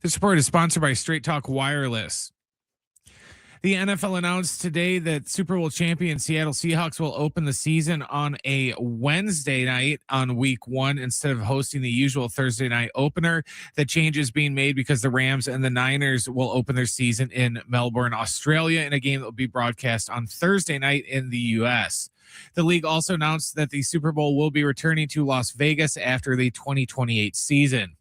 This report is sponsored by Straight Talk Wireless. The NFL announced today that Super Bowl champion Seattle Seahawks will open the season on a Wednesday night on week 1 instead of hosting the usual Thursday night opener. The change is being made because the Rams and the Niners will open their season in Melbourne, Australia, in a game that will be broadcast on Thursday night in the U.S. The league also announced that the Super Bowl will be returning to Las Vegas after the 2028 season.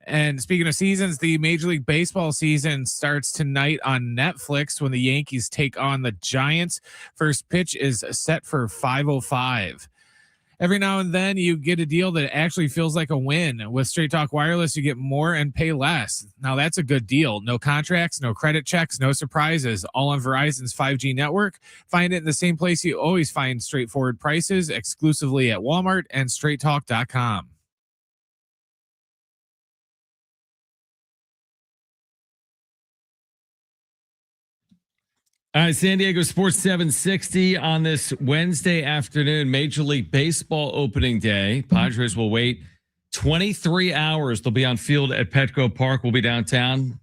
And speaking of seasons, the Major League Baseball season starts tonight on Netflix when the Yankees take on the Giants. First pitch is set for 5:05. Every now and then you get a deal that actually feels like a win. With Straight Talk Wireless, you get more and pay less. Now that's a good deal. No contracts, no credit checks, no surprises. All on Verizon's 5G network. Find it in the same place you always find straightforward prices, exclusively at Walmart and straighttalk.com. All right, San Diego Sports 760 on this Wednesday afternoon, Major League Baseball opening day. Padres will wait 23 hours. They'll be on field at Petco Park. We'll be downtown.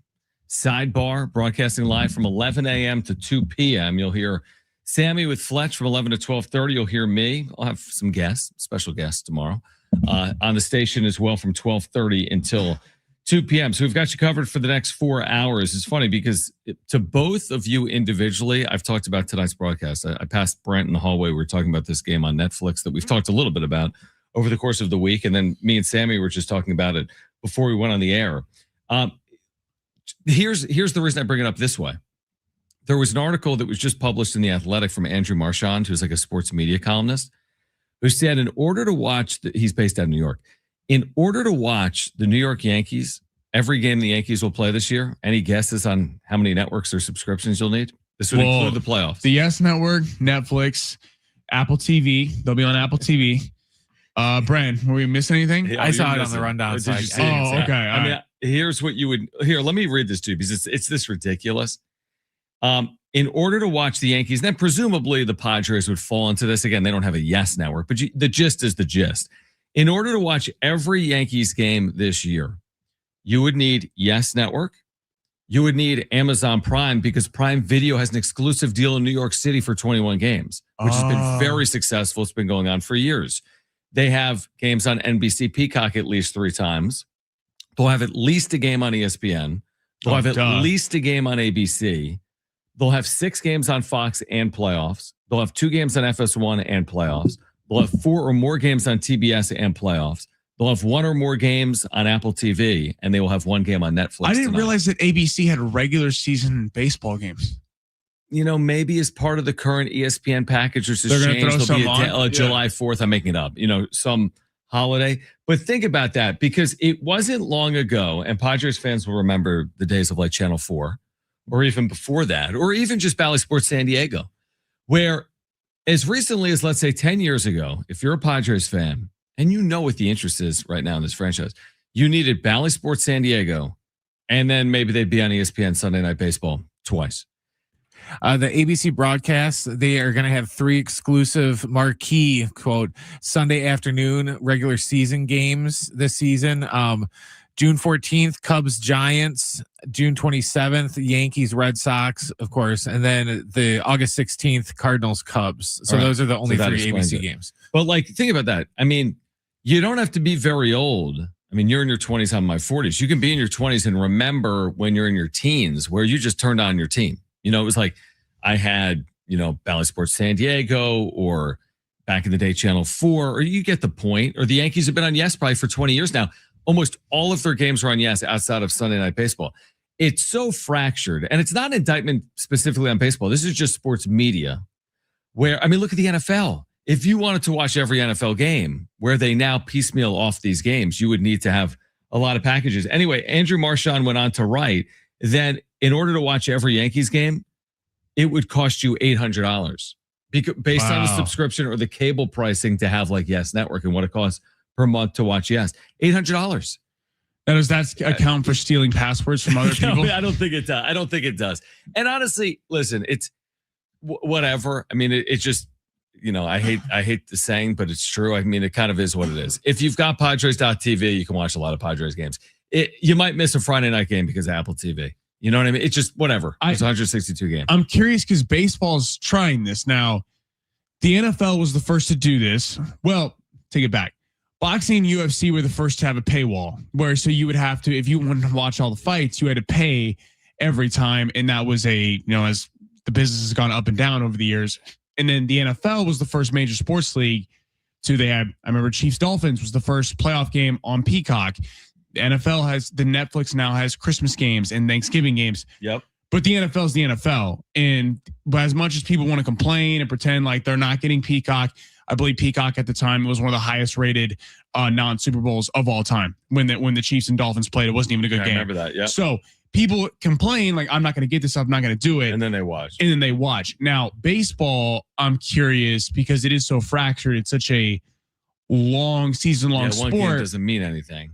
Sidebar, broadcasting live from 11 a.m. to 2 p.m. You'll hear Sammy with Fletch from 11 to 12:30. You'll hear me. I'll have some guests, special guests tomorrow on the station as well from 12:30 until 2 p.m. So we've got you covered for the next 4 hours. It's funny because to both of you individually, I've talked about tonight's broadcast. I passed Brent in the hallway. We were talking about this game on Netflix that we've talked a little bit about over the course of the week. And then me and Sammy were just talking about it before we went on the air. Here's the reason I bring it up this way. There was an article that was just published in The Athletic from Andrew Marchand, who's like a sports media columnist, who said in order to watch, he's based out of New York, in order to watch the New York Yankees, every game the Yankees will play this year, any guesses on how many networks or subscriptions you'll need? This would include the playoffs. The Yes Network, Netflix, Apple TV. They'll be on Apple TV. Brent, were we missing anything? Yeah, I saw it on the rundown. Okay. I mean, here's what you would here. Let me read this to you because it's this ridiculous. In order to watch the Yankees, then presumably the Padres would fall into this again. They don't have a Yes Network, but the gist is the gist. In order to watch every Yankees game this year, you would need Yes Network. You would need Amazon Prime because Prime Video has an exclusive deal in New York City for 21 games, which has been very successful. It's been going on for years. They have games on NBC Peacock at least 3 times. They'll have at least a game on ESPN. They'll have at least a game on ABC. They'll have 6 games on Fox and playoffs. They'll have 2 games on FS1 and playoffs. They'll have 4 or more games on TBS and playoffs. They'll have 1 or more games on Apple TV, and they will have 1 game on Netflix. I didn't realize that ABC had regular season baseball games. You know, maybe as part of the current ESPN package, which has changed. There'll be July 4th. I'm making it up. You know, some holiday. But think about that because it wasn't long ago, and Padres fans will remember the days of like Channel 4, or even before that, or even just Bally Sports San Diego, where as recently as, let's say, 10 years ago, if you're a Padres fan, and you know what the interest is right now in this franchise, you needed Bally Sports San Diego, and then maybe they'd be on ESPN Sunday Night Baseball twice. The ABC broadcasts, they are going to have 3 exclusive marquee, quote, Sunday afternoon regular season games this season. June 14th, Cubs Giants. June 27th, Yankees Red Sox, of course, and then the August 16th, Cardinals Cubs. So those are the only 3 ABC games. But like, think about that. I mean, you don't have to be very old. I mean, you're in your 20s, I'm in my 40s. You can be in your 20s and remember when you're in your teens where you just turned on your team. You know, it was like I had, you know, Bally Sports San Diego or back in the day, Channel 4, or you get the point. Or the Yankees have been on Yes probably for 20 years now. Almost all of their games are on Yes outside of Sunday Night Baseball. It's so fractured, and it's not an indictment specifically on baseball. This is just sports media where, I mean, look at the NFL. If you wanted to watch every NFL game where they now piecemeal off these games, you would need to have a lot of packages. Anyway, Andrew Marchand went on to write that in order to watch every Yankees game, it would cost you $800 based on the subscription or the cable pricing to have like Yes Network and what it costs per month to watch Yes. $800. Does that account for stealing passwords from other people? I don't think it does. I don't think it does. And honestly, listen, it's whatever. I mean, it just, you know, I hate the saying, but it's true. I mean, it kind of is what it is. If you've got Padres.tv, you can watch a lot of Padres games. You might miss a Friday night game because of Apple TV. You know what I mean? It's just whatever. It's 162 games. I'm curious because baseball's trying this now. The NFL was the first to do this. Well, take it back. Boxing and UFC were the first to have a paywall, where so you would have to, if you wanted to watch all the fights, you had to pay every time, and that was as the business has gone up and down over the years. And then the NFL was the first major sports league. So I remember Chiefs Dolphins was the first playoff game on Peacock. The Netflix now has Christmas games and Thanksgiving games. Yep. But the NFL is the NFL. But as much as people want to complain and pretend like they're not getting Peacock, I believe Peacock at the time was one of the highest rated non-Super Bowls of all time. When the Chiefs and Dolphins played, it wasn't even a good game. I remember that, yeah. So people complain like, I'm not going to get this, I'm not going to do it. And then they watch. Now, baseball, I'm curious because it is so fractured. It's such a long, season-long sport. One game doesn't mean anything.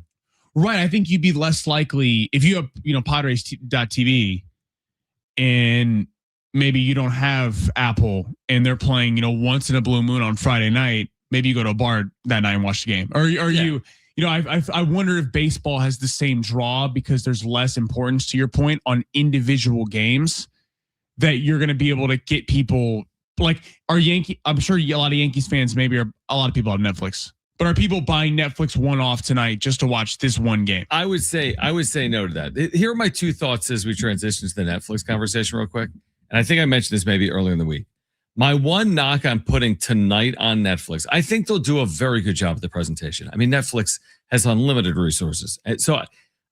Right. I think you'd be less likely if you have, Padres.tv and maybe you don't have Apple and they're playing, once in a blue moon on Friday night, maybe you go to a bar that night and watch the game. Or you I wonder if baseball has the same draw because there's less importance, to your point, on individual games, that you're going to be able to get people like I'm sure a lot of Yankees fans, maybe a lot of people have Netflix. But are people buying Netflix one-off tonight just to watch this one game? I would say no to that. Here are my two thoughts as we transition to the Netflix conversation real quick. And I think I mentioned this maybe earlier in the week. My one knock on putting tonight on Netflix, I think they'll do a very good job of the presentation. I mean, Netflix has unlimited resources. And so,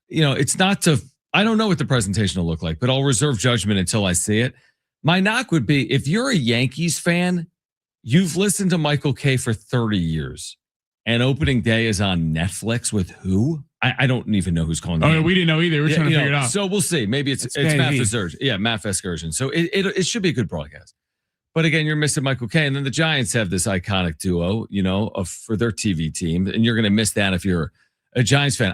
it's not I don't know what the presentation will look like, but I'll reserve judgment until I see it. My knock would be, if you're a Yankees fan, you've listened to Michael Kay for 30 years. And opening day is on Netflix with who? I don't even know who's calling the game. We didn't know either. We're trying to figure it out. So we'll see. Maybe it's Matt Vescursion. Yeah, Matt Vescursion. So it should be a good broadcast. But again, you're missing Michael Kay. And then the Giants have this iconic duo, for their TV team. And you're going to miss that if you're a Giants fan.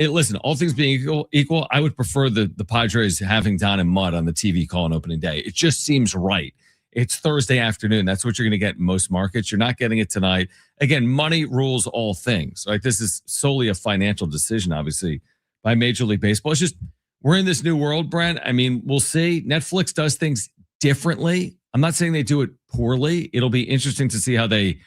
Listen, all things being equal, I would prefer the Padres having Don and Mudd on the TV call on opening day. It just seems right. It's Thursday afternoon. That's what you're going to get in most markets. You're not getting it tonight. Again, money rules all things. Right? This is solely a financial decision, obviously, by Major League Baseball. It's just, we're in this new world, Brent. I mean, we'll see. Netflix does things differently. I'm not saying they do it poorly. It'll be interesting to see how they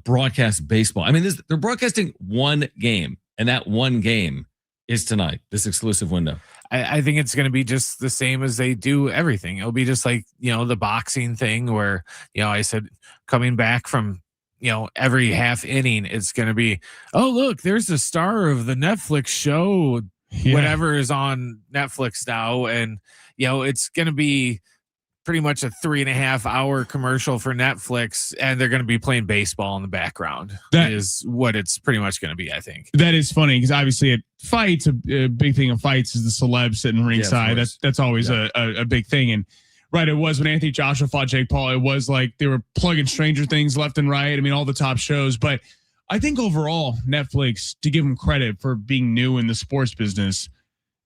broadcast baseball. I mean, they're broadcasting one game, and that one game is tonight, this exclusive window. I think it's going to be just the same as they do everything. It'll be just like, the boxing thing where, I said coming back from, every half inning, it's going to be, oh, look, there's the star of the Netflix show, whatever is on Netflix now. And, it's going to be pretty much a 3.5 hour commercial for Netflix, and they're going to be playing baseball in the background. That is what it's pretty much going to be, I think. That is funny because obviously at fights, a big thing of fights is the celebs sitting ringside. That's always a big thing. And right, it was when Anthony Joshua fought Jake Paul. It was like they were plugging Stranger Things left and right. I mean, all the top shows. But I think overall, Netflix, to give them credit for being new in the sports business,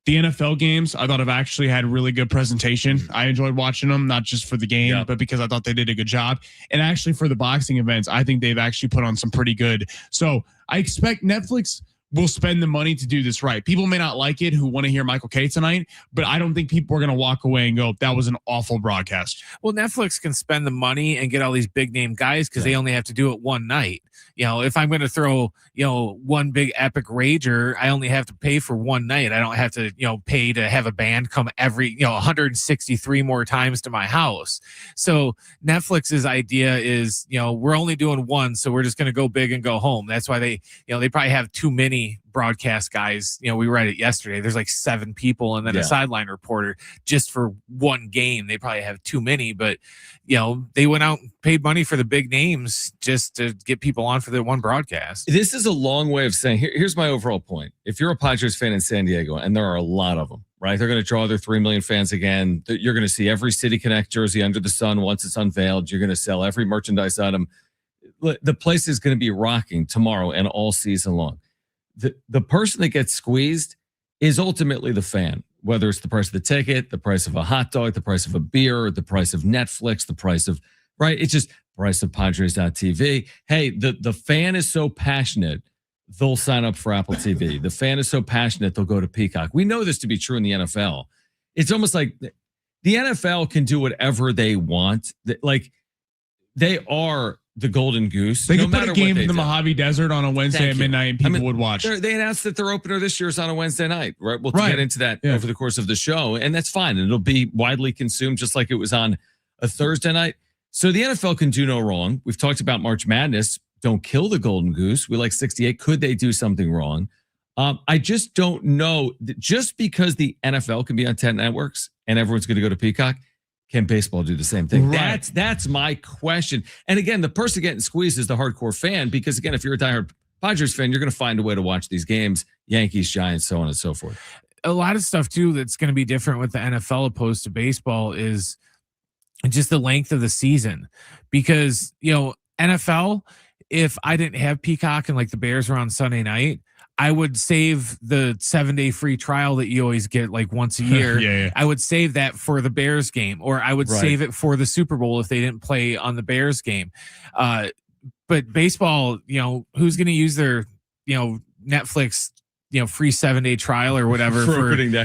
the NFL games, I thought have actually had really good presentation. I enjoyed watching them, not just for the game, but because I thought they did a good job. And actually for the boxing events, I think they've actually put on some pretty good. So I expect Netflix will spend the money to do this right. People may not like it who want to hear Michael Kay tonight, but I don't think people are going to walk away and go, that was an awful broadcast. Well, Netflix can spend the money and get all these big name guys because they only have to do it one night. If I'm going to throw, one big epic rager, I only have to pay for one night. I don't have to, pay to have a band come every, 163 more times to my house. So Netflix's idea is, we're only doing one. So we're just going to go big and go home. That's why they probably have too many broadcast guys. We read it yesterday. There's like 7 people and then a sideline reporter just for one game. They probably have too many, but they went out and paid money for the big names just to get people on for the one broadcast. This is a long way of saying, here's my overall point. If you're a Padres fan in San Diego, and there are a lot of them, right? They're going to draw their 3 million fans again. You're going to see every City Connect jersey under the sun once it's unveiled. You're going to sell every merchandise item. The place is going to be rocking tomorrow and all season long. The person that gets squeezed is ultimately the fan, whether it's the price of the ticket, the price of a hot dog, the price of a beer, the price of Netflix, the price of, right? It's just price of Padres.tv. Hey, the fan is so passionate they'll sign up for Apple TV. The fan is so passionate, they'll go to Peacock. We know this to be true in the NFL. It's almost like the NFL can do whatever they want. Like, they are the golden goose. They could put a game in the Mojave Desert on a Wednesday at midnight and people would watch. They announced that their opener this year is on a Wednesday night, right? We'll get into that over the course of the show, and that's fine. It'll be widely consumed just like it was on a Thursday night. So the NFL can do no wrong. We've talked about March Madness. Don't kill the golden goose. We like 68. Could they do something wrong? I just don't know. Just because the NFL can be on 10 networks and everyone's going to go to Peacock, can baseball do the same thing? Right. That's my question. And again, the person getting squeezed is the hardcore fan, because again, if you're a diehard Padres fan, you're going to find a way to watch these games, Yankees, Giants, so on and so forth. A lot of stuff too that's going to be different with the NFL opposed to baseball is just the length of the season, because NFL, if I didn't have Peacock and like the Bears were on Sunday night, I would save the 7-day free trial that you always get like once a year. I would save that for the Bears game, or I would save it for the Super Bowl if they didn't play on the Bears game. But baseball, who's going to use their, Netflix, free 7-day trial or whatever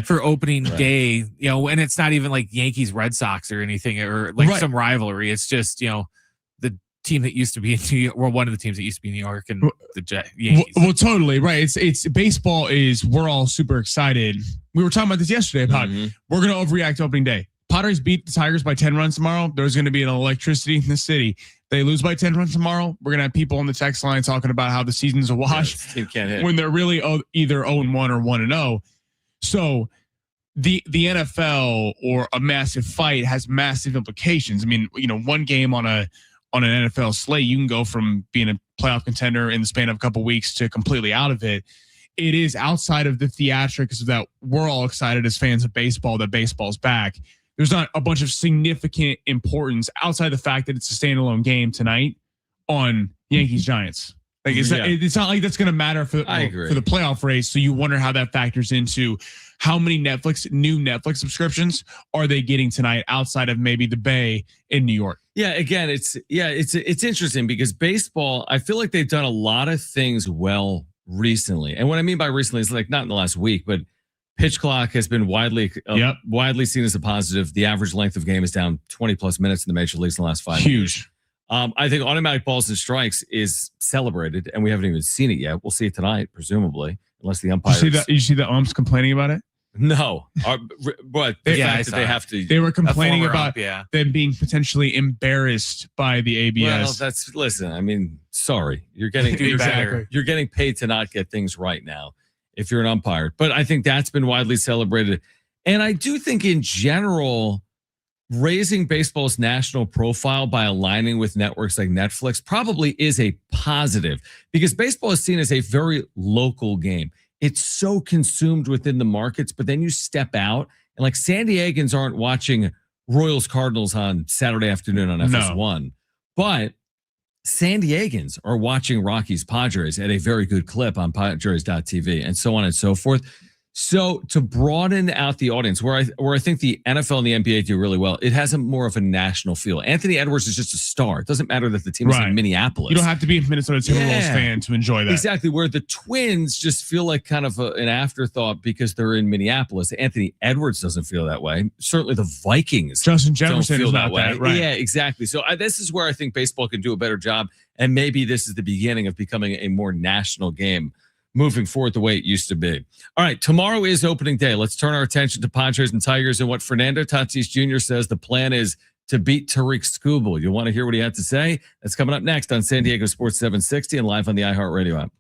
for opening day, and it's not even like Yankees, Red Sox or anything, or like some rivalry. It's just, the team that used to be in New York, well, one of the teams that used to be in New York, and the Yankees. Well, totally right. It's baseball we're all super excited. We were talking about this yesterday about we're going to overreact to opening day. Padres beat the Tigers by 10 runs tomorrow. There's going to be an electricity in the city. They lose by 10 runs tomorrow. We're going to have people on the text line talking about how the season's a wash when they're really either 0-1 or 1-0. So the NFL or a massive fight has massive implications. I mean, one game on an NFL slate, you can go from being a playoff contender in the span of a couple of weeks to completely out of it. It is outside of the theatrics that we're all excited as fans of baseball that baseball's back. There's not a bunch of significant importance outside the fact that it's a standalone game tonight on Yankees Giants. Like it's not like that's going to matter for the playoff race. So you wonder how that factors into how many new Netflix subscriptions are they getting tonight outside of maybe the Bay in New York. Yeah, again, it's interesting because baseball, I feel like they've done a lot of things well recently. And what I mean by recently is like not in the last week, but pitch clock has been widely seen as a positive. The average length of game is down 20 plus minutes in the major leagues in the last 5 years. Huge. I think automatic balls and strikes is celebrated, and we haven't even seen it yet. We'll see it tonight, presumably, unless the umpires. You see the umps complaining about it? No, but the fact that they have to. They were complaining about them being potentially embarrassed by the ABS. Well, listen. I mean, sorry, you're getting You're getting paid to not get things right now if you're an umpire. But I think that's been widely celebrated, and I do think in general, raising baseball's national profile by aligning with networks like Netflix probably is a positive, because baseball is seen as a very local game. It's so consumed within the markets, but then you step out and like San Diegans aren't watching Royals Cardinals on Saturday afternoon on FS1, but San Diegans are watching Rockies Padres at a very good clip on Padres.tv and so on and so forth. So to broaden out the audience, where I think the NFL and the NBA do really well, it has a more of a national feel. Anthony Edwards is just a star. It doesn't matter that the team is in Minneapolis. You don't have to be a Minnesota Timberwolves fan to enjoy that. Exactly. Where the Twins just feel like kind of an afterthought because they're in Minneapolis. Anthony Edwards doesn't feel that way. Certainly the Vikings. Justin Jefferson don't feel is that not way. that, right? Yeah, exactly. So this is where I think baseball can do a better job, and maybe this is the beginning of becoming a more national game moving forward the way it used to be. All right, tomorrow is opening day. Let's turn our attention to Padres and Tigers and what Fernando Tatis Jr. says the plan is to beat Tariq Skubal. You'll want to hear what he had to say. That's coming up next on San Diego Sports 760 and live on the iHeart Radio app.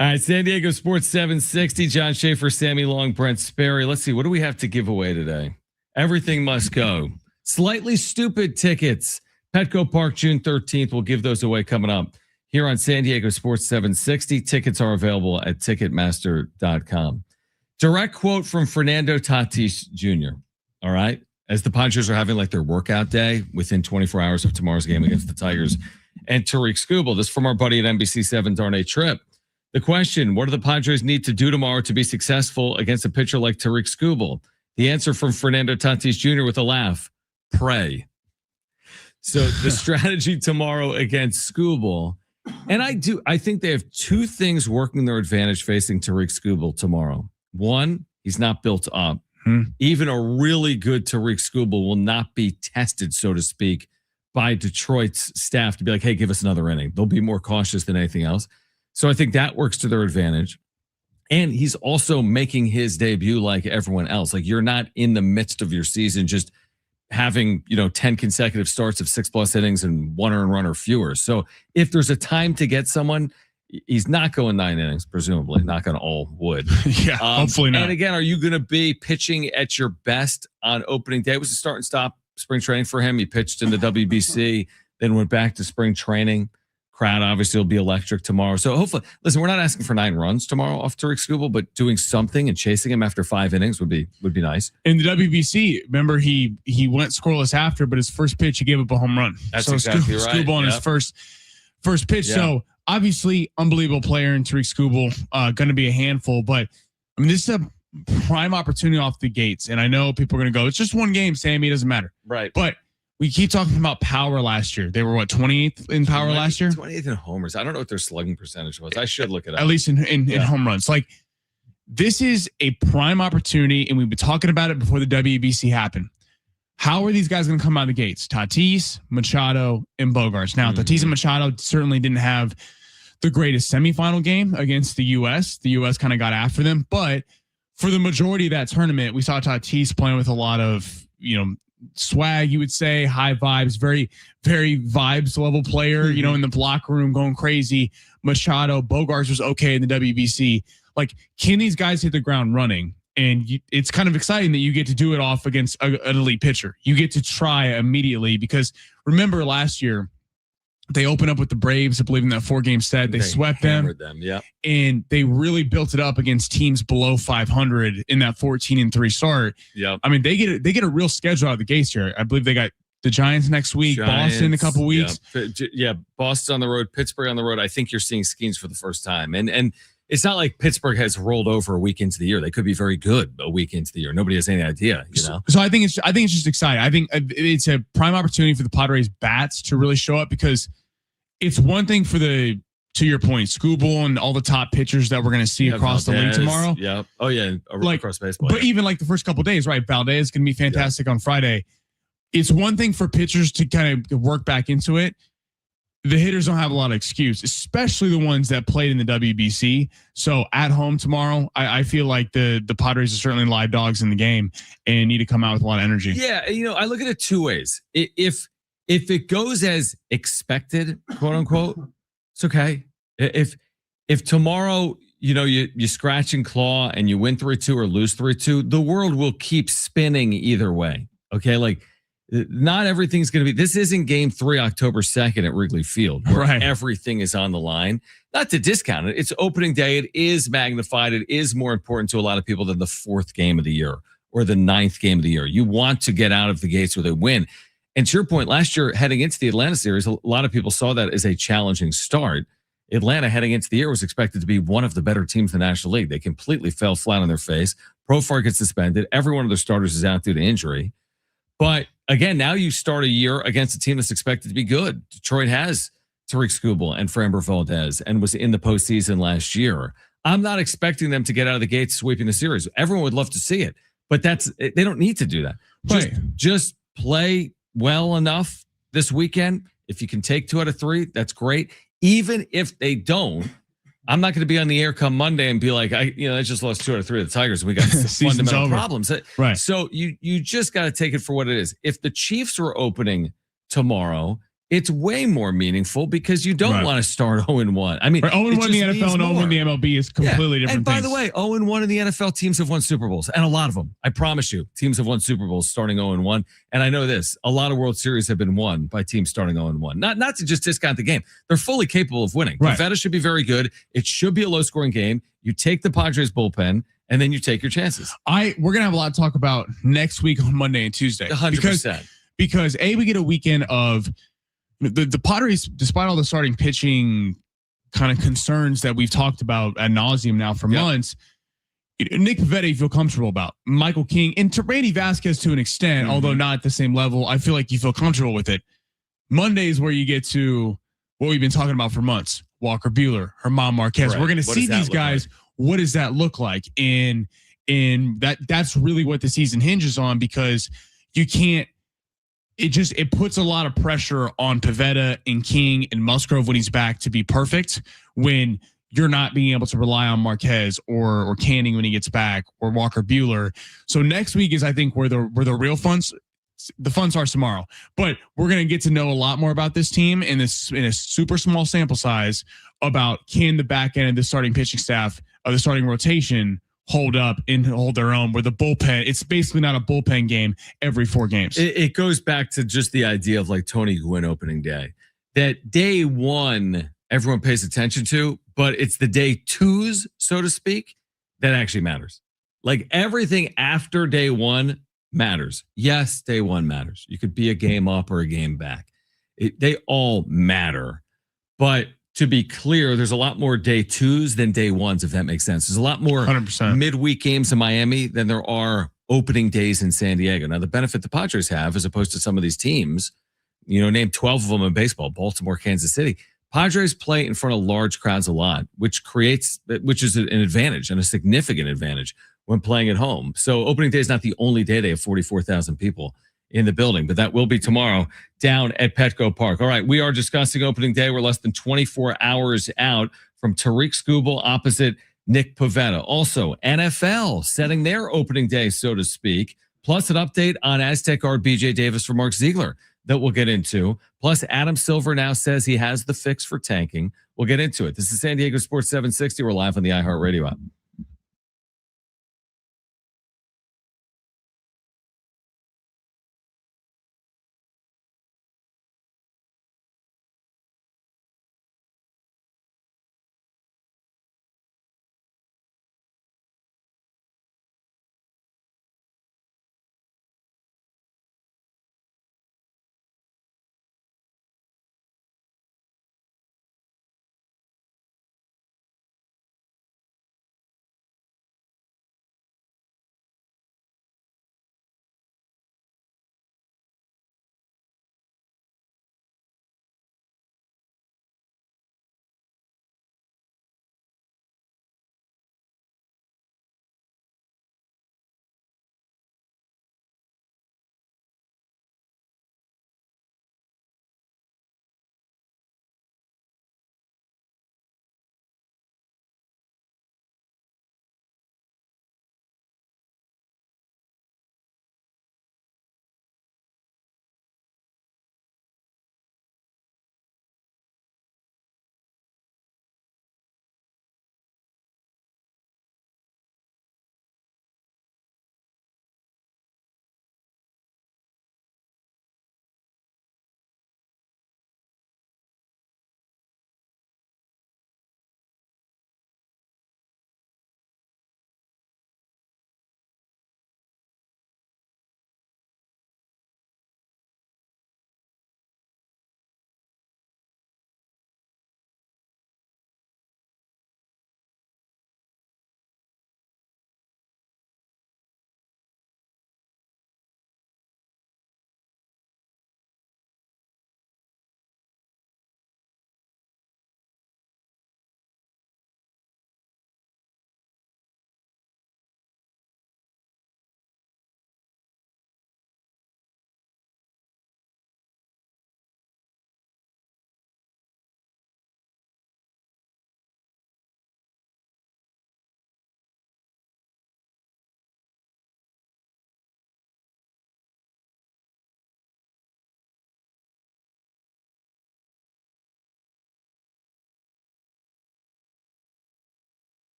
All right, San Diego Sports 760, John Schaefer, Sammy Long, Brent Sperry. Let's see, what do we have to give away today? Everything must go. Slightly Stupid tickets. Petco Park, June 13th. We'll give those away coming up here on San Diego Sports 760. Tickets are available at Ticketmaster.com. Direct quote from Fernando Tatis Jr. All right. As the Padres are having like their workout day within 24 hours of tomorrow's game against the Tigers and Tariq Skubal. This is from our buddy at NBC7, Darnay Tripp. The question, what do the Padres need to do tomorrow to be successful against a pitcher like Tariq Skubal? The answer from Fernando Tatis Jr. with a laugh, pray. So the strategy tomorrow against Skubal, and I think they have two things working their advantage facing Tariq Skubal tomorrow. One, he's not built up. Even a really good Tariq Skubal will not be tested, so to speak, by Detroit's staff to be like, hey, give us another inning. They'll be more cautious than anything else. So I think that works to their advantage. And he's also making his debut like everyone else. Like you're not in the midst of your season just having, 10 consecutive starts of 6+ innings and 1 earned run or fewer. So if there's a time to get someone, he's not going 9 innings, presumably. Knock on all wood. Yeah, hopefully not. And again, are you going to be pitching at your best on opening day? It was a start and stop spring training for him. He pitched in the WBC, then went back to spring training. Crowd obviously will be electric tomorrow. So hopefully, listen, we're not asking for 9 runs tomorrow off Tariq Skubal, but doing something and chasing him after 5 innings would be nice. In the WBC, remember he went scoreless after, but his first pitch he gave up a home run. That's exactly right. Skubal on his first pitch. Yep. So obviously, unbelievable player in Tariq Skubal, going to be a handful. But I mean, this is a prime opportunity off the gates, and I know people are going to go, it's just one game, Sammy. It doesn't matter, right? But we keep talking about power last year. They were 28th in power last year? 28th in homers. I don't know what their slugging percentage was. I should look it up. At least in home runs. Like, this is a prime opportunity, and we've been talking about it before the WBC happened. How are these guys going to come out of the gates? Tatis, Machado, and Bogaerts. Now, Tatis and Machado certainly didn't have the greatest semifinal game against the U.S. The U.S. kind of got after them. But for the majority of that tournament, we saw Tatis playing with a lot of, swag, you would say, high vibes, very, very vibes level player, in the locker room going crazy. Machado, Bogaerts was okay in the WBC. Like, can these guys hit the ground running? And it's kind of exciting that you get to do it off against an elite pitcher. You get to try immediately because remember last year, they opened up with the Braves, I believe, in that 4-game set. They swept them. Yeah. And they really built it up against teams below 500 in that 14-3 start. Yeah. I mean, they get a real schedule out of the gates here. I believe they got the Giants next week, Boston in a couple weeks. Yeah. Boston on the road, Pittsburgh on the road. I think you're seeing Skeens for the first time. And it's not like Pittsburgh has rolled over a week into the year. They could be very good a week into the year. Nobody has any idea, So I think it's just exciting. I think it's a prime opportunity for the Padres bats to really show up because it's one thing for to your point, Skubal and all the top pitchers that we're going to see across the league tomorrow. Yeah. Oh yeah. Across baseball. But even like the first couple of days, right? Valdez is going to be fantastic on Friday. It's one thing for pitchers to kind of work back into it. The hitters don't have a lot of excuse, especially the ones that played in the WBC. So at home tomorrow, I feel like the Padres are certainly live dogs in the game and need to come out with a lot of energy. Yeah. I look at it 2 ways. If it goes as expected, quote unquote, it's okay. If tomorrow, you scratch and claw and you win 3-2 or lose 3-2, the world will keep spinning either way. Okay. Like not everything's going to be, this isn't game 3, October 2nd at Wrigley Field, where everything is on the line. Not to discount it. It's opening day. It is magnified. It is more important to a lot of people than the 4th game of the year or the 9th game of the year. You want to get out of the gates with a win. And to your point, last year, heading into the Atlanta series, a lot of people saw that as a challenging start. Atlanta, heading into the year, was expected to be one of the better teams in the National League. They completely fell flat on their face. Profar gets suspended. Every one of their starters is out due to injury. But again, now you start a year against a team that's expected to be good. Detroit has Tariq Skubal and Framber Valdez and was in the postseason last year. I'm not expecting them to get out of the gates sweeping the series. Everyone would love to see it, but they don't need to do that. Just play well enough this weekend. If you can take 2 out of 3, that's great. Even if they don't, I'm not going to be on the air come Monday and be like, I just lost 2 out of 3 of the Tigers. We got fundamental problems. Right. So you just got to take it for what it is. If the Chiefs were opening tomorrow it's way more meaningful because you don't want to start 0-1. I mean, 0-1 in the NFL and 0-1 in the MLB is completely different And by things. the way, 0-1 in the NFL, teams have won Super Bowls, and a lot of them. I promise you, teams have won Super Bowls starting 0-1. And I know this: a lot of World Series have been won by teams starting 0-1. Not to just discount the game; they're fully capable of winning. Right. Pivetta should be very good. It should be a low-scoring game. You take the Padres bullpen, and then you take your chances. We're gonna have a lot to talk about next week on Monday and Tuesday. 100%. Because we get a weekend of the Padres, despite all the starting pitching kind of concerns that we've talked about ad nauseum now for months. Nick Pivetta, you feel comfortable about. Michael King and Randy Vasquez to an extent, although not at the same level. I feel like you feel comfortable with it. Monday is where you get to what we've been talking about for months. Walker Buehler, Germán Marquez. Right. We're going to see these guys. Like? What does that look like? And that's really what the season hinges on, because you can't. It puts a lot of pressure on Pivetta and King and Musgrove when he's back to be perfect, when you're not being able to rely on Marquez or Canning when he gets back, or Walker Buehler. So next week is, I think, where the real the fun starts tomorrow. But we're going to get to know a lot more about this team in a super small sample size about, can the back end of the starting pitching staff of the starting rotation hold up and hold their own, where the bullpen, it's basically not a bullpen game every 4 games. It goes back to just the idea of like Tony Gwynn opening day, that day one, everyone pays attention to, but it's the day twos, so to speak, that actually matters. Like everything after day one matters. Yes, day one matters. You could be a game up or a game back. They all matter. But to be clear, there's a lot more day twos than day ones, if that makes sense. There's a lot more 100% midweek games in Miami than there are opening days in San Diego. Now, the benefit the Padres have, as opposed to some of these teams, name 12 of them in baseball, Baltimore, Kansas City. Padres play in front of large crowds a lot, which is an advantage, and a significant advantage when playing at home. So opening day is not the only day they have 44,000 people in the building, but that will be tomorrow down at Petco Park. All right, we are discussing opening day. We're less than 24 hours out from Tariq Skubal opposite Nick Pivetta. Also, NFL setting their opening day, so to speak, plus an update on Aztec guard BJ Davis for Mark Ziegler that we'll get into. Plus, Adam Silver now says he has the fix for tanking. We'll get into it. This is San Diego Sports 760. We're live on the iHeart Radio app.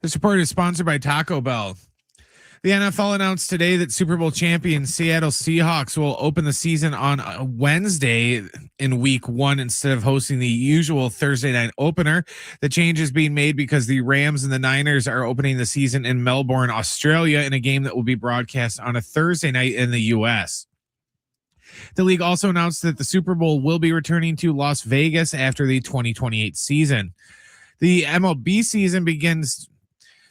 This report is sponsored by Taco Bell. The NFL announced today that Super Bowl champion Seattle Seahawks will open the season on a Wednesday in week 1 instead of hosting the usual Thursday night opener. The change is being made because the Rams and the Niners are opening the season in Melbourne, Australia, in a game that will be broadcast on a Thursday night in the U.S. The league also announced that the Super Bowl will be returning to Las Vegas after the 2028 season. The MLB season begins.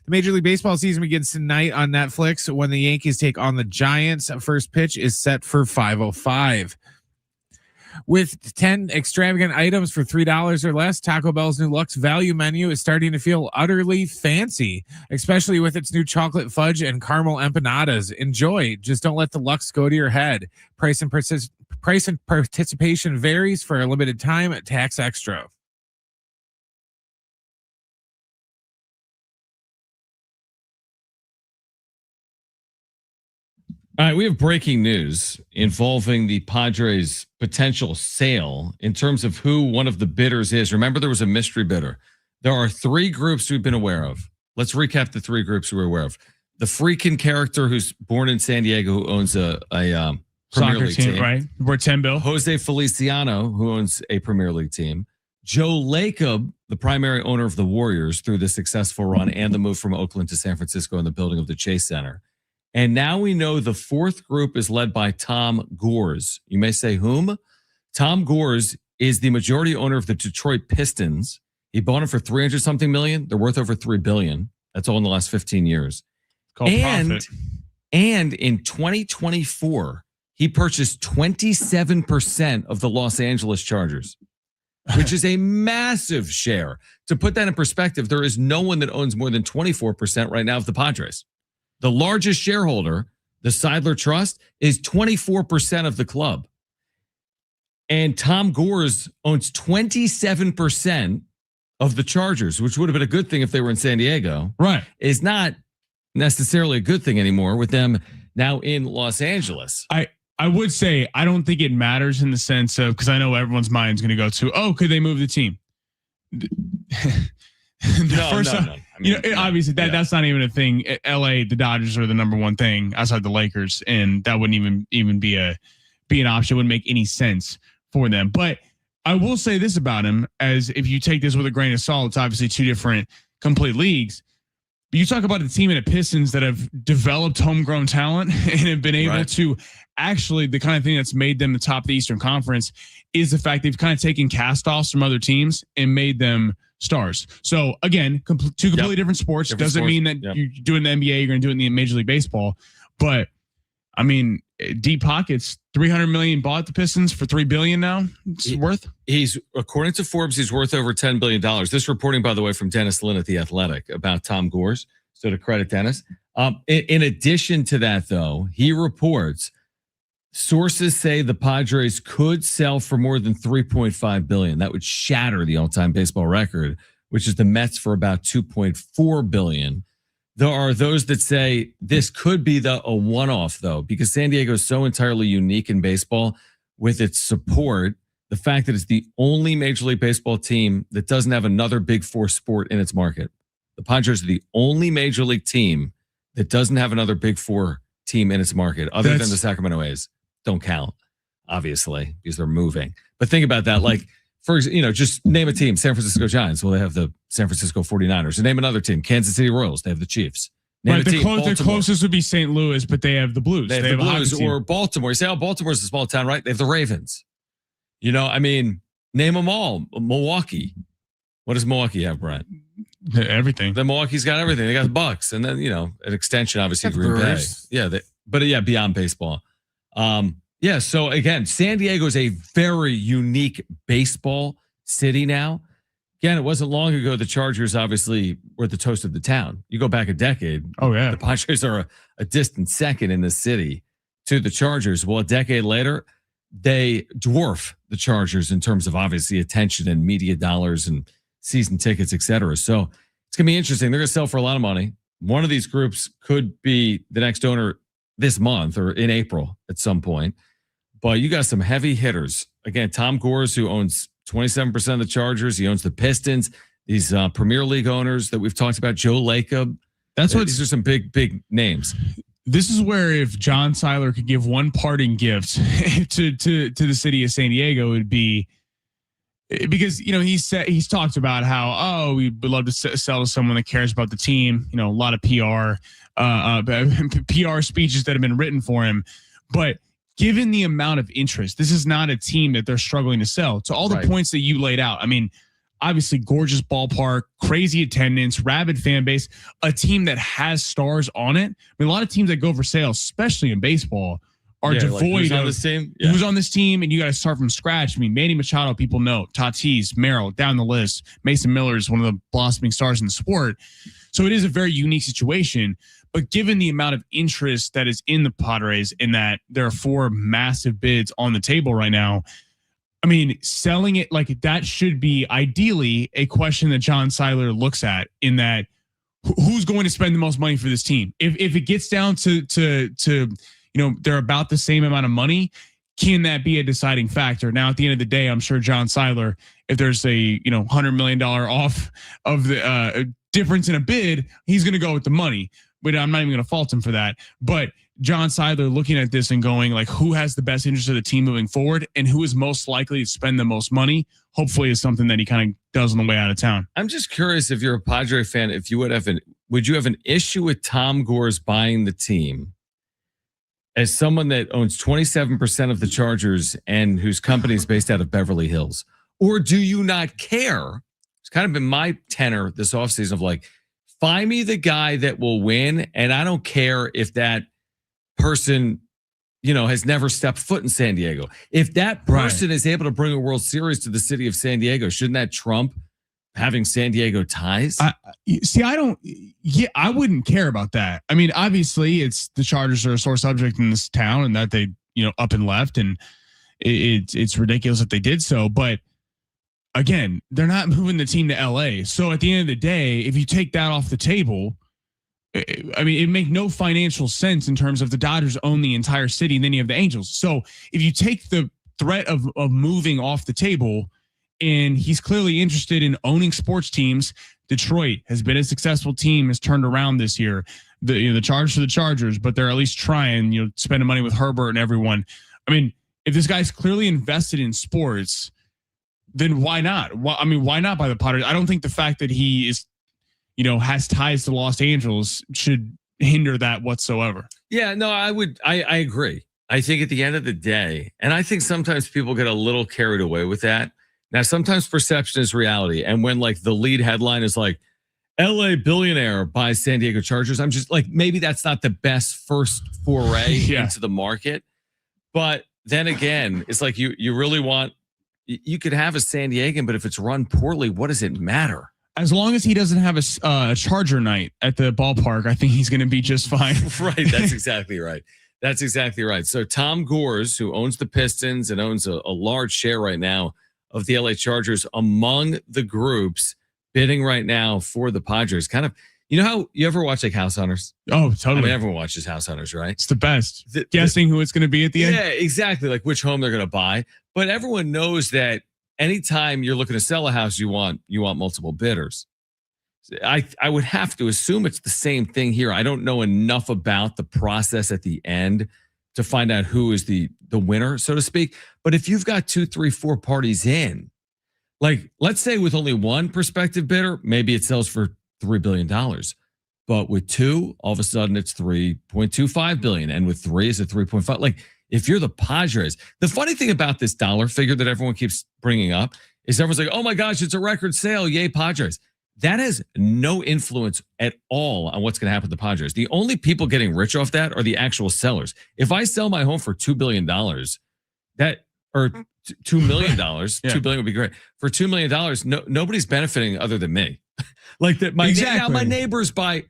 The Major League Baseball season begins tonight on Netflix when the Yankees take on the Giants. First pitch is set for 5:05. With 10 extravagant items for $3 or less, Taco Bell's new Luxe Value menu is starting to feel utterly fancy, especially with its new chocolate fudge and caramel empanadas. Enjoy. Just don't let the Luxe go to your head. Price and participation varies for a limited time at tax extra. All right, we have breaking news involving the Padres' potential sale in terms of who one of the bidders is. Remember, there was a mystery bidder. There are 3 groups we've been aware of. Let's recap the 3 groups we're aware of. The freaking character who's born in San Diego who owns a Premier Soccer League team. Right? We're 10 bill. Jose Feliciano, who owns a Premier League team. Joe Lacob, the primary owner of the Warriors through the successful run and the move from Oakland to San Francisco in the building of the Chase Center. And now we know the 4th group is led by Tom Gores. You may say, whom? Tom Gores is the majority owner of the Detroit Pistons. He bought them for 300 something million. They're worth over $3 billion. That's all in the last 15 years. Profit. And in 2024, he purchased 27% of the Los Angeles Chargers, which is a massive share. To put that in perspective, there is no one that owns more than 24% right now of the Padres. The largest shareholder, the Seidler Trust, is 24% of the club. And Tom Gores owns 27% of the Chargers, which would have been a good thing if they were in San Diego. Right. Is not necessarily a good thing anymore with them now in Los Angeles. I would say I don't think it matters in the sense of, because I know everyone's mind's going to go to, oh, could they move the team? No. I mean, obviously that's not even a thing. LA, the Dodgers are the number one thing outside the Lakers, and that wouldn't even be an option. It wouldn't make any sense for them. But I will say this about him, as if you take this with a grain of salt, it's obviously 2 different complete leagues. But you talk about a team in the Pistons that have developed homegrown talent and have been able to actually, the kind of thing that's made them the top of the Eastern Conference is the fact they've kind of taken cast-offs from other teams and made them stars. So again, 2 completely different sports. Doesn't mean that you're doing the NBA, you're going to do it in the Major League Baseball. But I mean, deep pockets, 300 million bought the Pistons for $3 billion now. It's worth. He's, according to Forbes, he's worth over $10 billion. This reporting, by the way, from Dennis Lynn at The Athletic about Tom Gores. So to credit Dennis. In addition to that, though, he reports sources say the Padres could sell for more than $3.5 billion. That would shatter the all-time baseball record, which is the Mets for about $2.4 billion. There are those that say this could be a one-off, though, because San Diego is so entirely unique in baseball with its support. The fact that it's the only Major League Baseball team that doesn't have another Big Four sport in its market. The Padres are the only Major League team that doesn't have another Big Four team in its market, other than the Sacramento A's. Don't count, obviously, because they're moving. But think about that. Like, just name a team. San Francisco Giants. Well, they have the San Francisco 49ers. And name another team. Kansas City Royals. They have the Chiefs. Name a team. The closest would be St. Louis, but they have the Blues. They have the Blues or Baltimore. You say, Baltimore's a small town, right? They have the Ravens. Name them all. Milwaukee. What does Milwaukee have, Brent? Everything. Then Milwaukee's got everything. They got the Bucks. And then, an extension, obviously, Green Bay. Yeah. Beyond baseball. So again, San Diego is a very unique baseball city now. Again, it wasn't long ago the Chargers obviously were the toast of the town. You go back a decade. Oh yeah, the Padres are a distant second in the city to the Chargers. Well, a decade later, they dwarf the Chargers in terms of obviously attention and media dollars and season tickets, et cetera. So it's gonna be interesting. They're gonna sell for a lot of money. One of these groups could be the next owner this month or in April at some point. But you got some heavy hitters. Again, Tom Gores, who owns 27% of the Chargers. He owns the Pistons. these Premier League owners that we've talked about, Joe Lacob. These are some big names. This is where if John Seiler could give one parting gift to the city of San Diego, it would be, because he's talked about how we would love to sell to someone that cares about the team. A lot of PR speeches that have been written for him, but given the amount of interest, this is not a team that they're struggling to sell. To all the points that you laid out, I mean, obviously gorgeous ballpark, crazy attendance, rabid fan base, a team that has stars on it. I mean, a lot of teams that go for sale, especially in baseball, are devoid of who's on this team, and you got to start from scratch. I mean, Manny Machado, people know, Tatis, Merrill, down the list. Mason Miller is one of the blossoming stars in the sport. So it is a very unique situation. But given the amount of interest that is in the Padres, in that there are 4 massive bids on the table right now, I mean, selling it like that should be ideally a question that John Seiler looks at, in that who's going to spend the most money for this team. If it gets down to they're about the same amount of money, can that be a deciding factor? Now, at the end of the day, I'm sure John Seiler, if there's a $100 million off of the difference in a bid, he's going to go with the money. But I'm not even going to fault him for that. But John Seiler looking at this and going like, who has the best interest of the team moving forward and who is most likely to spend the most money, hopefully is something that he kind of does on the way out of town. I'm just curious, if you're a Padre fan, if you would you have an issue with Tom Gores buying the team as someone that owns 27% of the Chargers and whose company is based out of Beverly Hills? Or do you not care? It's kind of been my tenor this offseason of like, find me the guy that will win, and I don't care if that person, has never stepped foot in San Diego. If that person is able to bring a World Series to the city of San Diego, shouldn't that trump having San Diego ties? I wouldn't care about that. I mean, obviously, it's the Chargers are a sore subject in this town, and that they, up and left, and it's ridiculous that they did so, but again, they're not moving the team to LA. So at the end of the day, if you take that off the table, I mean, it makes no financial sense in terms of the Dodgers own the entire city and then you have the Angels. So if you take the threat of moving off the table, and he's clearly interested in owning sports teams, Detroit has been a successful team, has turned around this year. The Chargers are the Chargers, but they're at least trying, spending money with Herbert and everyone. I mean, if this guy's clearly invested in sports, then why not? Why not buy the Padres? I don't think the fact that he is, has ties to Los Angeles should hinder that whatsoever. Yeah, no, I agree. I think at the end of the day, and I think sometimes people get a little carried away with that. Now, sometimes perception is reality. And when like the lead headline is like, LA billionaire buys San Diego Chargers, I'm just like, maybe that's not the best first foray into the market. But then again, it's like you really want, you could have a San Diegan, but if it's run poorly, what does it matter? As long as he doesn't have a Charger night at the ballpark, I think he's going to be just fine. Right. That's exactly right. That's exactly right. So Tom Gores, who owns the Pistons and owns a large share right now of the LA Chargers, among the groups bidding right now for the Padres. Kind of, how you ever watch like House Hunters? Oh, totally. I mean, everyone watches House Hunters, right? It's the best. Guessing who it's going to be at the end. Yeah, exactly. Like which home they're going to buy. But everyone knows that anytime you're looking to sell a house, you want multiple bidders. I would have to assume it's the same thing here. I don't know enough about the process at the end to find out who is the winner, so to speak. But if you've got 2, 3, 4 parties in, like let's say with only one prospective bidder, maybe it sells for $3 billion. But with 2, all of a sudden it's $3.25 billion. And with 3, is it 3.5? Like if you're the Padres, the funny thing about this dollar figure that everyone keeps bringing up is everyone's like, oh my gosh, it's a record sale. Yay, Padres. That has no influence at all on what's going to happen to the Padres. The only people getting rich off that are the actual sellers. If I sell my home for $2 billion, or $2 million, Yeah. $2 billion would be great. For $2 million, nobody's benefiting other than me. Like that, now my neighbors buy,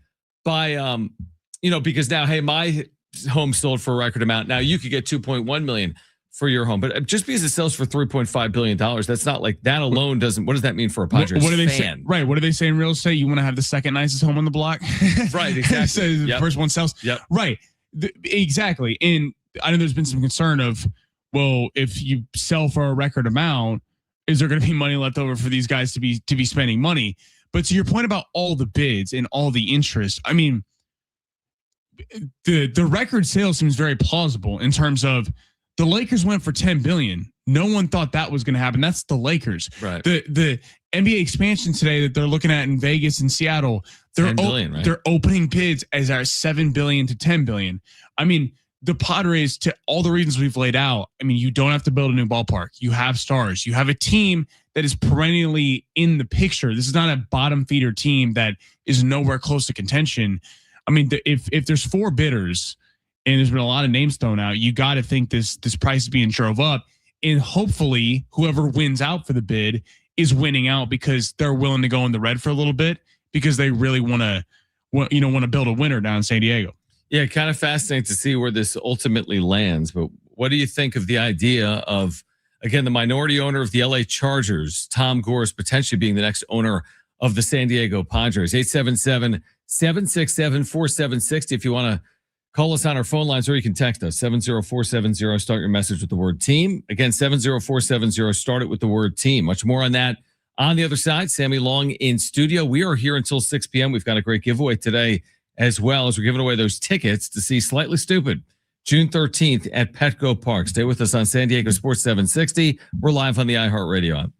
because now, hey, my home sold for a record amount. Now you could get 2.1 million for your home, but just because it sells for $3.5 billion, that's not like that alone doesn't. What does that mean for a Padres what do they fan? Say? Right. What do they say in real estate? You want to have the second nicest home on the block, right? Exactly. So the first one sells. Yep. Right. Exactly. And I know there's been some concern of, well, if you sell for a record amount, is there going to be money left over for these guys to be spending money? But to your point about all the bids and all the interest, I mean, the record sale seems very plausible in terms of the Lakers went for $10 billion. No one thought that was going to happen. That's the Lakers. Right. The NBA expansion today that they're looking at in Vegas and Seattle, they're they're opening bids as our $7 billion to $10 billion. I mean, the Padres, to all the reasons we've laid out, I mean, you don't have to build a new ballpark. You have stars. You have a team that is perennially in the picture. This is not a bottom feeder team that is nowhere close to contention. I mean, if there's 4 bidders and there's been a lot of names thrown out, you got to think this price is being drove up. And hopefully whoever wins out for the bid is winning out because they're willing to go in the red for a little bit because they really want to build a winner down in San Diego. Yeah, kind of fascinating to see where this ultimately lands. But what do you think of the idea of, again, the minority owner of the LA Chargers, Tom Gores, potentially being the next owner of the San Diego Padres? 877-767-4760 if you want to call us on our phone lines, or you can text us 70470. Start your message with the word team. Again, 70470. Start it with the word team. Much more on that on the other side. Sammy Long in studio. We are here until 6 p.m. We've got a great giveaway today, as well as we're giving away those tickets to see Slightly Stupid June 13th at Petco Park. Stay with us on San Diego Sports 760. We're live on the iHeart Radio app.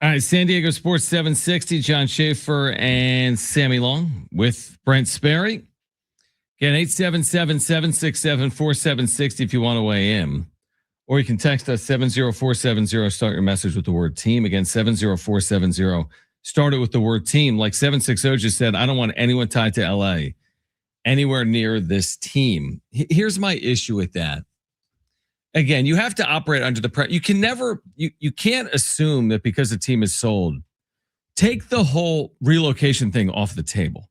All right, San Diego Sports 760, John Schaefer and Sammy Long with Brent Sperry. Again, 877-767-4760 if you want to weigh in. Or you can text us 70470, start your message with the word team. Again, 70470, start it with the word team. Like 760 just said, I don't want anyone tied to LA anywhere near this team. Here's my issue with that. Again, you have to operate under the you can never, you can't assume that because a team is sold, take the whole relocation thing off the table.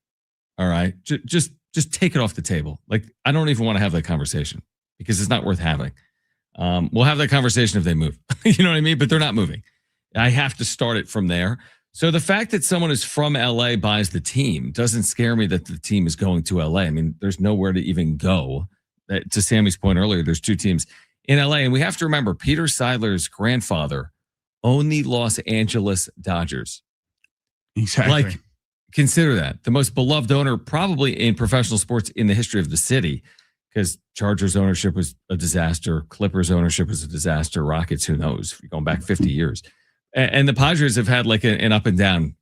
All right. Just take it off the table. Like, I don't even want to have that conversation because it's not worth having. We'll have that conversation if they move. You know what I mean? But they're not moving. I have to start it from there. So the fact that someone is from LA buys the team doesn't scare me that the team is going to LA. I mean, there's nowhere to even go. To Sammy's point earlier, there's two teams in LA. And we have to remember Peter Seidler's grandfather owned the Los Angeles Dodgers. Exactly. Like, consider that. The most beloved owner probably in professional sports in the history of the city, because Chargers ownership was a disaster. Clippers ownership was a disaster. Rockets, who knows? Going back 50 years. And the Padres have had like an up and down,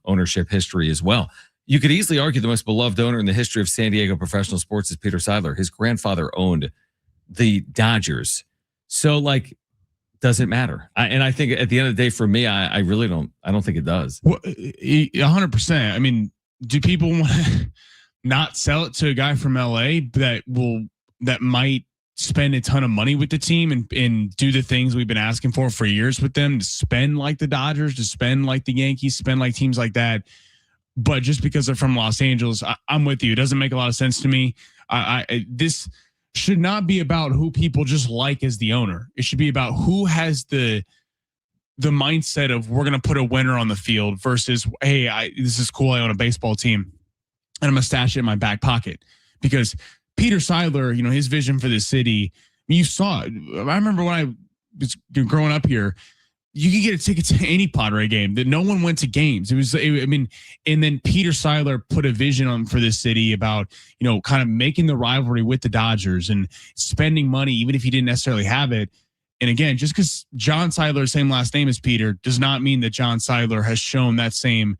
ownership history as well. You could easily argue the most beloved owner in the history of San Diego professional sports is Peter Seidler. His grandfather owned the Dodgers. So, like, doesn't matter. I think at the end of the day, for me, I really don't think it does. Well, 100%. I mean, do people want to not sell it to a guy from LA that might spend a ton of money with the team and do the things we've been asking for years with them, to spend like the Dodgers, to spend like the Yankees, spend like teams like that? But just because they're from Los Angeles, I'm with you. It doesn't make a lot of sense to me. This should not be about who people just like as the owner. It should be about who has the mindset of, we're going to put a winner on the field versus, hey, this is cool, I own a baseball team and I'm going to stash it in my back pocket. Because Peter Seidler, his vision for the city, you saw it. I remember when I was growing up here, you could get a ticket to any Padre game. That no one went to games. And then Peter Seidler put a vision on for this city about, kind of making the rivalry with the Dodgers and spending money, even if he didn't necessarily have it. And again, just because John Seidler, same last name as Peter, does not mean that John Seidler has shown that same,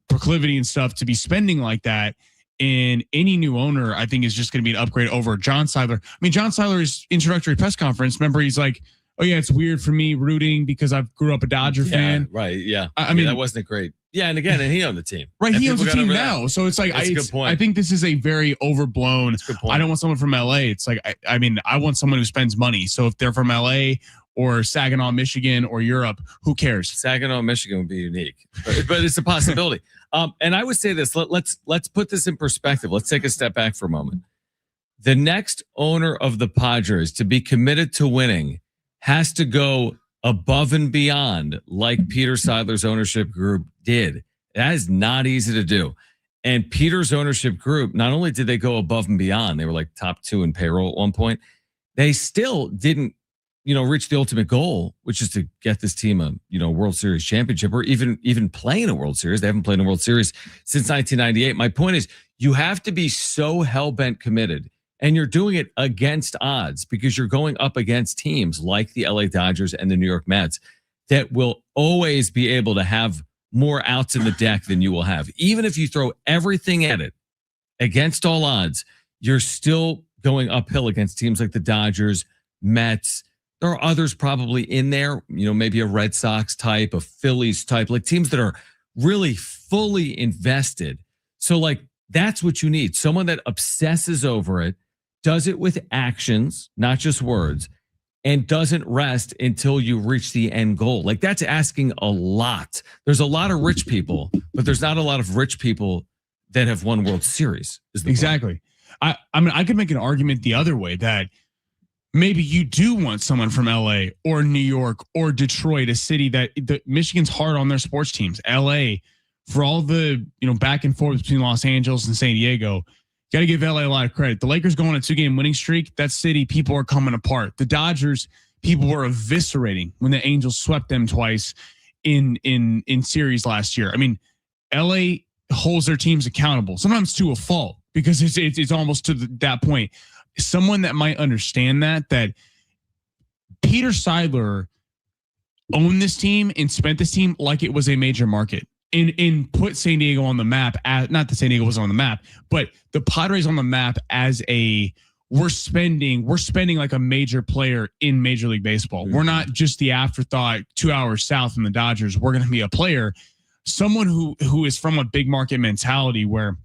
proclivity and stuff to be spending like that. And any new owner, I think, is just going to be an upgrade over John Seidler. I mean, John Seidler's introductory press conference, remember, he's like, oh yeah, it's weird for me rooting because I grew up a Dodger fan. Right. Yeah. I mean, that wasn't great. Yeah. And again, he owned the team. Right. He owns the team now. So it's like, That's a good point. I think this is a very overblown. That's a good point. I don't want someone from LA. It's like, I want someone who spends money. So if they're from LA or Saginaw, Michigan or Europe, who cares? Saginaw, Michigan would be unique, but it's a possibility. And I would say this, let's put this in perspective. Let's take a step back for a moment. The next owner of the Padres to be committed to winning has to go above and beyond like Peter Seidler's ownership group did. That is not easy to do. And Peter's ownership group, not only did they go above and beyond, they were like top 2 in payroll at one point, they still didn't, reach the ultimate goal, which is to get this team a, World Series championship or even playing a World Series. They haven't played in a World Series since 1998. My point is, you have to be so hell-bent committed. And you're doing it against odds because you're going up against teams like the LA Dodgers and the New York Mets that will always be able to have more outs in the deck than you will have. Even if you throw everything at it against all odds, you're still going uphill against teams like the Dodgers, Mets. There are others probably in there, maybe a Red Sox type, a Phillies type, like teams that are really fully invested. So like, that's what you need. Someone that obsesses over it, does it with actions, not just words, and doesn't rest until you reach the end goal. Like, that's asking a lot. There's a lot of rich people, but there's not a lot of rich people that have won World Series. Exactly. I mean, I could make an argument the other way that maybe you do want someone from LA or New York or Detroit, a city that Michigan's hard on their sports teams. LA, for all the, back and forth between Los Angeles and San Diego, got to give LA a lot of credit. The Lakers go on a 2-game winning streak. That city, people are coming apart. The Dodgers, people were eviscerating when the Angels swept them twice in series last year. I mean, LA holds their teams accountable, sometimes to a fault, because it's almost to that point. Someone that might understand that Peter Seidler owned this team and spent this team like it was a major market. And put San Diego on the map, not that San Diego was on the map, but the Padres on the map as we're spending like a major player in Major League Baseball. We're not just the afterthought 2 hours south from the Dodgers. We're going to be a player, someone who is from a big market mentality where,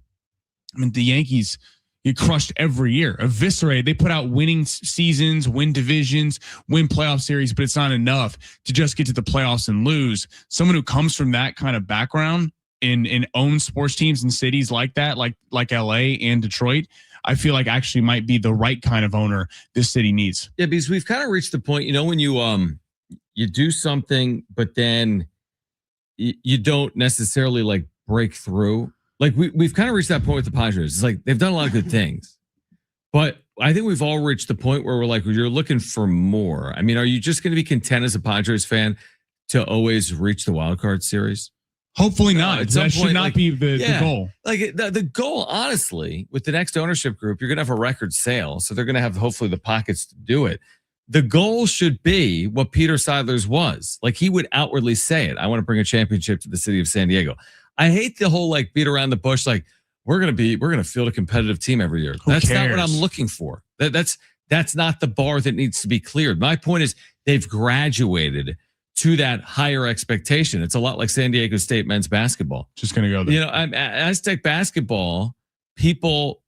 I mean, the Yankees, you crushed every year, eviscerated. They put out winning seasons, win divisions, win playoff series, but it's not enough to just get to the playoffs and lose. Someone who comes from that kind of background and owns sports teams in cities like that, like LA and Detroit, I feel like actually might be the right kind of owner this city needs. Yeah, because we've kind of reached the point, when you do something, but then you don't necessarily like break through. Like we've kind of reached that point with the Padres. It's like they've done a lot of good things, but I think we've all reached the point where we're like, you're looking for more. I mean, are you just going to be content as a Padres fan to always reach the wild card series? Hopefully not. That should not be the goal. Like the goal, honestly, with the next ownership group, you're going to have a record sale. So they're going to have hopefully the pockets to do it. The goal should be what Peter Seidler's was. Like he would outwardly say it. I want to bring a championship to the city of San Diego. I hate the whole like beat around the bush. Like we're going to field a competitive team every year. That's not what I'm looking for. That's not the bar that needs to be cleared. My point is they've graduated to that higher expectation. It's a lot like San Diego State men's basketball. Just going to go there. Aztec basketball, people,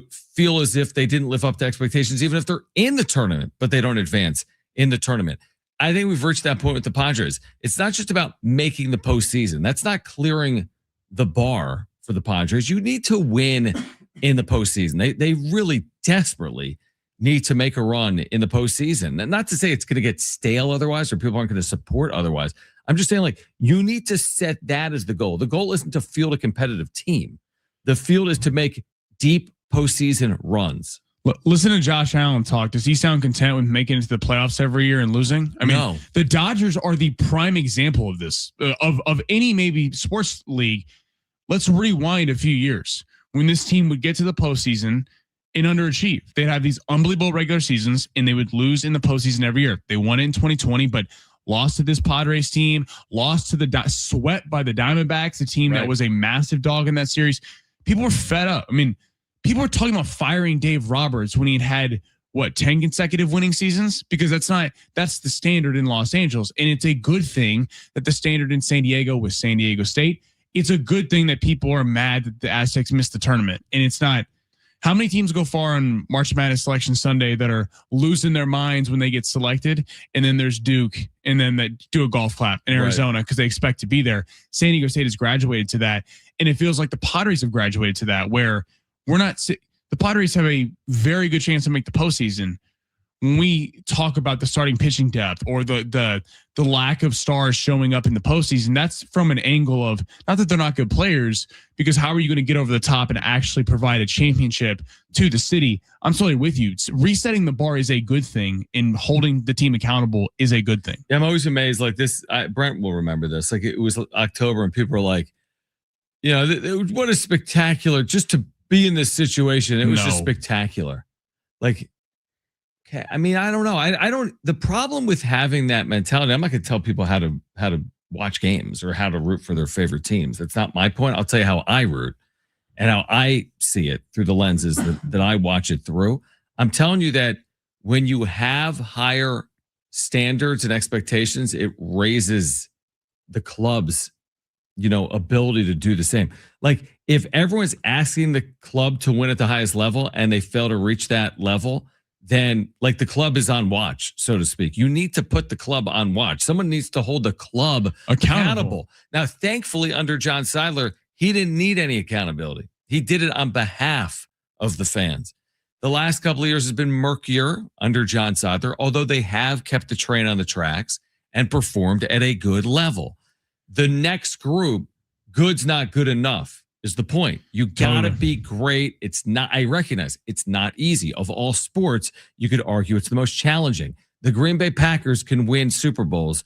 feel as if they didn't live up to expectations, even if they're in the tournament, but they don't advance in the tournament. I think we've reached that point with the Padres. It's not just about making the postseason. That's not clearing the bar for the Padres. You need to win in the postseason. They really desperately need to make a run in the postseason. And not to say it's going to get stale otherwise, or people aren't going to support otherwise. I'm just saying, like, you need to set that as the goal. The goal isn't to field a competitive team. The field is to make deep postseason runs. Listen to Josh Allen talk. Does he sound content with making it to the playoffs every year and losing? I mean, no. The Dodgers are the prime example of this, of any maybe sports league. Let's rewind a few years when this team would get to the postseason and underachieve. They'd have these unbelievable regular seasons and they would lose in the postseason every year. They won it in 2020, but lost to this Padres team, lost to swept by the Diamondbacks, a team that was a massive dog in that series. People were fed up. I mean, people were talking about firing Dave Roberts when he had 10 consecutive winning seasons, because that's the standard in Los Angeles. And it's a good thing that the standard in San Diego was San Diego State. It's a good thing that people are mad that the Aztecs missed the tournament. And it's not, how many teams go far on March Madness Selection Sunday that are losing their minds when they get selected? And then there's Duke, and then that do a golf clap in Arizona because they expect to be there. San Diego State has graduated to that. And it feels like the Padres have graduated to that, where the Padres have a very good chance to make the postseason. When we talk about the starting pitching depth or the lack of stars showing up in the postseason, that's from an angle of not that they're not good players, because how are you going to get over the top and actually provide a championship to the city? I'm totally with you. Resetting the bar is a good thing, and holding the team accountable is a good thing. Yeah, I'm always amazed. Like this, Brent will remember this. Like it was October, and people were like, what a spectacular, just to be in this situation. It was just spectacular. Like, okay, I mean, I don't know. I don't. The problem with having that mentality, I'm not going to tell people how to watch games or how to root for their favorite teams. That's not my point. I'll tell you how I root and how I see it through the lenses that I watch it through. I'm telling you that when you have higher standards and expectations, it raises the club's ability to do the same. Like if everyone's asking the club to win at the highest level and they fail to reach that level, then like the club is on watch, so to speak. You need to put the club on watch. Someone needs to hold the club accountable. Now, thankfully, under John Seidler, he didn't need any accountability. He did it on behalf of the fans. The last couple of years has been murkier under John Seidler, although they have kept the train on the tracks and performed at a good level. The next group, good's not good enough is the point. You gotta be great. It's not, I recognize it's not easy. Of all sports, you could argue it's the most challenging. The Green Bay Packers can win Super Bowls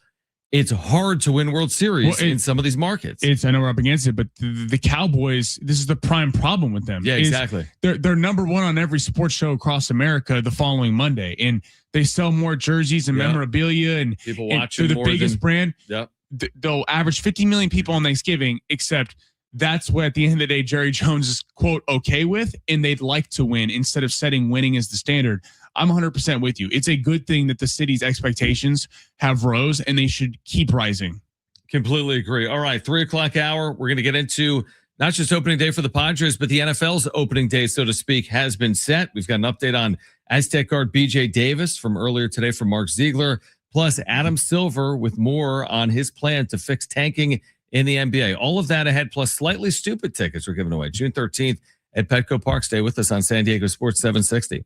it's hard to win World Series in some of these markets. I know we're up against it, but the Cowboys, this is the prime problem with them. Yeah, exactly. They're number one on every sports show across America the following Monday, and they sell more jerseys and memorabilia, and people watch. They're the biggest brand. Yep. They'll average 50 million people on Thanksgiving, except that's what at the end of the day Jerry Jones is quote okay with, and they'd like to win instead of setting winning as the standard. I'm 100% with you. It's a good thing that the city's expectations have rose, and they should keep rising. Completely agree. All right, 3:00 hour. We're going to get into not just opening day for the Padres, but the NFL's opening day, so to speak, has been set. We've got an update on Aztec guard BJ Davis from earlier today from Mark Ziegler, plus Adam Silver with more on his plan to fix tanking in the NBA. All of that ahead, plus slightly stupid tickets we're giving away June 13th at Petco Park. Stay with us on San Diego Sports 760.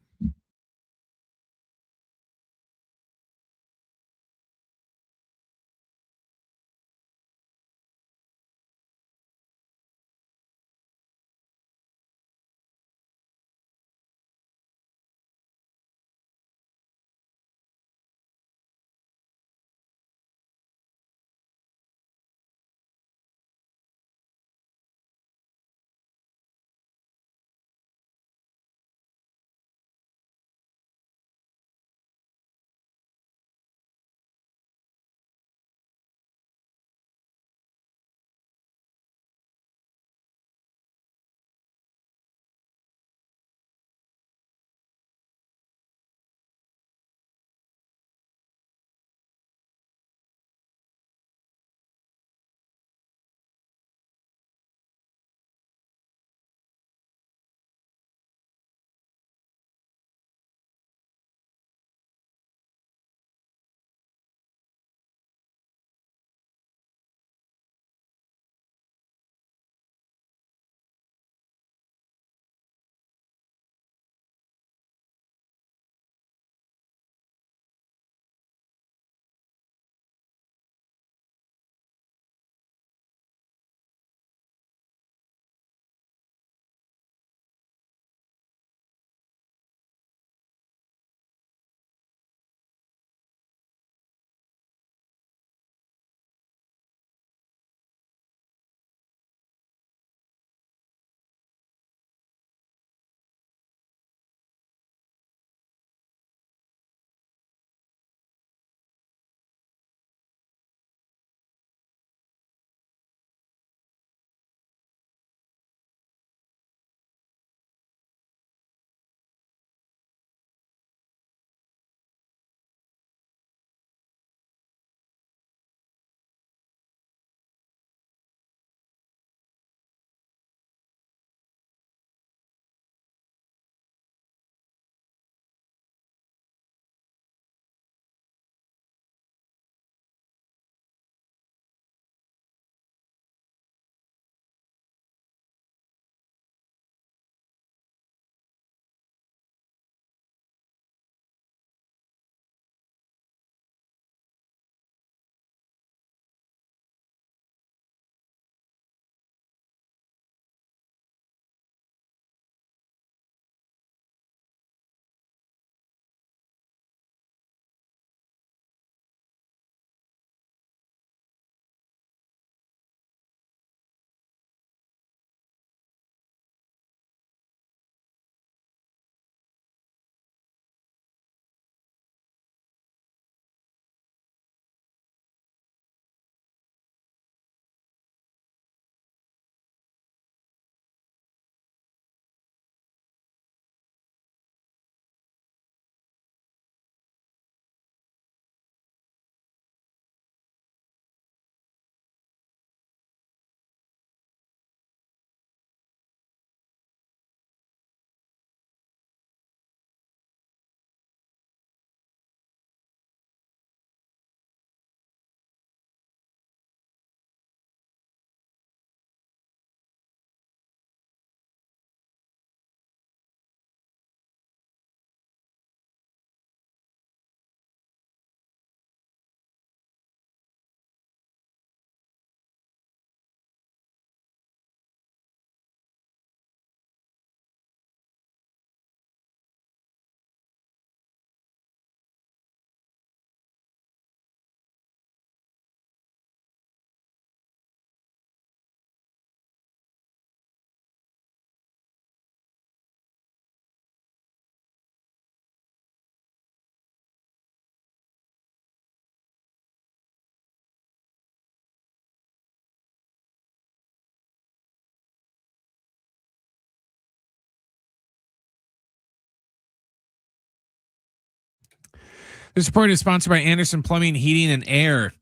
This report is sponsored by Anderson Plumbing, Heating, and Air.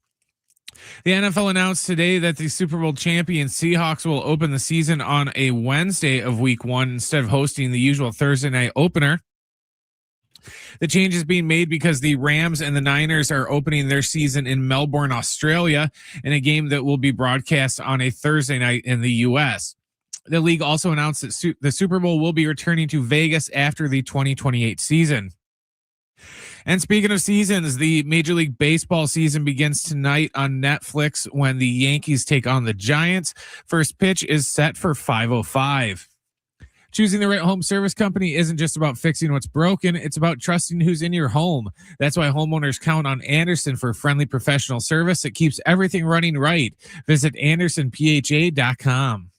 The NFL announced today that the Super Bowl champion Seahawks will open the season on a Wednesday of week 1 instead of hosting the usual Thursday night opener. The change is being made because the Rams and the Niners are opening their season in Melbourne, Australia, in a game that will be broadcast on a Thursday night in the U.S. The league also announced that the Super Bowl will be returning to Vegas after the 2028 season. And speaking of seasons, the Major League Baseball season begins tonight on Netflix when the Yankees take on the Giants. First pitch is set for 5:05. Choosing the right home service company isn't just about fixing what's broken. It's about trusting who's in your home. That's why homeowners count on Anderson for friendly professional service that keeps everything running right. Visit AndersonPHA.com.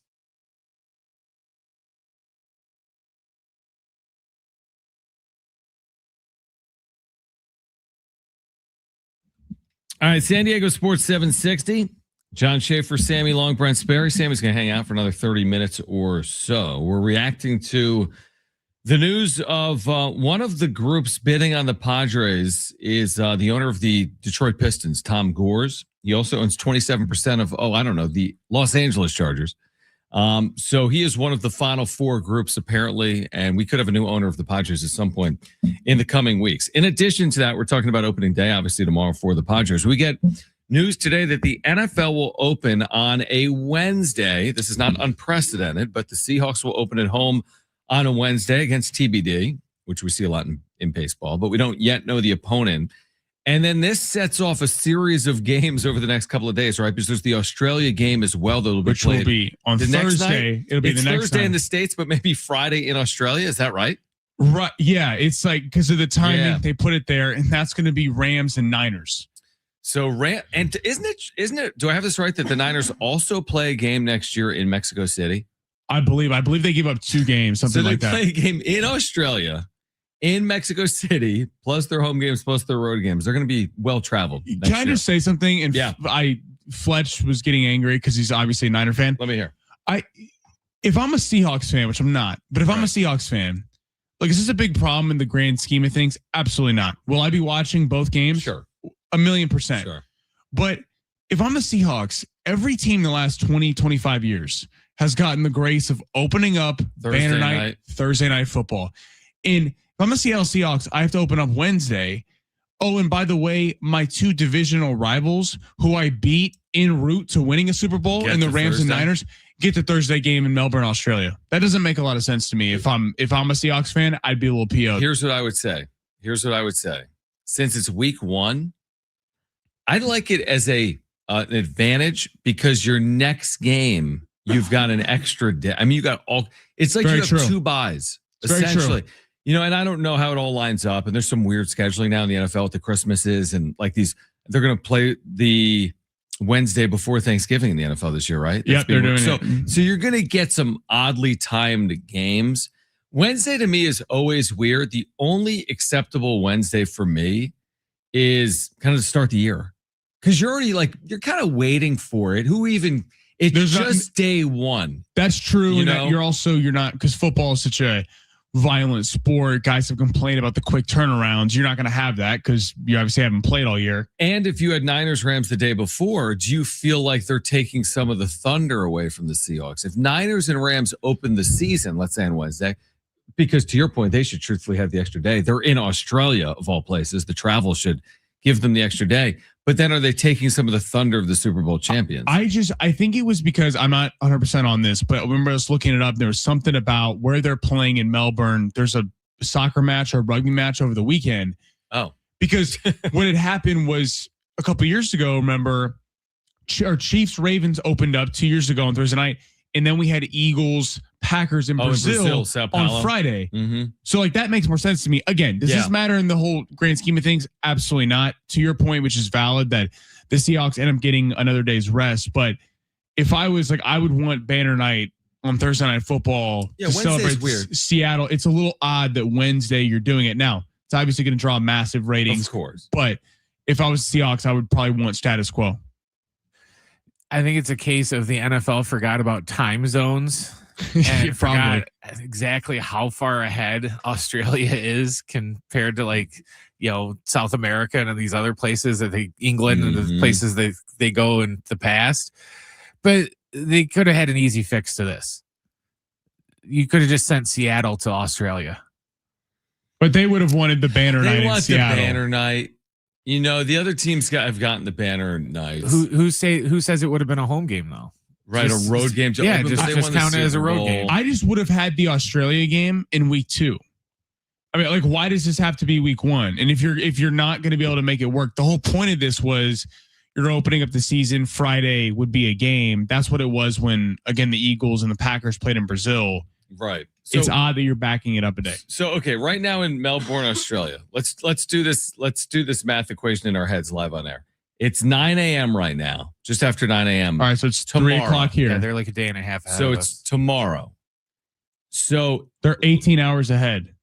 All right, San Diego Sports 760. John Schaefer, Sammy Long, Brent Sperry. Sammy's going to hang out for another 30 minutes or so. We're reacting to the news of one of the groups bidding on the Padres is the owner of the Detroit Pistons, Tom Gores. He also owns 27% of, the Los Angeles Chargers. So he is one of the final 4 groups, apparently, and we could have a new owner of the Padres at some point in the coming weeks. In addition to that, we're talking about opening day, obviously, tomorrow for the Padres. We get news today that the NFL will open on a Wednesday. This is not unprecedented, but the Seahawks will open at home on a Wednesday against TBD, which we see a lot in baseball, but we don't yet know the opponent. And then this sets off a series of games over the next couple of days, right? Because there's the Australia game as well that'll be played. Which will be on the Thursday. It'll be the next Thursday time. in the States, but maybe Friday in Australia. Is that right? Right. Yeah. It's like because of the timing they put it there, and that's going to be Rams and Niners. So and isn't it? Do I have this right that the Niners also play a game next year in Mexico City? I believe they give up 2 games, something like that. So they play a game in Australia, in Mexico City, plus their home games, plus their road games. They're going to be well traveled. Can I just say something? And Fletch was getting angry because he's obviously a Niner fan. Let me hear. If I'm a Seahawks fan, which I'm not, but if I'm a Seahawks fan, like, is this a big problem in the grand scheme of things? Absolutely not. Will I be watching both games? Sure. 1,000,000%. Sure. But if I'm the Seahawks, every team in the last 20, 25 years has gotten the grace of opening up Thursday night football. And if I'm a Seattle Seahawks, I have to open up Wednesday. Oh, and by the way, my 2 divisional rivals who I beat en route to winning a Super Bowl and the Rams and Niners get the Thursday game in Melbourne, Australia. That doesn't make a lot of sense to me. If I'm a Seahawks fan, I'd be a little PO'd. Here's what I would say. Since it's week 1, I'd like it as an advantage because your next game, you've got an extra day. I mean, you got it's like you have 2 buys, essentially. You know, and I don't know how it all lines up. And there's some weird scheduling now in the NFL with the Christmases and like they're going to play the Wednesday before Thanksgiving in the NFL this year, right? Yeah, they're doing it. So you're going to get some oddly timed games. Wednesday to me is always weird. The only acceptable Wednesday for me is kind of to start the year. Because you're already you're kind of waiting for it. It's just day 1. That's true. You know? You're not, because football is such a violent sport. Guys have complained about the quick turnarounds. You're not going to have that because you obviously haven't played all year. And if you had Niners Rams the day before, do you feel like they're taking some of the thunder away from the Seahawks? If Niners and Rams open the season, let's say on Wednesday, because to your point, they should truthfully have the extra day. They're in Australia of all places. The travel should give them the extra day. But then are they taking some of the thunder of the Super Bowl champions? I think it was because I'm not 100% on this, but I remember us looking it up. There was something about where they're playing in Melbourne. There's a soccer match or a rugby match over the weekend. Oh, because what had happened was a couple of years ago, remember, our Chiefs Ravens opened up 2 years ago on Thursday night. And then we had Eagles, Packers in Brazil on Friday. Mm-hmm. So that makes more sense to me. Again, does this matter in the whole grand scheme of things? Absolutely not. To your point, which is valid, that the Seahawks end up getting another day's rest. But if I was I would want banner night on Thursday Night Football to celebrate weird. Seattle. It's a little odd that Wednesday you're doing it. Now, it's obviously going to draw massive ratings. Of course. But if I was Seahawks, I would probably want status quo. I think it's a case of the NFL forgot about time zones and forgot exactly how far ahead Australia is compared to South America and these other places England and the places they go in the past. But they could have had an easy fix to this. You could have just sent Seattle to Australia. But they would have wanted the banner night in Seattle. The banner night. The other teams have gotten the banner nights. Who says it would have been a home game though? Right, a road game. Yeah, just count it as a road game. I just would have had the Australia game in week 2. I mean, why does this have to be week 1? And if you're not going to be able to make it work, the whole point of this was you're opening up the season. Friday would be a game. That's what it was when, again, the Eagles and the Packers played in Brazil. Right. So, it's odd that you're backing it up a day. So, okay, right now in Melbourne, Australia, let's do this. Let's do this math equation in our heads live on air. It's 9 a.m. right now, just after 9 a.m. All right, so it's 3 o'clock here. Yeah, they're like a day and a half ahead. So it's tomorrow. So they're 18 hours ahead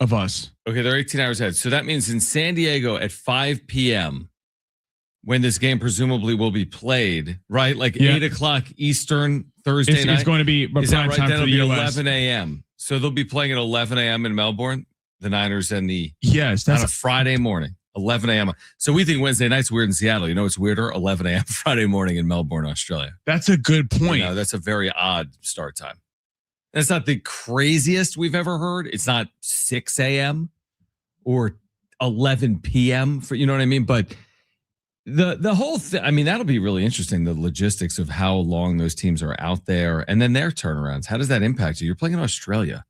of us. Okay, they're 18 hours ahead. So that means in San Diego at 5 p.m., when this game presumably will be played, right? 8 o'clock Eastern Thursday night. It's going to be is that prime right? time That'll for the be US. 11 a.m. So they'll be playing at 11 a.m. in Melbourne, the Niners and the that's on a Friday morning. 11 a.m. So we think Wednesday night's weird in Seattle. You know what's weirder? 11 a.m. Friday morning in Melbourne, Australia. That's a good point. That's a very odd start time. That's not the craziest we've ever heard. It's not 6 a.m. or 11 p.m. for, you know what I mean? But the whole thing, I mean, that'll be really interesting, the logistics of how long those teams are out there and then their turnarounds. How does that impact you? You're playing in Australia.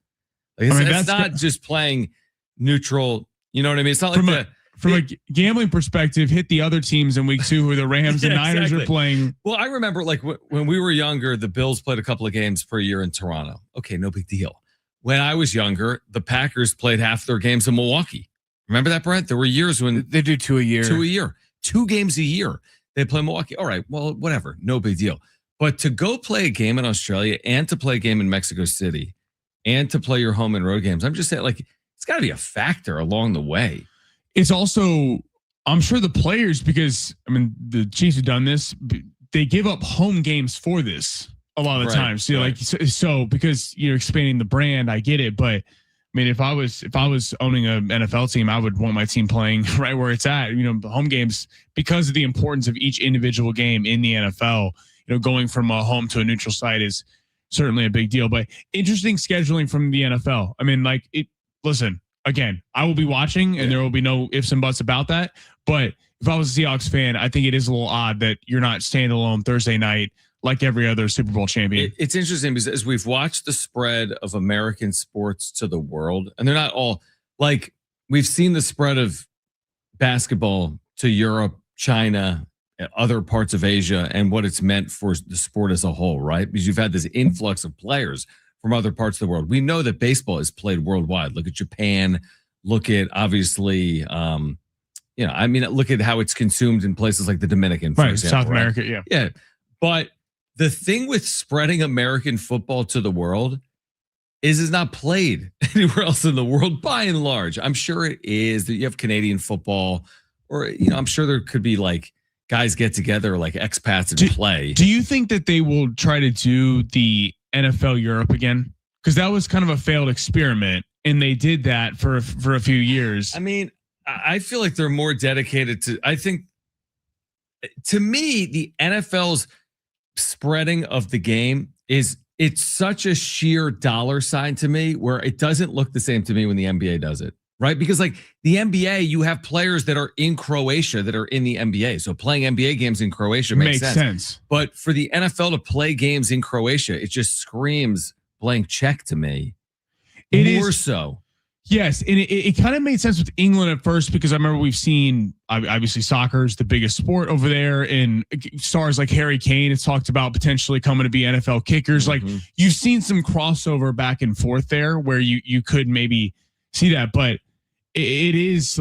It's not just playing neutral. You know what I mean? It's not like from a gambling perspective, hit the other teams in week 2 who the Rams and Niners are playing. Well, I remember when we were younger, the Bills played a couple of games per year in Toronto. Okay, no big deal. When I was younger, the Packers played half their games in Milwaukee. Remember that, Brent? There were years when they do 2 a year. 2 a year. 2 games a year. They play Milwaukee. All right, well, whatever. No big deal. But to go play a game in Australia and to play a game in Mexico City and to play your home and road games, I'm just saying, it's got to be a factor along the way. It's also, I'm sure the players, because the Chiefs have done this, they give up home games for this a lot of the time. So so because you're expanding the brand, I get it. But if I was owning an NFL team, I would want my team playing right where it's at. Home games, because of the importance of each individual game in the NFL, going from a home to a neutral site is certainly a big deal. But interesting scheduling from the NFL. Listen, again, I will be watching and there will be no ifs and buts about that. But if I was a Seahawks fan, I think it is a little odd that you're not standalone Thursday night like every other Super Bowl champion. It's interesting because as we've watched the spread of American sports to the world, and they're not all we've seen the spread of basketball to Europe, China, other parts of Asia, and what it's meant for the sport as a whole, right? Because you've had this influx of players from other parts of the world. We know that baseball is played worldwide. Look at Japan. Look at obviously, look at how it's consumed in places like the Dominican, for example, South America, yeah. Yeah, but the thing with spreading American football to the world is it's not played anywhere else in the world by and large. I'm sure it is that you have Canadian football, or I'm sure there could be guys get together like expats and play. Do you think that they will try to do the NFL Europe again? Because that was kind of a failed experiment, and they did that for a few years. I feel like they're more dedicated to. I think, to me, the NFL's spreading of the game it's such a sheer dollar sign to me, where it doesn't look the same to me when the NBA does it, right? Because the NBA, you have players that are in Croatia that are in the NBA, so playing NBA games in Croatia makes sense. But for the NFL to play games in Croatia, it just screams blank check to me. It more is so. Yes, and it kind of made sense with England at first, because I remember we've seen, obviously soccer is the biggest sport over there, and stars like Harry Kane has talked about potentially coming to be NFL kickers. Mm-hmm. You've seen some crossover back and forth there where you could maybe see that, but it is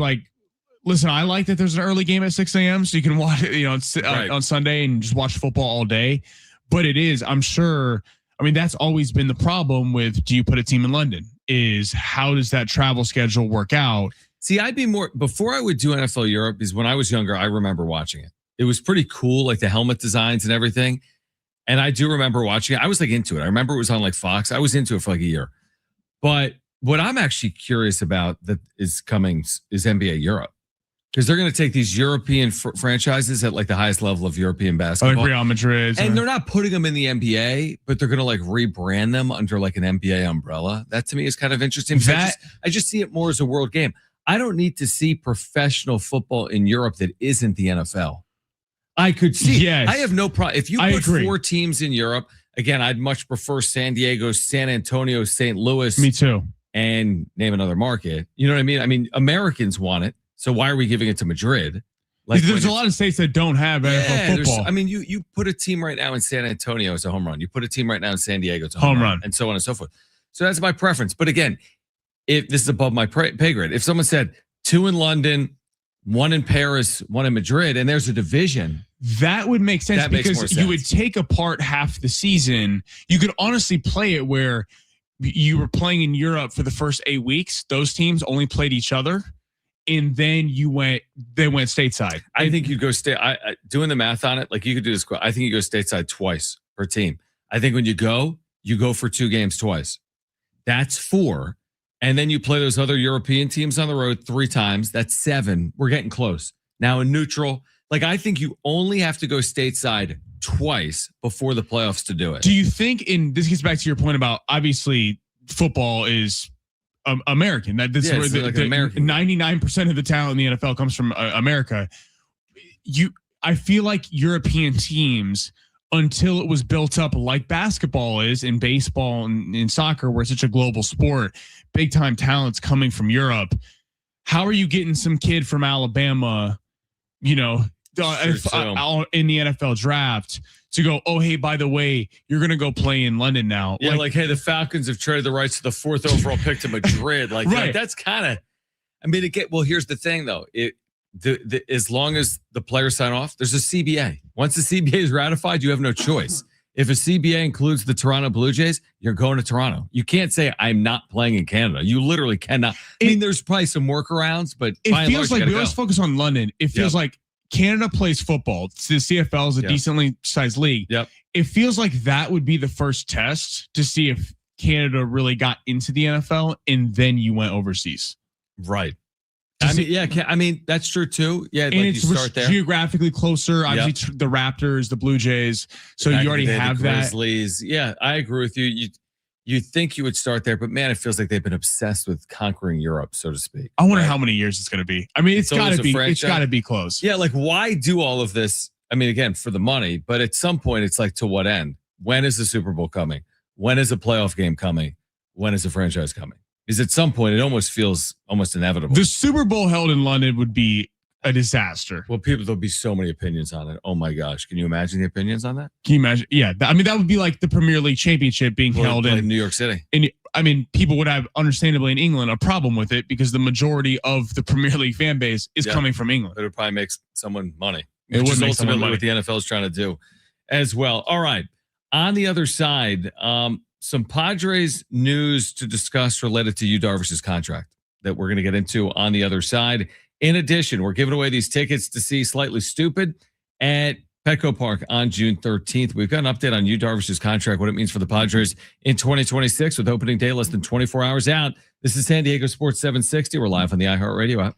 listen, I like that there's an early game at 6 a.m. so you can watch it, on Sunday and just watch football all day. But it is, I'm sure, that's always been the problem with, do you put a team in London? Is how does that travel schedule work out? See, I'd be more, before I would do NFL Europe, is when I was younger, I remember watching it. It was pretty cool, the helmet designs and everything. And I do remember watching it. I was like into it. I remember it was on like Fox. I was into it for like a year. But what I'm actually curious about that is coming is NBA Europe. Because they're going to take these European franchises at like the highest level of European basketball. Real Madrid. And they're not putting them in the NBA, but they're going to like rebrand them under like an NBA umbrella. That to me is kind of interesting. I just see it more as a world game. I don't need to see professional football in Europe that isn't the NFL. I could see. Yes. I have no problem. If you put 4 teams in Europe, again, I'd much prefer San Diego, San Antonio, St. Louis. Me too. And name another market. You know what I mean? I mean, Americans want it. So why are we giving it to Madrid? Like there's a lot of states that don't have NFL football. I mean, you put a team right now in San Antonio, it's a home run. You put a team right now in San Diego, it's a home run, and so on and so forth. So that's my preference. But again, if this is above my pay grade, if someone said 2 in London, 1 in Paris, 1 in Madrid, and there's a division, that would make sense because you would take apart half the season. You could honestly play it where you were playing in Europe for the first 8 weeks. Those teams only played each other. And then they went stateside. I think you'd go doing the math on it. Like you could do this. I think you go stateside twice per team. I think when you go for 2 games twice. That's 4. And then you play those other European teams on the road 3 times. That's 7. We're getting close. Now in neutral, like I think you only have to go stateside twice before the playoffs to do it. Do you think this gets back to your point about obviously football is American. This is where the 99% of the talent in the NFL comes from America. I feel like European teams, until it was built up like basketball is in baseball and in soccer, where it's such a global sport, big time talents coming from Europe. How are you getting some kid from Alabama, in the NFL draft to go, oh, hey, by the way, you're going to go play in London now. Yeah, like, hey, the Falcons have traded the rights to the 4th overall pick to Madrid. Like, right. That's kind of, I mean, here's the thing, though. As long as the players sign off, there's a CBA. Once the CBA is ratified, you have no choice. If a CBA includes the Toronto Blue Jays, you're going to Toronto. You can't say, I'm not playing in Canada. You literally cannot. I mean, there's probably some workarounds, but it feels like we always focus on London. It feels like Canada plays football. The CFL is a decently sized league. Yep. It feels like that would be the first test to see if Canada really got into the NFL and then you went overseas. Right. I mean, that's true too. Yeah. And it's you start there. Geographically closer. Obviously the Raptors, the Blue Jays. So you already have the Grizzlies. Yeah, I agree with you. You think you would start there, but man, it feels like they've been obsessed with conquering Europe, so to speak. I wonder how many years it's going to be. I mean, it's got to be. It's got to be close. Yeah, like why do all of this? I mean, again, for the money, but at some point, it's like to what end? When is the Super Bowl coming? When is a playoff game coming? When is a franchise coming? Because at some point, it almost feels almost inevitable. The Super Bowl held in London would be a disaster. Well, there'll be so many opinions on it. Oh my gosh. Can you imagine the opinions on that? Can you imagine? Yeah. I mean, that would be like the Premier League championship being held in New York City. And I mean, people would have understandably in England a problem with it because the majority of the Premier League fan base is coming from England. It would probably make someone money. It would make ultimately what the NFL is trying to do as well. All right. On the other side, some Padres news to discuss related to Darvish's contract that we're going to get into on the other side. In addition, we're giving away these tickets to see Slightly Stupid at Petco Park on June 13th. We've got an update on Darvish's contract, what it means for the Padres in 2026 with opening day less than 24 hours out. This is San Diego Sports 760. We're live on the iHeart Radio app.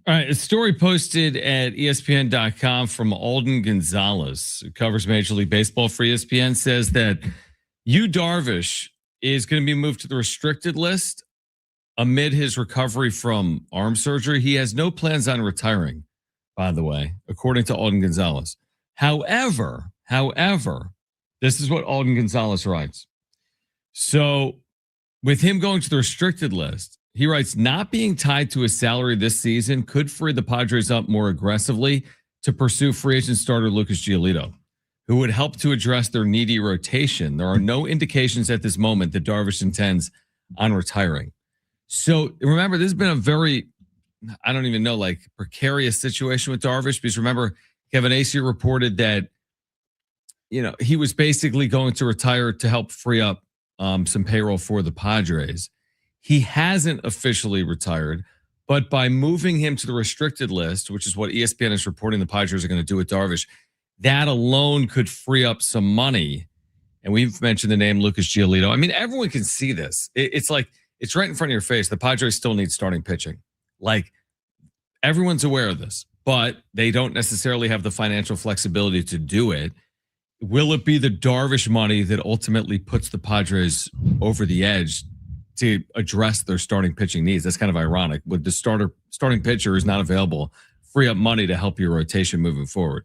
All right, a story posted at ESPN.com from Alden Gonzalez, who covers Major League Baseball for ESPN, says that Darvish is going to be moved to the restricted list amid his recovery from arm surgery. He has no plans on retiring, by the way, according to Alden Gonzalez. However, this is what Alden Gonzalez writes. So with him going to the restricted list, he writes, not being tied to a salary this season could free the Padres up more aggressively to pursue free agent starter Lucas Giolito, who would help to address their needy rotation. There are no indications at this moment that Darvish intends on retiring. So remember, this has been a very, I don't even know, like precarious situation with Darvish, because remember, Kevin Acee reported that, he was basically going to retire to help free up some payroll for the Padres. He hasn't officially retired, but by moving him to the restricted list, which is what ESPN is reporting the Padres are going to do with Darvish, that alone could free up some money. And we've mentioned the name Lucas Giolito. I mean, everyone can see this. It's like, it's right in front of your face. The Padres still need starting pitching. Like, everyone's aware of this, but they don't necessarily have the financial flexibility to do it. Will it be the Darvish money that ultimately puts the Padres over the edge to address their starting pitching needs? That's kind of ironic. With the starting pitcher is not available, free up money to help your rotation moving forward.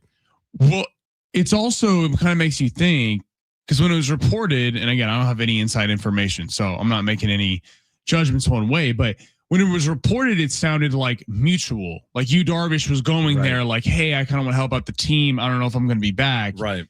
Well, it's also, it kind of makes you think, because when it was reported, and again, I don't have any inside information, so I'm not making any judgments one way, but when it was reported, it sounded like mutual. Like Darvish was going there like, hey, I kind of want to help out the team. I don't know if I'm going to be back. Right.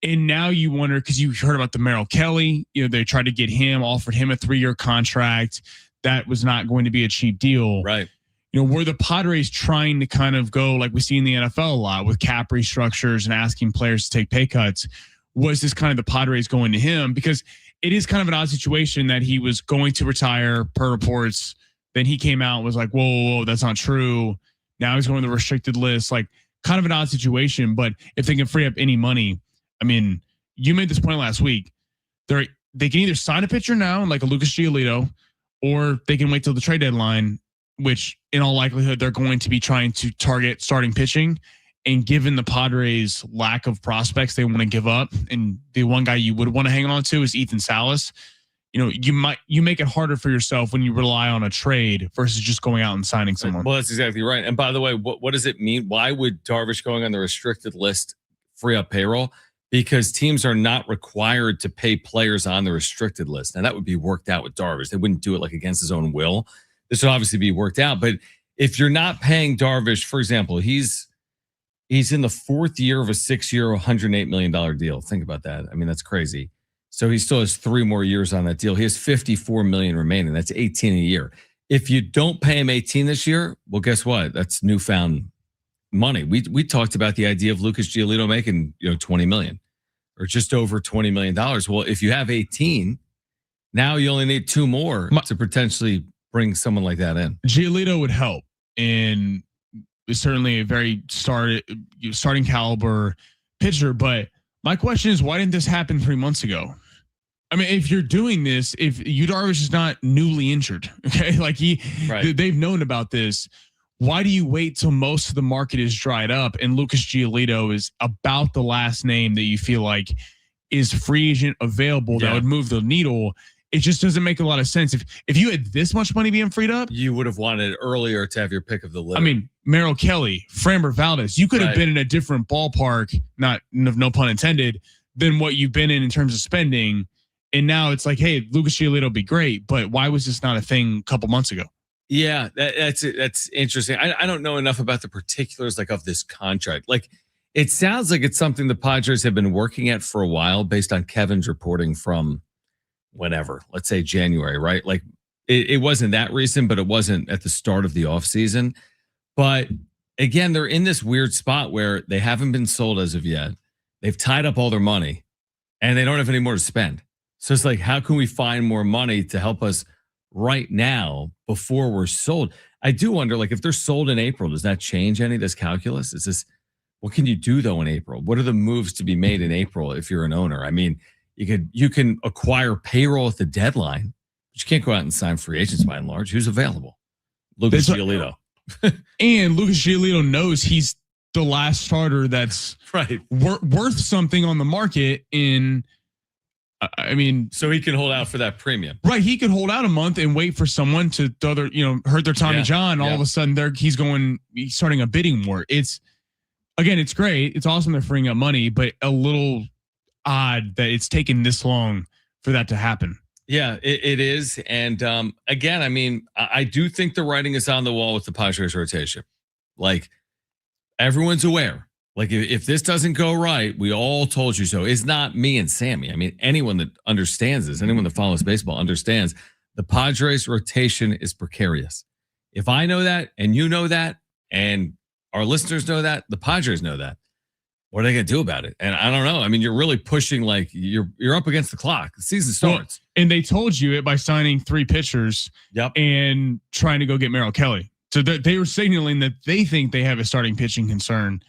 And now you wonder, because you heard about the Merrill Kelly, they tried to get him, offered him a 3-year contract. That was not going to be a cheap deal. Right. Were the Padres trying to kind of go like we see in the NFL a lot with cap restructures and asking players to take pay cuts? Was this kind of the Padres going to him? Because it is kind of an odd situation that he was going to retire per reports. Then he came out and was like, whoa, that's not true. Now he's going to the restricted list. Like, kind of an odd situation. But if they can free up any money, I mean, you made this point last week. They can either sign a pitcher now, like a Lucas Giolito, or they can wait till the trade deadline, which in all likelihood, they're going to be trying to target starting pitching. And given the Padres' lack of prospects they want to give up, and the one guy you would want to hang on to is Ethan Salas, you make it harder for yourself when you rely on a trade versus just going out and signing someone. Well, that's exactly right. And by the way, what does it mean? Why would Darvish going on the restricted list free up payroll? Because teams are not required to pay players on the restricted list. Now, that would be worked out with Darvish. They wouldn't do it like against his own will. This would obviously be worked out. But if you're not paying Darvish, for example, he's in the 4th year of a 6-year, $108 million deal. Think about that. I mean, that's crazy. So he still has 3 more years on that deal. He has $54 million remaining. That's 18 a year. If you don't pay him 18 this year, well, guess what? That's newfound money. We talked about the idea of Lucas Giolito making, $20 million or just over $20 million. Well, if you have 18, now you only need 2 more to potentially bring someone like that in. Giolito would help, and is certainly a very starting caliber pitcher. But my question is, why didn't this happen 3 months ago? I mean, if you're doing this, if Darvish is not newly injured, okay, like they've known about this. Why do you wait till most of the market is dried up and Lucas Giolito is about the last name that you feel like is free agent available that would move the needle? It just doesn't make a lot of sense. If you had this much money being freed up, you would have wanted earlier to have your pick of the litter. I mean, Merrill Kelly, Framber Valdez, you could have been in a different ballpark, no pun intended, than what you've been in terms of spending. And now it's like, hey, Lucas Giolito would be great, but why was this not a thing a couple months ago? Yeah, that's interesting. I don't know enough about the particulars of this contract. Like, it sounds like it's something the Padres have been working at for a while based on Kevin's reporting from whenever, let's say January, right? Like, it wasn't that recent, but it wasn't at the start of the offseason. But again, they're in this weird spot where they haven't been sold as of yet. They've tied up all their money and they don't have any more to spend. So it's like, how can we find more money to help us right now before we're sold? I do wonder, if they're sold in April, does that change any of this calculus? Is this, what can you do though in April? What are the moves to be made in April if you're an owner? I mean, you can acquire payroll at the deadline, but you can't go out and sign free agents by and large. Who's available? Lucas Giolito. And Lucas Giolito knows he's the last starter that's right worth something on the market in. I mean, so he can hold out for that premium. Right. He could hold out a month and wait for someone to hurt their Tommy John. All of a sudden he's starting a bidding war. It's great. It's awesome they're freeing up money, but a little odd that it's taken this long for that to happen. Yeah, it is. And again, I mean, I do think the writing is on the wall with the Padres rotation. Like, everyone's aware. Like, if this doesn't go right, we all told you so. It's not me and Sammy. I mean, anyone that understands this, anyone that follows baseball understands the Padres rotation is precarious. If I know that and you know that and our listeners know that, the Padres know that. What are they going to do about it? And I don't know. I mean, you're really pushing, like, you're up against the clock. The season starts. Well, and they told you it by signing 3 pitchers and trying to go get Merrill Kelly. So they were signaling that they think they have a starting pitching concern.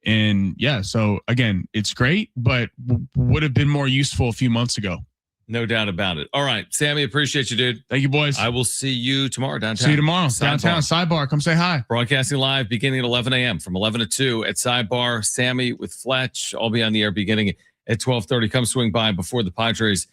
And so again, it's great, but would have been more useful a few months ago. No doubt about it. All right, Sammy, appreciate you, dude. Thank you, boys. I will see you tomorrow downtown. See you tomorrow. Downtown Sidebar. Come say hi. Broadcasting live beginning at 11 a.m. from 11 to 2 at Sidebar. Sammy with Fletch. I'll be on the air beginning at 12:30. Come swing by before the Padres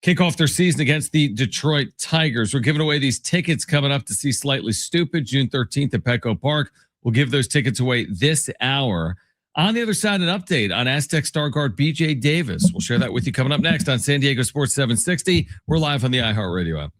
kick off their season against the Detroit Tigers. We're giving away these tickets coming up to see Slightly Stupid June 13th at Petco Park. We'll give those tickets away this hour. On the other side, an update on Aztec star guard BJ Davis. We'll share that with you coming up next on San Diego Sports 760. We're live on the iHeart Radio app.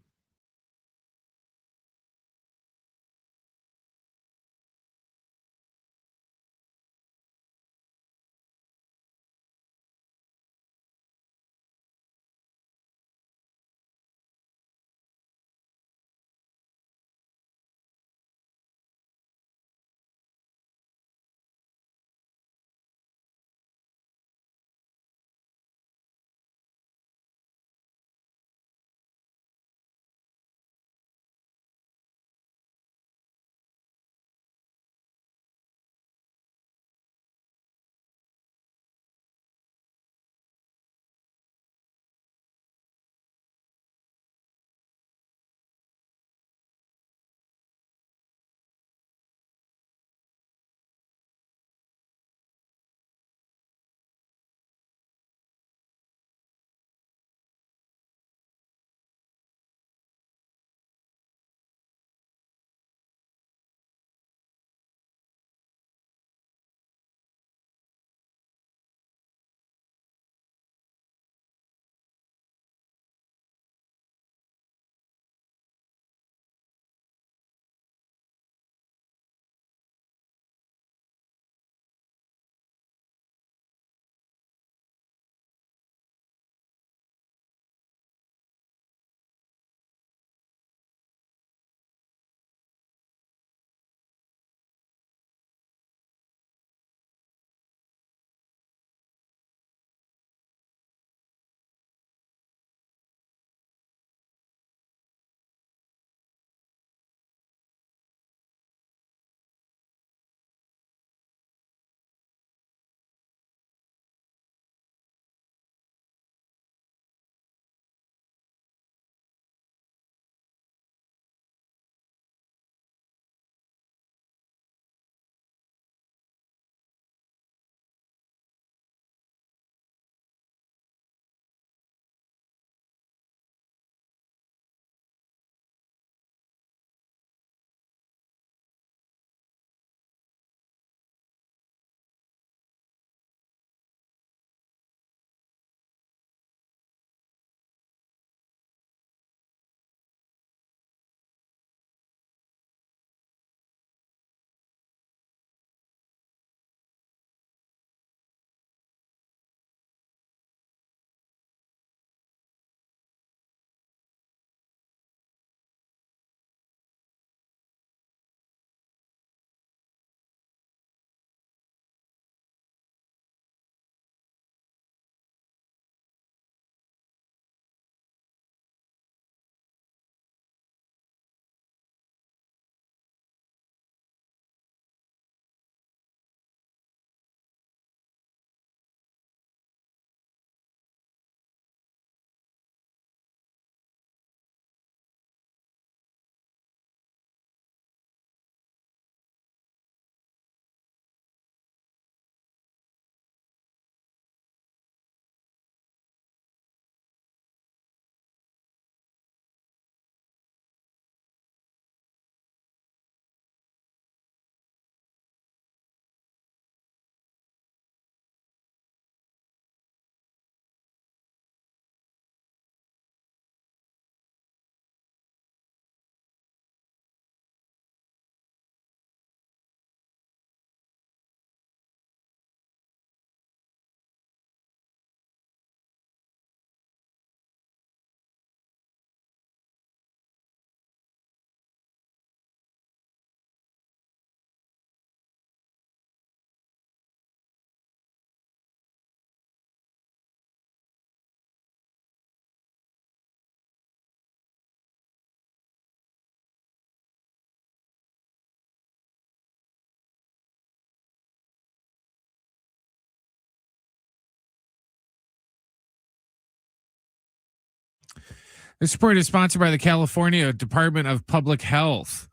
This report is sponsored by the California Department of Public Health.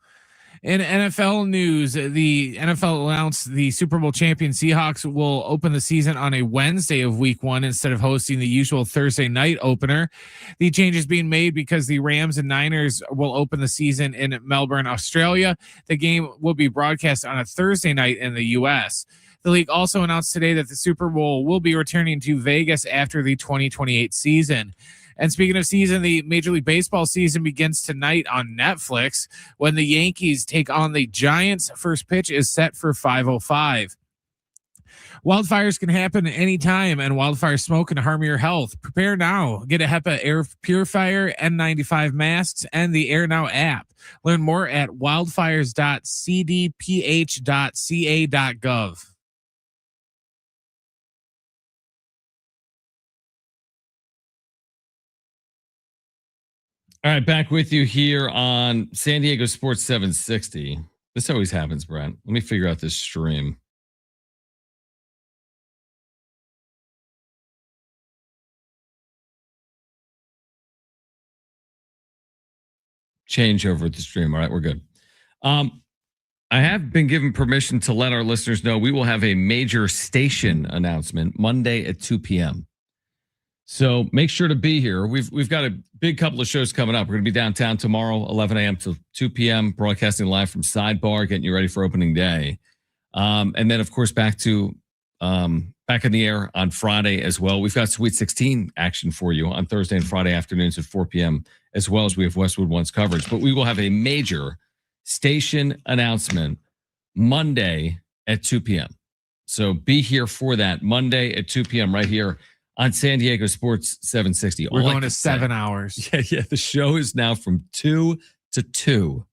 In NFL news, the NFL announced the Super Bowl champion Seahawks will open the season on a Wednesday of week 1 instead of hosting the usual Thursday night opener. The change is being made because the Rams and Niners will open the season in Melbourne, Australia. The game will be broadcast on a Thursday night in the U.S. The league also announced today that the Super Bowl will be returning to Vegas after the 2028 season. And speaking of season, the Major League Baseball season begins tonight on Netflix when the Yankees take on the Giants. First pitch is set for 5:05. Wildfires can happen at any time, and wildfire smoke can harm your health. Prepare now. Get a HEPA air purifier, N95 masks, and the Air Now app. Learn more at wildfires.cdph.ca.gov. All right, back with you here on San Diego Sports 760. This always happens, Brent. Let me figure out this stream. Change over the stream. All right, we're good. I have been given permission to let our listeners know we will have a major station announcement Monday at 2 p.m. So make sure to be here. We've got a big couple of shows coming up. We're going to be downtown tomorrow, 11 a.m. to 2 p.m., broadcasting live from Sidebar, getting you ready for opening day. And then, of course, back in the air on Friday as well. We've got Sweet 16 action for you on Thursday and Friday afternoons at 4 p.m., as well as we have Westwood One's coverage. But we will have a major station announcement Monday at 2 p.m. So be here for that Monday at 2 p.m. right here on San Diego Sports 760. We're going to 7 hours. Yeah. The show is now from 2 to 2.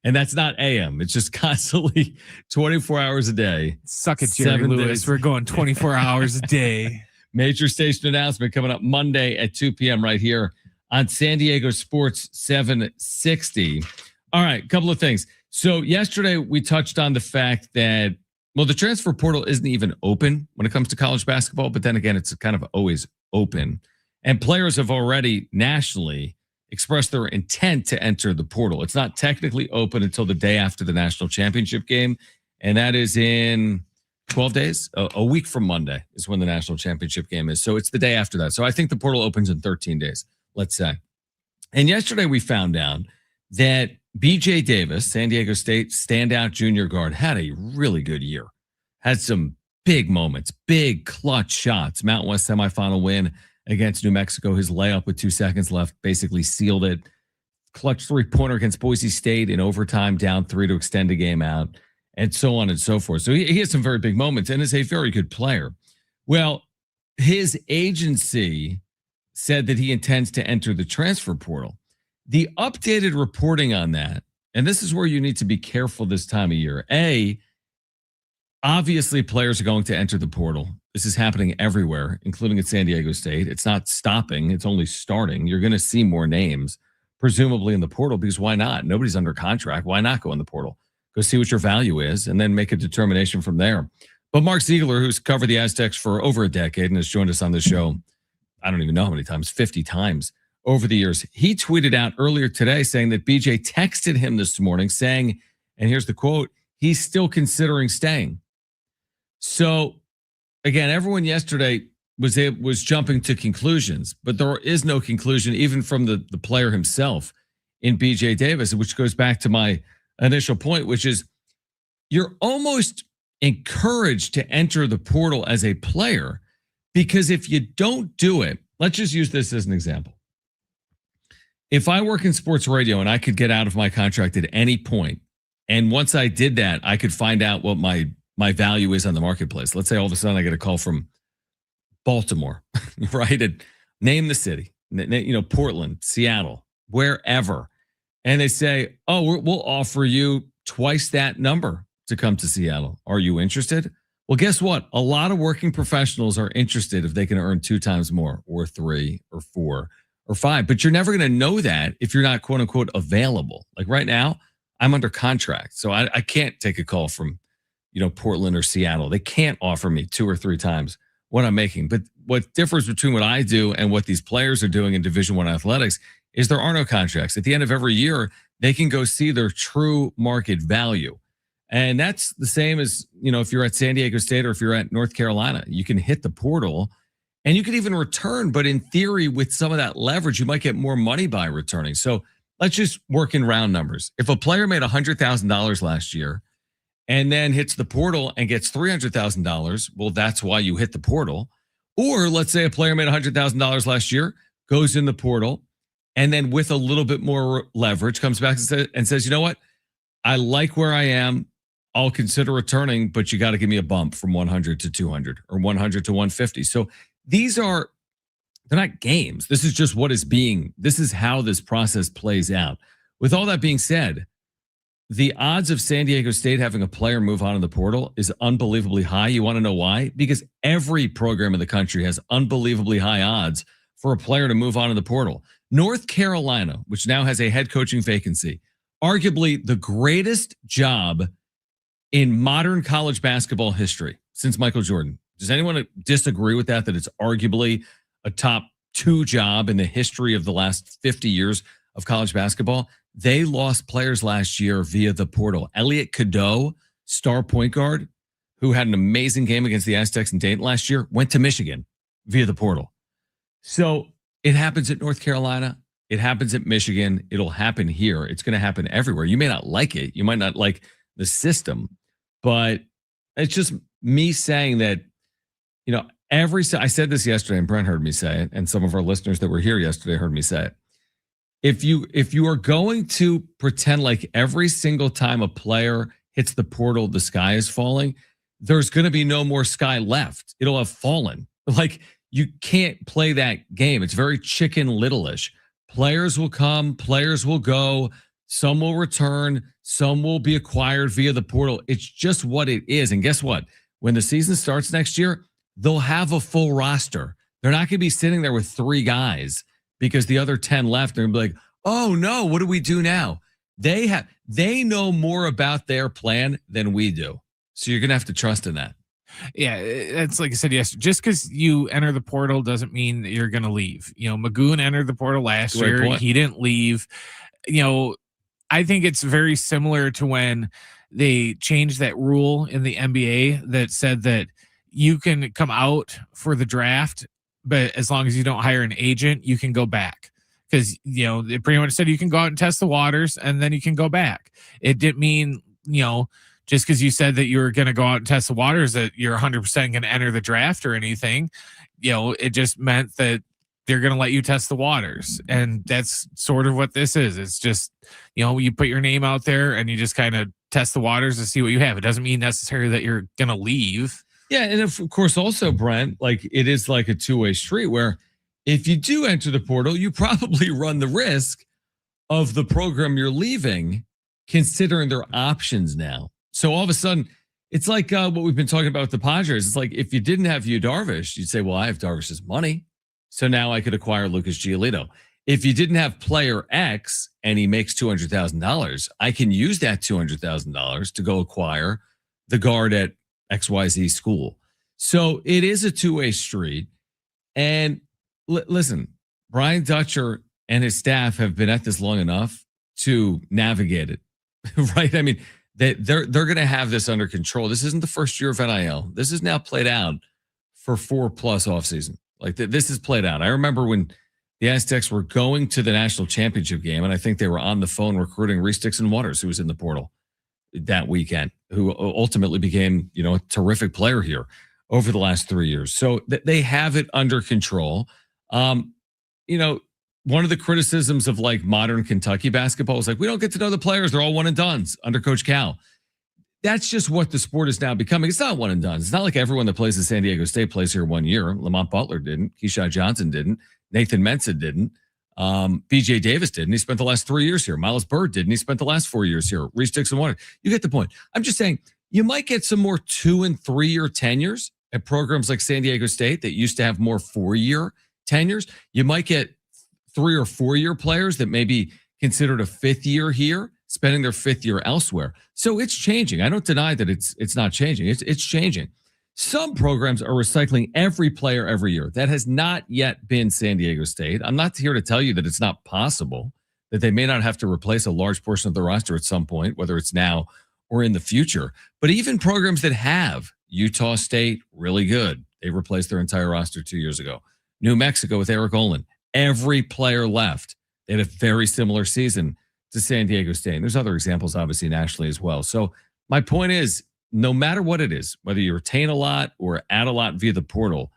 And that's not AM. It's just constantly 24 hours a day. Suck it, Jerry Lewis. Days. We're going 24 hours a day. Major station announcement coming up Monday at 2 p.m. right here on San Diego Sports 760. All right, a couple of things. So yesterday we touched on the fact that, well, the transfer portal isn't even open when it comes to college basketball, but then again, it's kind of always open. And players have already nationally expressed their intent to enter the portal. It's not technically open until the day after the national championship game, and that is in 12 days. A week from Monday is when the national championship game is. So it's the day after that. So I think the portal opens in 13 days, let's say. And yesterday we found out that BJ Davis, San Diego State standout junior guard, had a really good year. Had some big moments, big clutch shots. Mountain West semifinal win against New Mexico. His layup with 2 seconds left basically sealed it. Clutch three-pointer against Boise State in overtime, down 3 to extend the game out, and so on and so forth. So he has some very big moments and is a very good player. Well, his agency said that he intends to enter the transfer portal. The updated reporting on that, and this is where you need to be careful this time of year. Obviously players are going to enter the portal. This is happening everywhere, including at San Diego State. It's not stopping. It's only starting. You're going to see more names, presumably in the portal, because why not? Nobody's under contract. Why not go in the portal? Go see what your value is and then make a determination from there. But Mark Ziegler, who's covered the Aztecs for over a decade and has joined us on this show, I don't even know how many times, 50 times over the years. He tweeted out earlier today saying that BJ texted him this morning saying, and here's the quote, he's still considering staying. So again, everyone yesterday was jumping to conclusions, but there is no conclusion even from the player himself in BJ Davis, which goes back to my initial point, which is you're almost encouraged to enter the portal as a player, because if you don't do it, let's just use this as an example. If I work in sports radio and I could get out of my contract at any point, and once I did that, I could find out what my value is on the marketplace. Let's say all of a sudden I get a call from Baltimore, right? And name the city, Portland, Seattle, wherever. And they say, oh, we'll offer you twice that number to come to Seattle. Are you interested? Well, guess what? A lot of working professionals are interested if they can earn 2 times more or 3 or 4 or 5. But you're never going to know that if you're not, quote unquote, available. Like right now, I'm under contract. So I can't take a call from, Portland or Seattle. They can't offer me 2 or 3 times what I'm making. But what differs between what I do and what these players are doing in Division I athletics is there are no contracts. At the end of every year, they can go see their true market value. And that's the same as, if you're at San Diego State or if you're at North Carolina, you can hit the portal and you could even return. But in theory, with some of that leverage, you might get more money by returning. So let's just work in round numbers. If a player made $100,000 last year and then hits the portal and gets $300,000, well, that's why you hit the portal. Or let's say a player made $100,000 last year, goes in the portal, and then with a little bit more leverage comes back and says, you know what? I like where I am. I'll consider returning, but you got to give me a bump from 100 to 200 or 100 to 150. So they're not games. This is just this is how this process plays out. With all that being said, the odds of San Diego State having a player move on in the portal is unbelievably high. You want to know why? Because every program in the country has unbelievably high odds for a player to move on in the portal. North Carolina, which now has a head coaching vacancy, arguably the greatest job in modern college basketball history since Michael Jordan. Does anyone disagree with that it's arguably a top 2 job in the history of the last 50 years of college basketball? They lost players last year via the portal. Elliot Cadeau, star point guard, who had an amazing game against the Aztecs in Dayton last year, went to Michigan via the portal. So it happens at North Carolina. It happens at Michigan. It'll happen here. It's going to happen everywhere. You may not like it. You might not like the system, but it's just me saying that, I said this yesterday and Brent heard me say it. And some of our listeners that were here yesterday heard me say it. If you are going to pretend like every single time a player hits the portal, the sky is falling, there's going to be no more sky left. It'll have fallen. Like, you can't play that game. It's very Chicken Little-ish. Players will come, players will go, some will return, some will be acquired via the portal. It's just what it is. And guess what? When the season starts next year, they'll have a full roster. They're not going to be sitting there with 3 guys because the other 10 left. They're going to be like, oh no, what do we do now? They know more about their plan than we do. So you're going to have to trust in that. Yeah, it's like I said yesterday. Just because you enter the portal doesn't mean that you're going to leave. Magoon entered the portal last year. Point. He didn't leave. I think it's very similar to when they changed that rule in the NBA that said that you can come out for the draft, but as long as you don't hire an agent, you can go back. Because, it pretty much said you can go out and test the waters and then you can go back. It didn't mean, just because you said that you were going to go out and test the waters that you're 100% going to enter the draft or anything. It just meant that they're going to let you test the waters. And that's sort of what this is. It's just, you put your name out there and you just kind of test the waters to see what you have. It doesn't mean necessarily that you're going to leave. Yeah. And of course, also, Brent, like, it is like a two-way street where if you do enter the portal, you probably run the risk of the program you're leaving considering their options now. So all of a sudden, it's like what we've been talking about with the Padres. It's like if you didn't have Darvish, you'd say, well, I have Darvish's money, so now I could acquire Lucas Giolito. If you didn't have player X and he makes $200,000, I can use that $200,000 to go acquire the guard at XYZ school. So it is a two-way street. And listen, Brian Dutcher and his staff have been at this long enough to navigate it, right? I mean, they're going to have this under control. This isn't the first year of NIL. This is now played out for 4+ offseason. Like, this is played out. I remember when the Aztecs were going to the national championship game, and I think they were on the phone recruiting Reese Dixon-Waters, who was in the portal that weekend, who ultimately became, a terrific player here over the last 3 years. So they have it under control. One of the criticisms of like modern Kentucky basketball is like, we don't get to know the players. They're all one and dones under Coach Cal. That's just what the sport is now becoming. It's not one and done. It's not like everyone that plays at San Diego State plays here 1 year. Lamont Butler didn't. Keyshawn Johnson didn't. Nathan Mensah didn't. BJ Davis didn't. He spent the last 3 years here. Miles Bird didn't. He spent the last 4 years here. Reese Dixon-Waters. You get the point. I'm just saying you might get some more 2 and 3 year tenures at programs like San Diego State that used to have more 4-year tenures. You might get 3 or 4 year players that may be considered a 5th year here, spending their 5th year elsewhere. So it's changing. I don't deny that it's not changing. It's changing. Some programs are recycling every player every year. That has not yet been San Diego State. I'm not here to tell you that it's not possible, that they may not have to replace a large portion of the roster at some point, whether it's now or in the future. But even programs that have, Utah State, really good. They replaced their entire roster 2 years ago. New Mexico with Eric Olin, every player left. They had a very similar season to San Diego State. And there's other examples, obviously, nationally as well. So my point is, no matter what it is, whether you retain a lot or add a lot via the portal,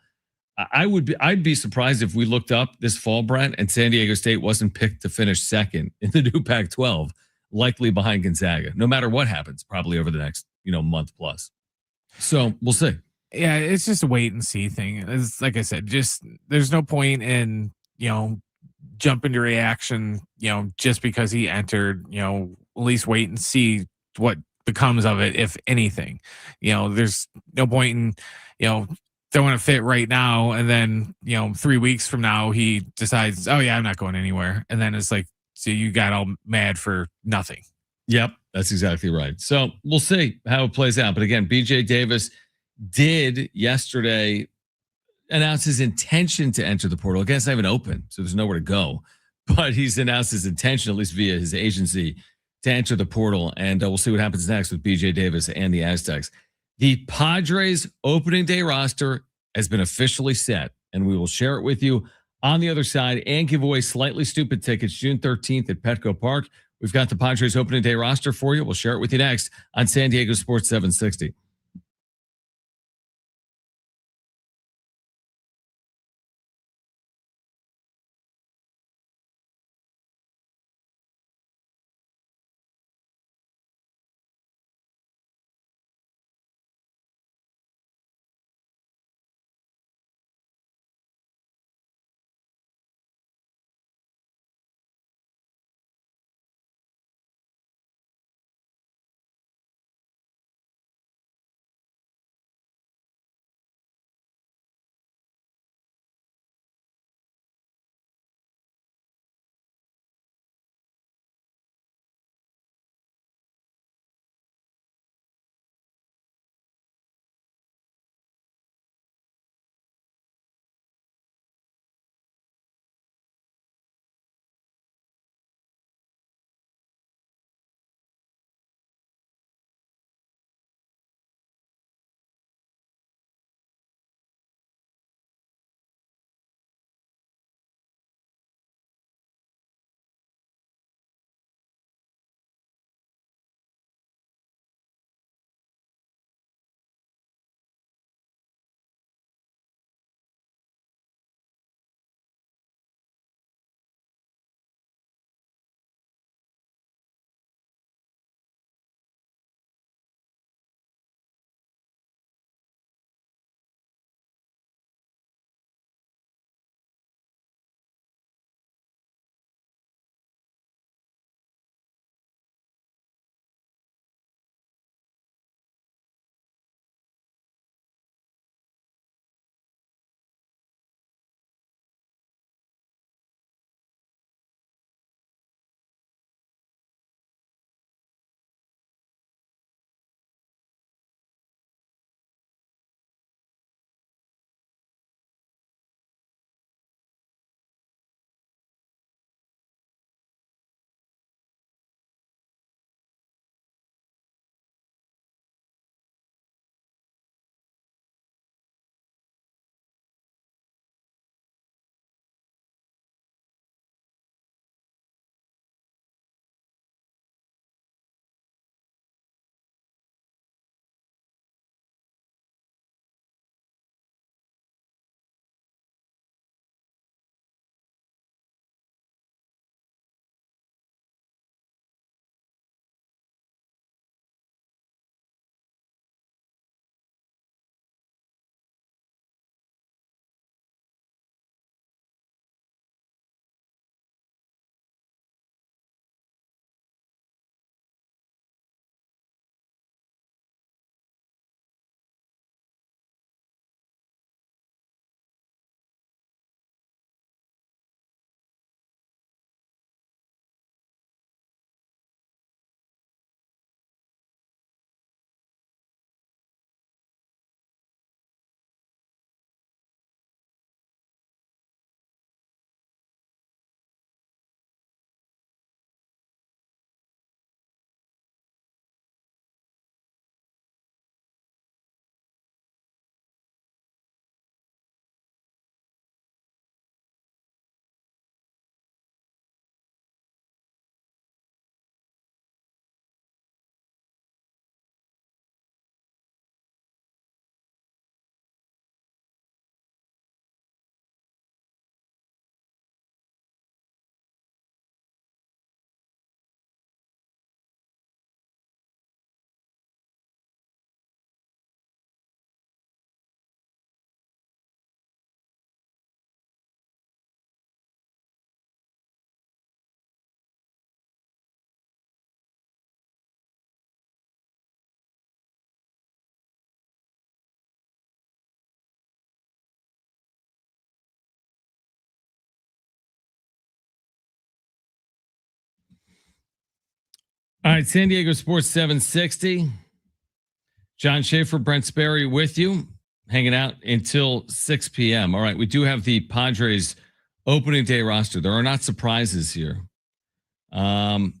I'd be surprised if we looked up this fall, Brent, and San Diego State wasn't picked to finish second in the new Pac-12, likely behind Gonzaga, no matter what happens, probably over the next, month plus. So we'll see. Yeah, it's just a wait and see thing. It's like I said, just there's no point in, jumping to reaction, just because he entered, at least wait and see what becomes of it, if anything. There's no point in, throwing a fit right now, and then 3 weeks from now he decides, oh yeah, I'm not going anywhere, and then it's like, so you got all mad for nothing. Yep, that's exactly right. So we'll see how it plays out. But again, BJ Davis did yesterday announce his intention to enter the portal. Again, it's not even open, so there's nowhere to go. But he's announced his intention, at least via his agency, to enter the portal. And we'll see what happens next with BJ Davis and the Aztecs. The Padres opening day roster has been officially set, and we will share it with you on the other side and give away Slightly Stupid tickets June 13th at Petco Park. We've got the Padres opening day roster for you. We'll share it with you next on San Diego Sports 760. All right, San Diego Sports 760. John Schaefer, Brent Sperry with you, hanging out until 6 p.m. All right, we do have the Padres opening day roster. There are not surprises here. Not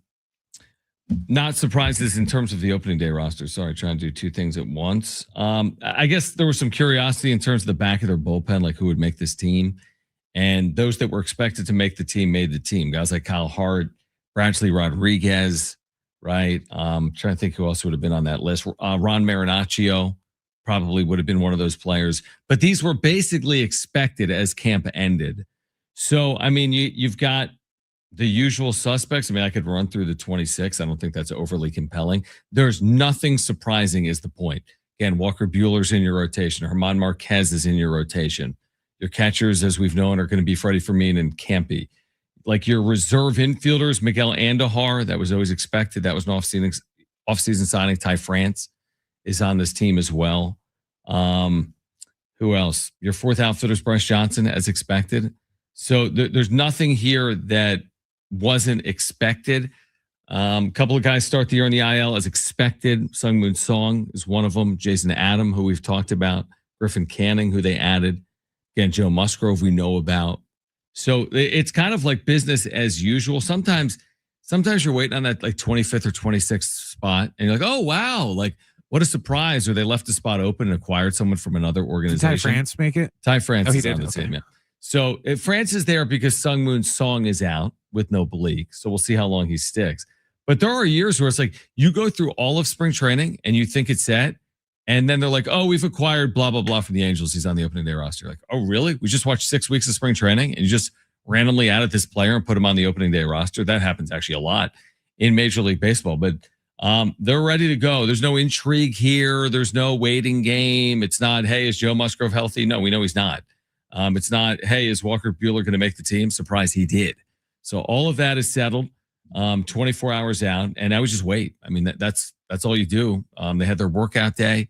surprises in terms of the opening day roster. Sorry, trying to do two things at once. I guess there was some curiosity in terms of the back of their bullpen, like who would make this team. And those that were expected to make the team made the team. Guys like Kyle Hart, Bradley Rodriguez, right? Trying to think who else would have been on that list. Ron Marinaccio probably would have been one of those players. But these were basically expected as camp ended. So, I mean, you've got the usual suspects. I mean, I could run through the 26. I don't think that's overly compelling. There's nothing surprising is the point. Again, Walker Buehler's in your rotation. German Marquez is in your rotation. Your catchers, as we've known, are going to be Freddie Fermin and Campy. Like your reserve infielders, Miguel Andujar, that was always expected. That was an off-season signing. Ty France is on this team as well. Who else? Your fourth outfielder is Bryce Johnson, as expected. So there's nothing here that wasn't expected. A couple of guys start the year in the IL as expected. Sungmoon Song is one of them. Jason Adam, who we've talked about. Griffin Canning, who they added. Again, Joe Musgrove, we know about. So it's kind of like business as usual. Sometimes you're waiting on that like 25th or 26th spot, and you're like, oh, wow, like what a surprise. Or they left the spot open and acquired someone from another organization. Did Ty France make it? Ty France is did. on the team, yeah. So if France is there because Sungmoon Song is out with no Bleak. So we'll see how long he sticks. But there are years where it's like you go through all of spring training and you think it's set. And then they're like, oh, we've acquired blah, blah, blah from the Angels. He's on the opening day roster. You're like, oh, really? We just watched 6 weeks of spring training and you just randomly added this player and put him on the opening day roster. That happens actually a lot in Major League Baseball. But they're ready to go. There's no intrigue here. There's no waiting game. It's not, hey, is Joe Musgrove healthy? No, we know he's not. It's not, hey, is Walker Buehler going to make the team? Surprise, he did. So all of that is settled 24 hours out. And I would just wait. I mean, that's all you do. They had their workout day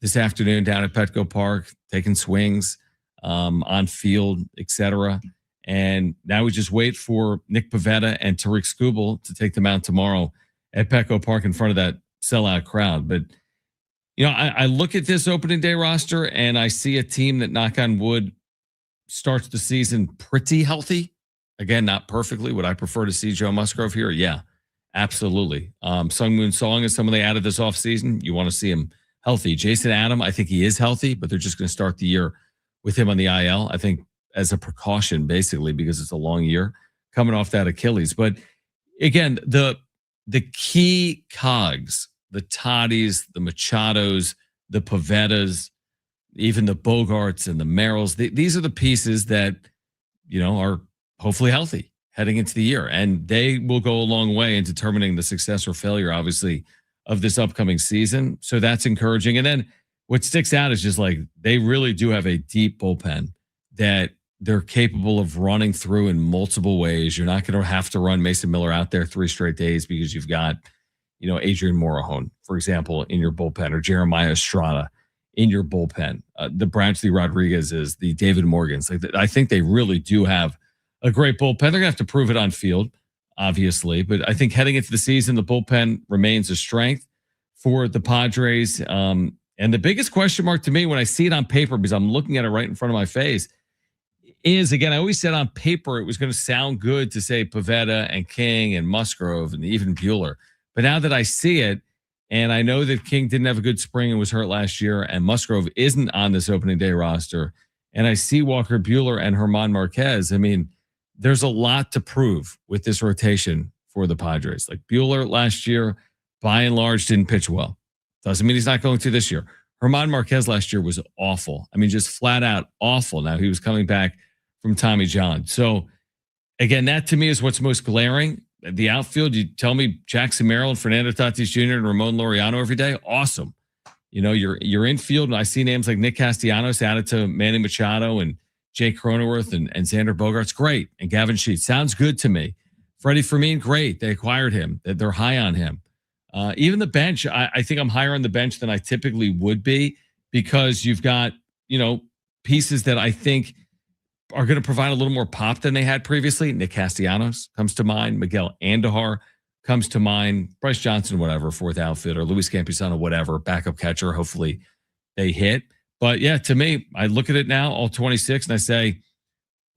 this afternoon down at Petco Park, taking swings on field, etc. And now we just wait for Nick Pivetta and Tariq Skubal to take them out tomorrow at Petco Park in front of that sellout crowd. But, you know, I look at this opening day roster and I see a team that, knock on wood, starts the season pretty healthy. Again, not perfectly. Would I prefer to see Joe Musgrove here? Yeah, absolutely. Sungmoon Song is someone they added this offseason. You want to see him healthy. Jason Adam, I think he is healthy, but they're just going to start the year with him on the IL, I think, as a precaution, basically, because it's a long year coming off that Achilles. But again, the key cogs, the Toddies, the Machados, the Pavettas, even the Bogarts and the Merrills, these are the pieces that, you know, are hopefully healthy heading into the year. And they will go a long way in determining the success or failure, obviously, of this upcoming season. So that's encouraging. And then what sticks out is just like they really do have a deep bullpen that they're capable of running through in multiple ways. You're not going to have to run Mason Miller out there 3 straight days because you've got, you know, Adrian Morejon, for example, in your bullpen, or Jeremiah Estrada in your bullpen. The Bradley Rodriguez's, the David Morgans. Like, I think they really do have a great bullpen. They're going to have to prove it on field, obviously. But I think heading into the season, the bullpen remains a strength for the Padres. And the biggest question mark to me when I see it on paper, because I'm looking at it right in front of my face, is, again, I always said on paper it was going to sound good to say Pivetta and King and Musgrove and even Buehler. But now that I see it, and I know that King didn't have a good spring and was hurt last year, and Musgrove isn't on this opening day roster, and I see Walker Buehler and German Marquez, I mean, there's a lot to prove with this rotation for the Padres. Like Buehler last year, by and large, didn't pitch well. Doesn't mean he's not going to this year. German Marquez last year was awful. I mean, just flat out awful. Now he was coming back from Tommy John. So again, that to me is what's most glaring. The outfield, you tell me Jackson Merrill and Fernando Tatis Jr. and Ramon Laureano every day. Awesome. You know, your infield, and I see names like Nick Castellanos added to Manny Machado and Jake Cronenworth and Xander Bogaerts. Great. And Gavin Sheets. Sounds good to me. Freddie Fermin, great. They acquired him. They're high on him. Even the bench, I think I'm higher on the bench than I typically would be, because you've got, you know, pieces that I think are going to provide a little more pop than they had previously. Nick Castellanos comes to mind. Miguel Andujar comes to mind. Bryce Johnson, whatever, fourth outfielder, Luis Campusano, whatever, backup catcher. Hopefully they hit. But yeah, to me, I look at it now, all 26, and I say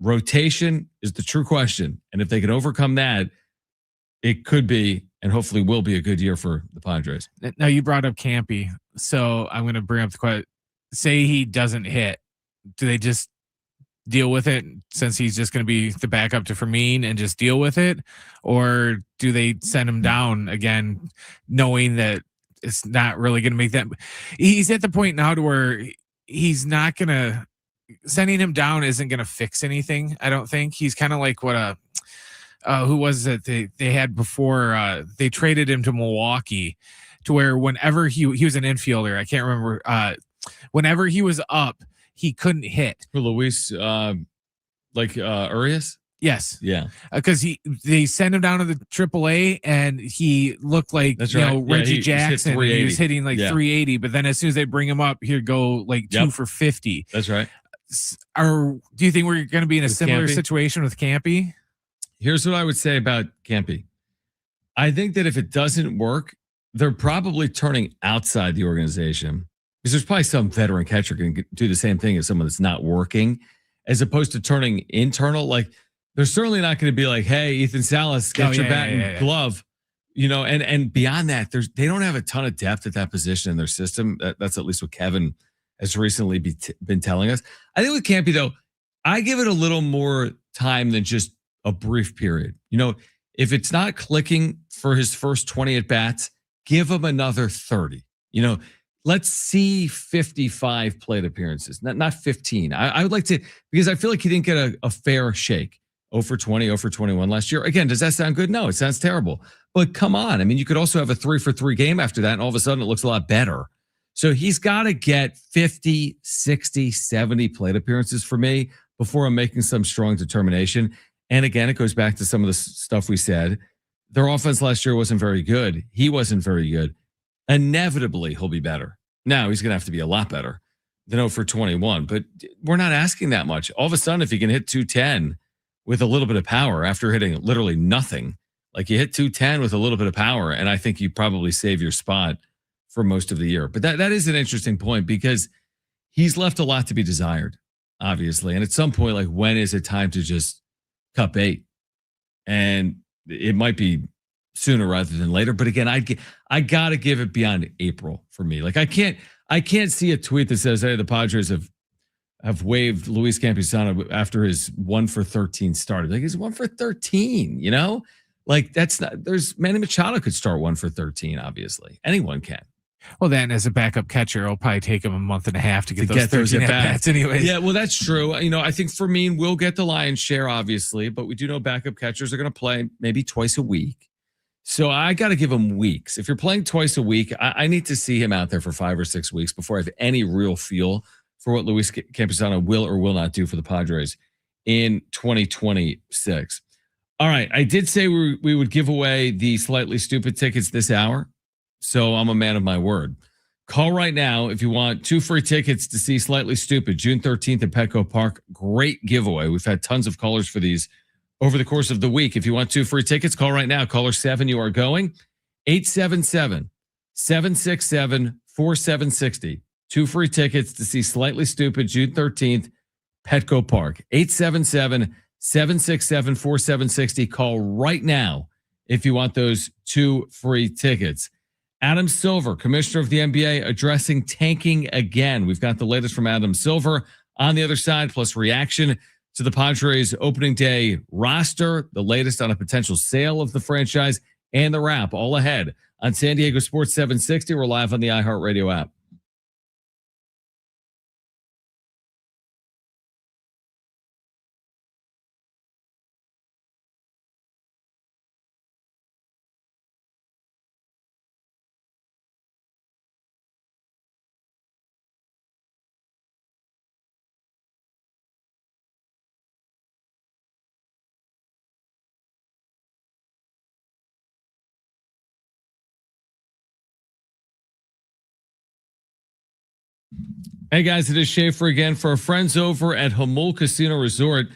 rotation is the true question. And if they can overcome that, it could be and hopefully will be a good year for the Padres. Now, you brought up Campy, so I'm going to bring up the question. Say he doesn't hit. Do they just deal with it since he's just going to be the backup to Fermin and just deal with it? Or do they send him down again, knowing that it's not really going to make that? He's at the point now to where he's not going to, sending him down isn't going to fix anything. I don't think. He's kind of like what who was it they had before they traded him to Milwaukee, to where whenever he was an infielder, I can't remember, whenever he was up, he couldn't hit. For Luis, Urias? Yes. Yeah. Because they sent him down to the AAA and he looked like Reggie Jackson. He was hitting like 380, but then as soon as they bring him up, he'd go like 2 for 50. That's right. Do you think we're going to be in a similar situation with Campy? Here's what I would say about Campy. I think that if it doesn't work, they're probably turning outside the organization, because there's probably some veteran catcher can do the same thing as someone that's not working, as opposed to turning internal. Like, they're certainly not going to be like, hey, Ethan Salas, get your bat and glove, and beyond that, they don't have a ton of depth at that position in their system. That's at least what Kevin has recently been telling us. I think with Campy, though, I give it a little more time than just a brief period. If it's not clicking for his first 20 at bats, give him another 30. Let's see 55 plate appearances, not 15. I would like to, because I feel like he didn't get a fair shake. 0 for 20, 0 for 21 last year. Again, does that sound good? No, it sounds terrible. But come on. I mean, you could also have a 3 for 3 game after that, and all of a sudden it looks a lot better. So he's got to get 50, 60, 70 plate appearances for me before I'm making some strong determination. And again, it goes back to some of the stuff we said. Their offense last year wasn't very good. He wasn't very good. Inevitably, he'll be better. Now he's going to have to be a lot better than 0 for 21, but we're not asking that much. All of a sudden, if he can hit 210 with a little bit of power after hitting literally nothing, like you hit 210 with a little bit of power, and I think you probably save your spot for most of the year. But that is an interesting point, because he's left a lot to be desired, obviously. And at some point, like, when is it time to just cut bait? And it might be sooner rather than later. But again, I got to give it beyond April for me. Like, I can't see a tweet that says, hey, the Padres have waived Luis Campusano after his 1 for 13 started. Like, he's 1 for 13, like, that's not, there's Manny Machado could start 1 for 13. Obviously anyone can. Well, then as a backup catcher, it'll probably take him a month and a half to get those at bats anyway. Yeah, well, that's true. I think Fermin will get the lion's share, obviously, but we do know backup catchers are going to play maybe twice a week. So I got to give him weeks. If you're playing twice a week, I need to see him out there for 5 or 6 weeks before I have any real feel for what Luis Campusano will or will not do for the Padres in 2026. All right. I did say we would give away the Slightly Stupid tickets this hour, so I'm a man of my word. Call right now if you want 2 free tickets to see Slightly Stupid, June 13th at Petco Park. Great giveaway. We've had tons of callers for these over the course of the week. If you want 2 free tickets, call right now. Caller 7, you are going. 877-767-4760. 2 free tickets to see Slightly Stupid, June 13th, Petco Park. 877-767-4760. Call right now if you want those 2 free tickets. Adam Silver, commissioner of the NBA, addressing tanking again. We've got the latest from Adam Silver on the other side, plus reaction to the Padres opening day roster, the latest on a potential sale of the franchise, and the wrap, all ahead on San Diego Sports 760. We're live on the iHeart Radio app. Hey guys, it is Schaefer again for our friends over at Jamul Casino Resort,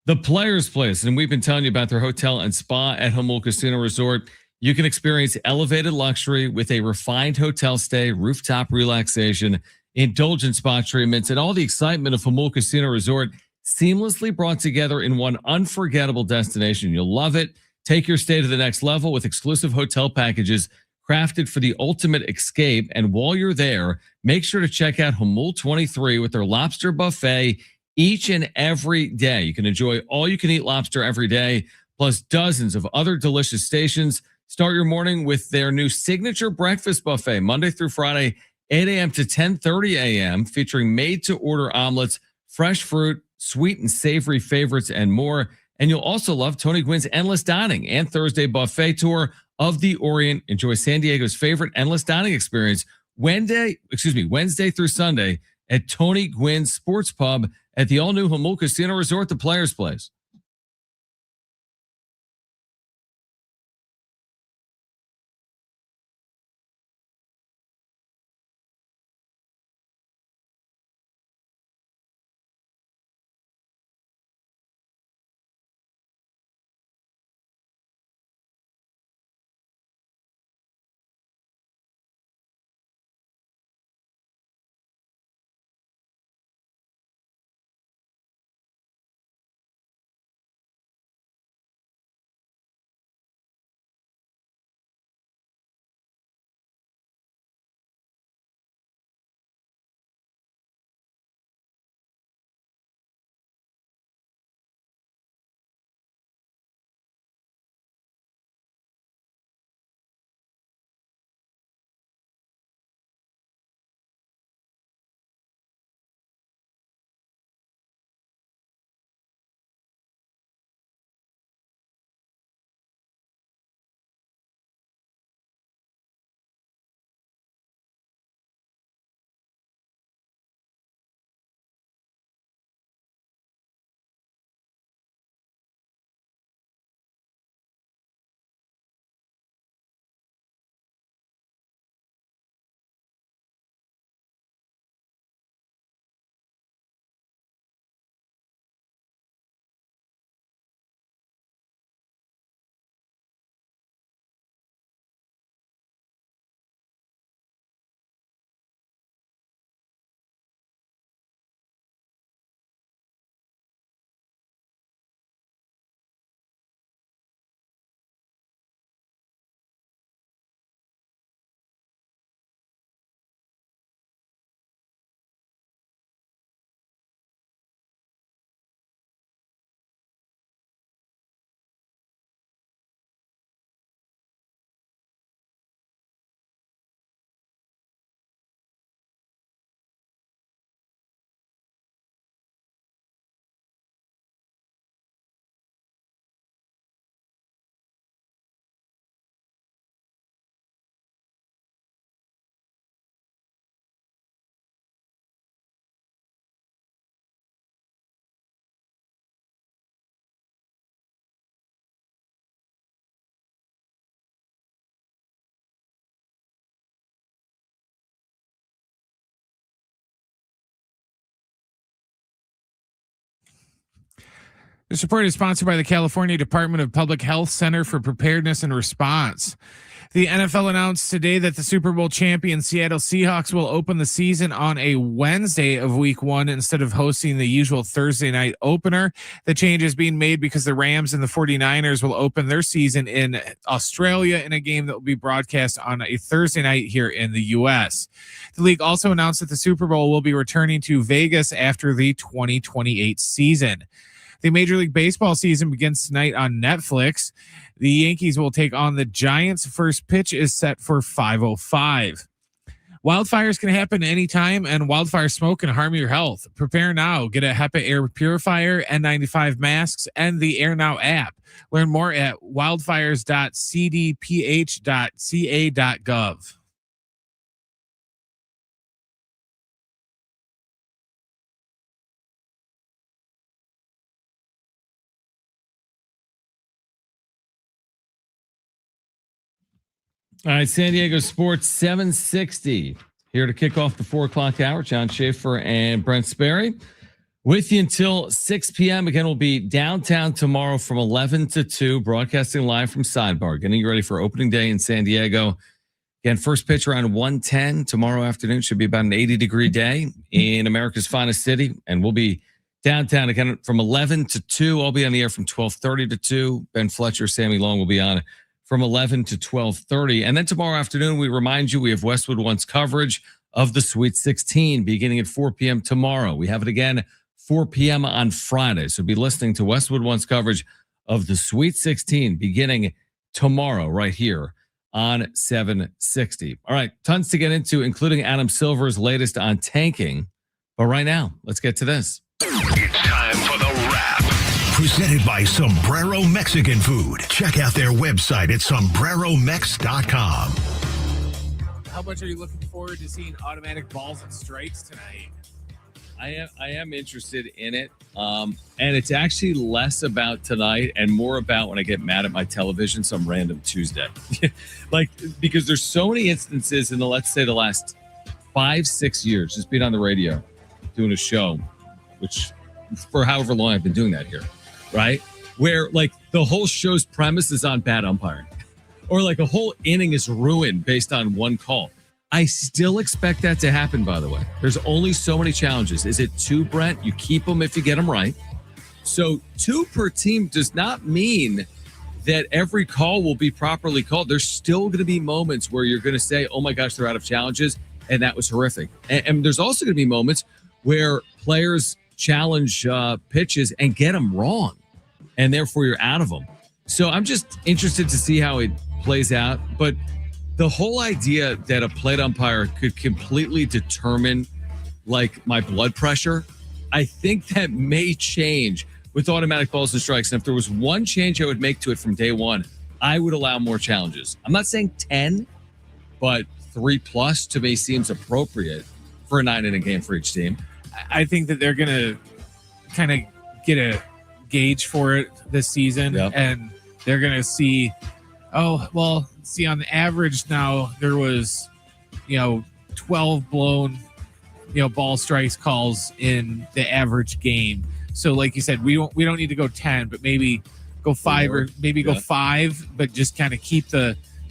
the Players Place. And we've been telling you about their hotel and spa at Jamul Casino Resort. You can experience elevated luxury with a refined hotel stay, rooftop relaxation, indulgent spa treatments, and all the excitement of Jamul Casino Resort seamlessly brought together in one unforgettable destination. You'll love it. Take your stay to the next level with exclusive hotel packages crafted for the ultimate escape. And while you're there, make sure to check out Jamul 23 with their lobster buffet each and every day. You can enjoy all-you-can-eat lobster every day, plus dozens of other delicious stations. Start your morning with their new signature breakfast buffet, Monday through Friday, 8 a.m. to 10:30 a.m., featuring made-to-order omelets, fresh fruit, sweet and savory favorites, and more. And you'll also love Tony Gwynn's Endless Dining and Thursday Buffet Tour of the Orient. Enjoy San Diego's favorite endless dining experience Wednesday through Sunday at Tony Gwynn's Sports Pub at the all-new Jamul Casino Resort, the Players Place. This report is sponsored by the California Department of Public Health Center for Preparedness and Response. The NFL announced today that the Super Bowl champion Seattle Seahawks will open the season on a Wednesday of week 1 instead of hosting the usual Thursday night opener. The change is being made because the Rams and the 49ers will open their season in Australia in a game that will be broadcast on a Thursday night here in the U.S. The league also announced that the Super Bowl will be returning to Vegas after the 2028 season. The Major League Baseball season begins tonight on Netflix. The Yankees will take on the Giants. First pitch is set for 5:05. Wildfires can happen anytime, and wildfire smoke can harm your health. Prepare now. Get a HEPA air purifier, N95 masks, and the Air Now app. Learn more at wildfires.cdph.ca.gov. All right, San Diego Sports 760 here to kick off the 4 o'clock hour. John Schaefer and Brent Sperry. With you until 6 p.m. Again, we'll be downtown tomorrow from 11 to 2, broadcasting live from Sidebar, getting you ready for opening day in San Diego. Again, first pitch around 1:10 tomorrow afternoon. Should be about an 80-degree day in America's finest city. And we'll be downtown again from 11 to 2. I'll be on the air from 12:30 to 2. Ben Fletcher, Sammy Long will be on from 11 to 12:30. And then tomorrow afternoon, we remind you we have Westwood One's coverage of the Sweet 16 beginning at 4 p.m. tomorrow. We have it again 4 p.m. on Friday. So be listening to Westwood One's coverage of the Sweet 16 beginning tomorrow right here on 760. All right, tons to get into, including Adam Silver's latest on tanking. But right now, let's get to this. It's time for the wrap. Presented by Sombrero Mexican Food. Check out their website at sombreromex.com. How much are you looking forward to seeing automatic balls and strikes tonight? I am interested in it. And it's actually less about tonight and more about when I get mad at my television some random Tuesday. Because there's so many instances in the, let's say, the last 5-6 years, just being on the radio, doing a show, which for however long I've been doing that here, right? Where like the whole show's premise is on bad umpiring, or like a whole inning is ruined based on one call. I still expect that to happen, by the way. There's only so many challenges. Is it 2, Brent? You keep them if you get them right. So 2 per team does not mean that every call will be properly called. There's still going to be moments where you're going to say, oh my gosh, they're out of challenges, and that was horrific. And there's also going to be moments where players challenge pitches and get them wrong, and therefore you're out of them. So I'm just interested to see how it plays out. But the whole idea that a plate umpire could completely determine like my blood pressure, I think that may change with automatic balls and strikes. And if there was one change I would make to it from day one, I would allow more challenges. I'm not saying 10, but 3+ to me seems appropriate for a 9-inning game for each team. I think that they're going to kind of get a gauge for it this season. Yep. And they're going to see, on the average now there was, 12 blown, ball strikes calls in the average game. So like you said, we don't need to go 10, but maybe go 5 or maybe go 5, but just kind of keep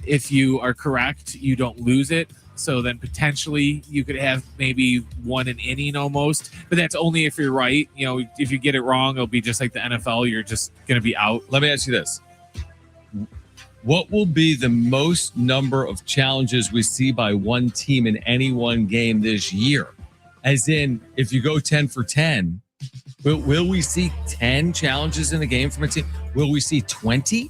if you are correct, you don't lose it. So then potentially you could have maybe 1 an inning almost, but that's only if you're right. If you get it wrong, it'll be just like the NFL. You're just going to be out. Let me ask you this. What will be the most number of challenges we see by one team in any one game this year? As in, if you go 10 for 10, will we see 10 challenges in a game from a team? Will we see 20?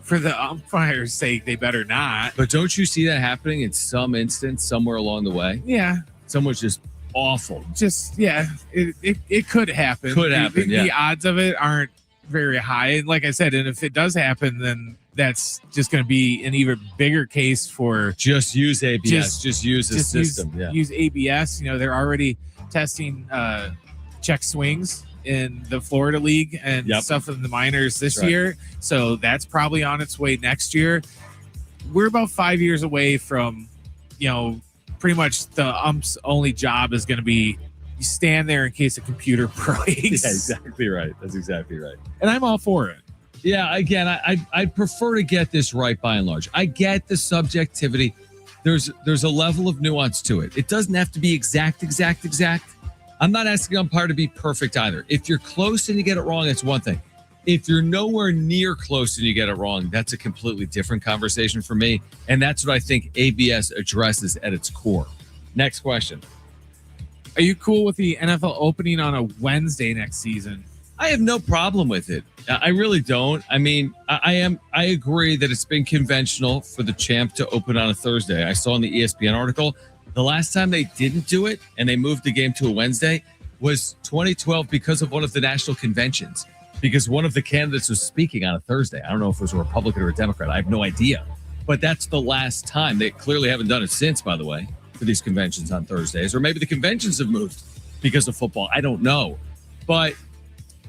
For the umpire's sake, they better not. But don't you see that happening in some instance somewhere along the way? Yeah. Someone's just awful. It could happen. The odds of it aren't very high. And like I said, and if it does happen, then that's just going to be an even bigger case for just use ABS. Just use the system. Use ABS. They're already testing check swings in the Florida League and stuff in the minors this year. So that's probably on its way next year. We're about 5 years away from, pretty much the ump's only job is going to be you stand there in case a computer breaks. Yeah, exactly right. That's exactly right. And I'm all for it. Yeah, again, I'd prefer to get this right by and large. I get the subjectivity. There's a level of nuance to it. It doesn't have to be exact. I'm not asking the umpire to be perfect either. If you're close and you get it wrong, that's one thing. If you're nowhere near close and you get it wrong, that's a completely different conversation for me. And that's what I think ABS addresses at its core. Next question. Are you cool with the NFL opening on a Wednesday next season? I have no problem with it. I really don't. I mean, I agree that it's been conventional for the champ to open on a Thursday. I saw in the ESPN article, the last time they didn't do it and they moved the game to a Wednesday was 2012 because of one of the national conventions, because one of the candidates was speaking on a Thursday. I don't know if it was a Republican or a Democrat. I have no idea. But that's the last time. They clearly haven't done it since, by the way, for these conventions on Thursdays. Or maybe the conventions have moved because of football. I don't know. But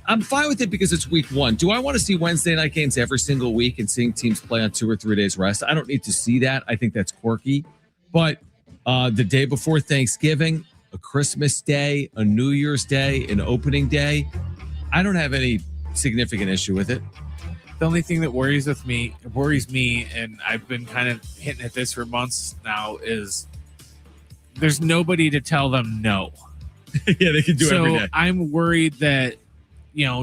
I'm fine with it because it's week 1. Do I want to see Wednesday night games every single week and seeing teams play on 2 or 3 days rest? I don't need to see that. I think that's quirky. But the day before Thanksgiving, a Christmas day, a New Year's Day, an opening day. I don't have any significant issue with it. The only thing that worries me, and I've been kind of hitting at this for months now, is there's nobody to tell them no. Yeah, they can do it every day. So I'm worried that,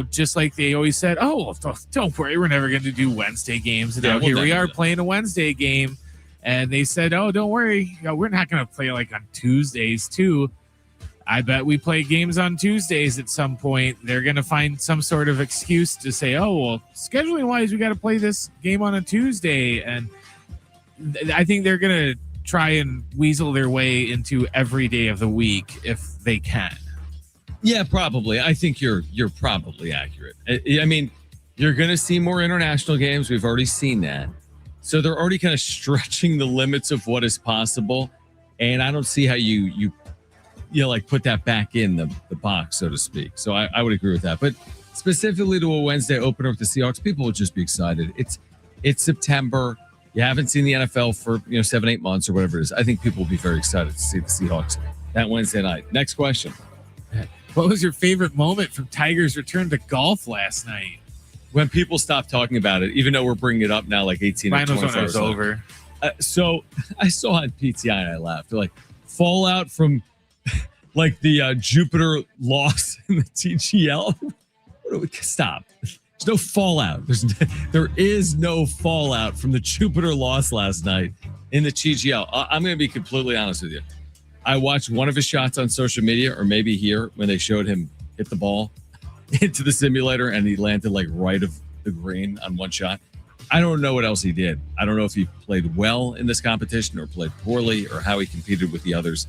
just like they always said, oh, don't worry, we're never going to do Wednesday games. And now here we are playing a Wednesday game. And they said, oh, don't worry, we're not going to play like on Tuesdays too. I bet we play games on Tuesdays at some point. They're going to find some sort of excuse to say, oh, well, scheduling wise, we got to play this game on a Tuesday. And I think they're going to try and weasel their way into every day of the week if they can. Yeah, probably. I think you're probably accurate. I mean, you're going to see more international games. We've already seen that. So they're already kind of stretching the limits of what is possible. And I don't see how you like put that back in the box, so to speak. So I would agree with that. But specifically to a Wednesday opener with the Seahawks, people will just be excited. It's September. You haven't seen the NFL for 7-8 months or whatever it is. I think people will be very excited to see the Seahawks that Wednesday night. Next question. What was your favorite moment from Tigers' return to golf last night? When people stop talking about it, even though we're bringing it up now like 18 or 24 hours over. So I saw on PTI and I laughed. They're like, fallout from like the Jupiter loss in the TGL. Stop. There's no fallout. There is no fallout from the Jupiter loss last night in the TGL. I'm going to be completely honest with you. I watched one of his shots on social media, or maybe here when they showed him hit the ball into the simulator and he landed like right of the green on one shot. I don't know what else he did. I don't know if he played well in this competition or played poorly or how he competed with the others.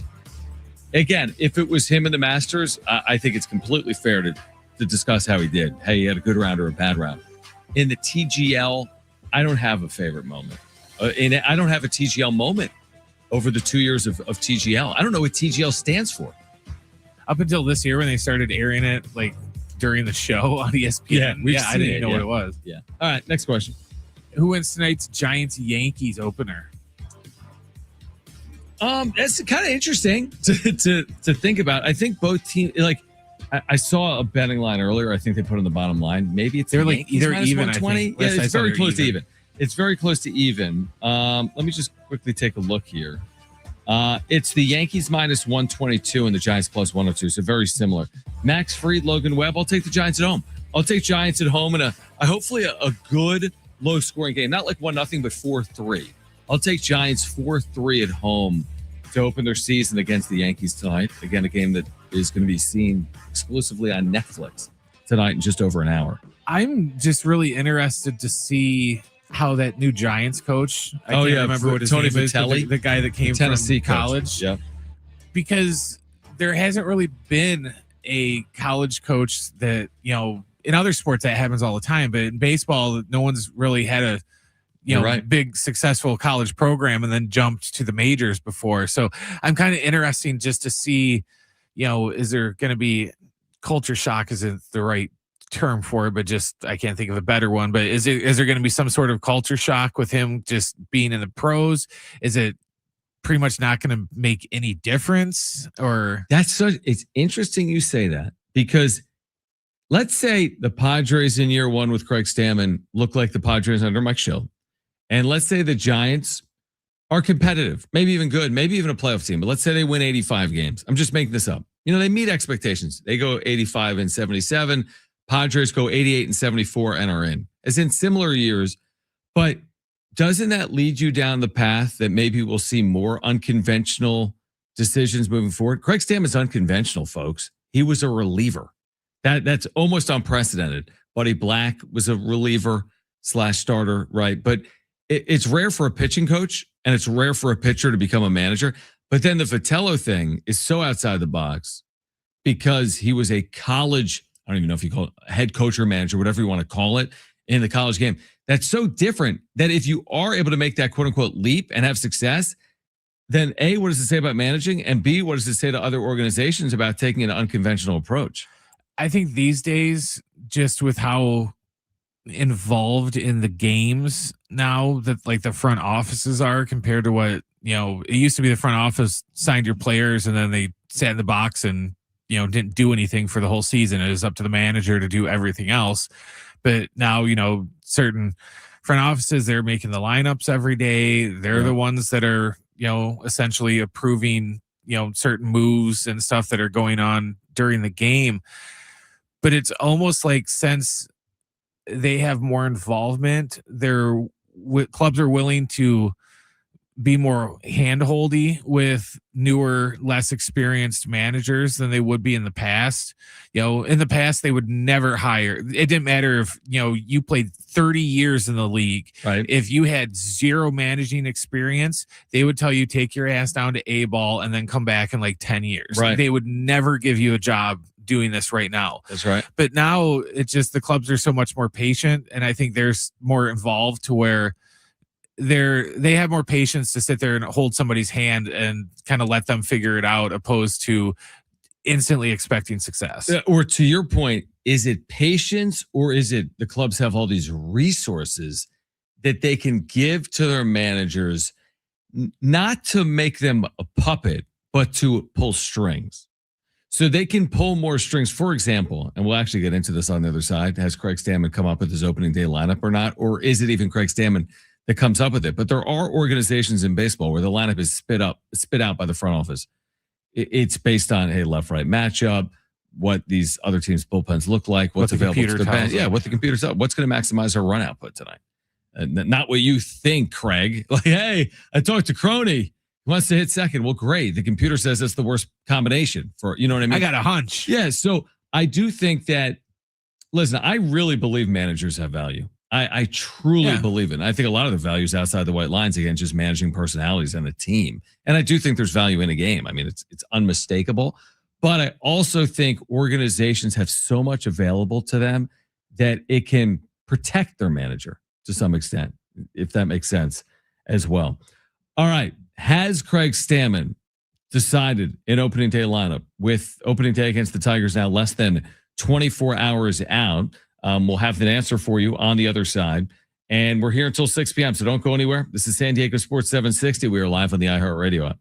Again, if it was him in the Masters, I think it's completely fair to discuss how he did. Hey, he had a good round or a bad round. In the TGL, I don't have a favorite moment. And I don't have a TGL moment over the 2 years of TGL. I don't know what TGL stands for. Up until this year when they started airing it like during the show on ESPN. I didn't know what it was. Yeah. All right, next question. Who wins tonight's Giants-Yankees opener? That's kind of interesting to think about. I think both teams, like I saw a betting line earlier. I think they put on the bottom line. Maybe it's they're like either even. 120. Yeah, it's very close to even. It's very close to even. Let me just quickly take a look here. It's the Yankees minus 122 and the Giants plus 102. So very similar. Max Fried, Logan Webb. I'll take the Giants at home. I'll take Giants at home in hopefully a good low scoring game. Not like 1-0, but 4-3. I'll take Giants 4-3 at home to open their season against the Yankees tonight. Again, a game that is going to be seen exclusively on Netflix tonight in just over an hour. I'm just really interested to see how that new Giants coach, I can't remember what his Tony name is, Vitelli, the guy that came Tennessee from college. Yeah. Because there hasn't really been a college coach that, in other sports that happens all the time, but in baseball, no one's really had a big successful college program and then jumped to the majors before. So I'm kind of interesting just to see, is there going to be culture shock? Isn't the right term for it, but just I can't think of a better one. But is there going to be some sort of culture shock with him just being in the pros? Is it pretty much not going to make any difference? Or it's interesting you say that, because let's say the Padres in year one with Craig Stammen look like the Padres under Mike Schill. And let's say the Giants are competitive, maybe even good, maybe even a playoff team. But let's say they win 85 games. I'm just making this up. They meet expectations. They go 85 and 77. Padres go 88 and 74 and are in. As in similar years. But doesn't that lead you down the path that maybe we'll see more unconventional decisions moving forward? Craig Stammen is unconventional, folks. He was a reliever. That's almost unprecedented. Buddy Black was a reliever / starter, right? But it's rare for a pitching coach and it's rare for a pitcher to become a manager. But then the Vitello thing is so outside the box because he was a college, I don't even know if you call it head coach or manager, whatever you want to call it, in the college game. That's so different that if you are able to make that quote unquote leap and have success, then A, what does it say about managing? And B, what does it say to other organizations about taking an unconventional approach? I think these days, just with how involved in the games now that like the front offices are compared to what, it used to be the front office signed your players and then they sat in the box and, didn't do anything for the whole season. It was up to the manager to do everything else. But now, certain front offices, they're making the lineups every day. They're the ones that are, essentially approving, certain moves and stuff that are going on during the game. But it's almost like since they have more involvement, clubs are willing to be more handholdy with newer, less experienced managers than they would be in the past. In the past, they would never hire. It didn't matter if, you played 30 years in the league. Right. If you had zero managing experience, they would tell you, take your ass down to A ball and then come back in like 10 years. Right. They would never give you a job doing this right now. That's right. But now it's just the clubs are so much more patient. And I think they're more involved to where they have more patience to sit there and hold somebody's hand and kind of let them figure it out, opposed to instantly expecting success. Or to your point, is it patience, or is it the clubs have all these resources that they can give to their managers, not to make them a puppet, but to pull strings? So they can pull more strings. For example, and we'll actually get into this on the other side, has Craig Stammen come up with his opening day lineup or not? Or is it even Craig Stammen that comes up with it? But there are organizations in baseball where the lineup is spit out by the front office. It's based on, hey, left-right matchup, what these other teams' bullpens look like, what's available to their bench. Yeah, what the computer's up. What's going to maximize our run output tonight? Not what you think, Craig. Like, hey, I talked to Crony. He wants to hit second. Well, great. The computer says that's the worst combination for, you know what I mean? I got a hunch. Yeah. So I do think that, listen, I really believe managers have value. I truly believe it. And I think a lot of the value is outside the white lines, again, just managing personalities and the team. And I do think there's value in a game. I mean, it's unmistakable. But I also think organizations have so much available to them that it can protect their manager to some extent, if that makes sense as well. All right. Has Craig Stammen decided an opening day lineup with opening day against the Tigers now less than 24 hours out? We'll have an answer for you on the other side. And we're here until 6 p.m., so don't go anywhere. This is San Diego Sports 760. We are live on the iHeart Radio app.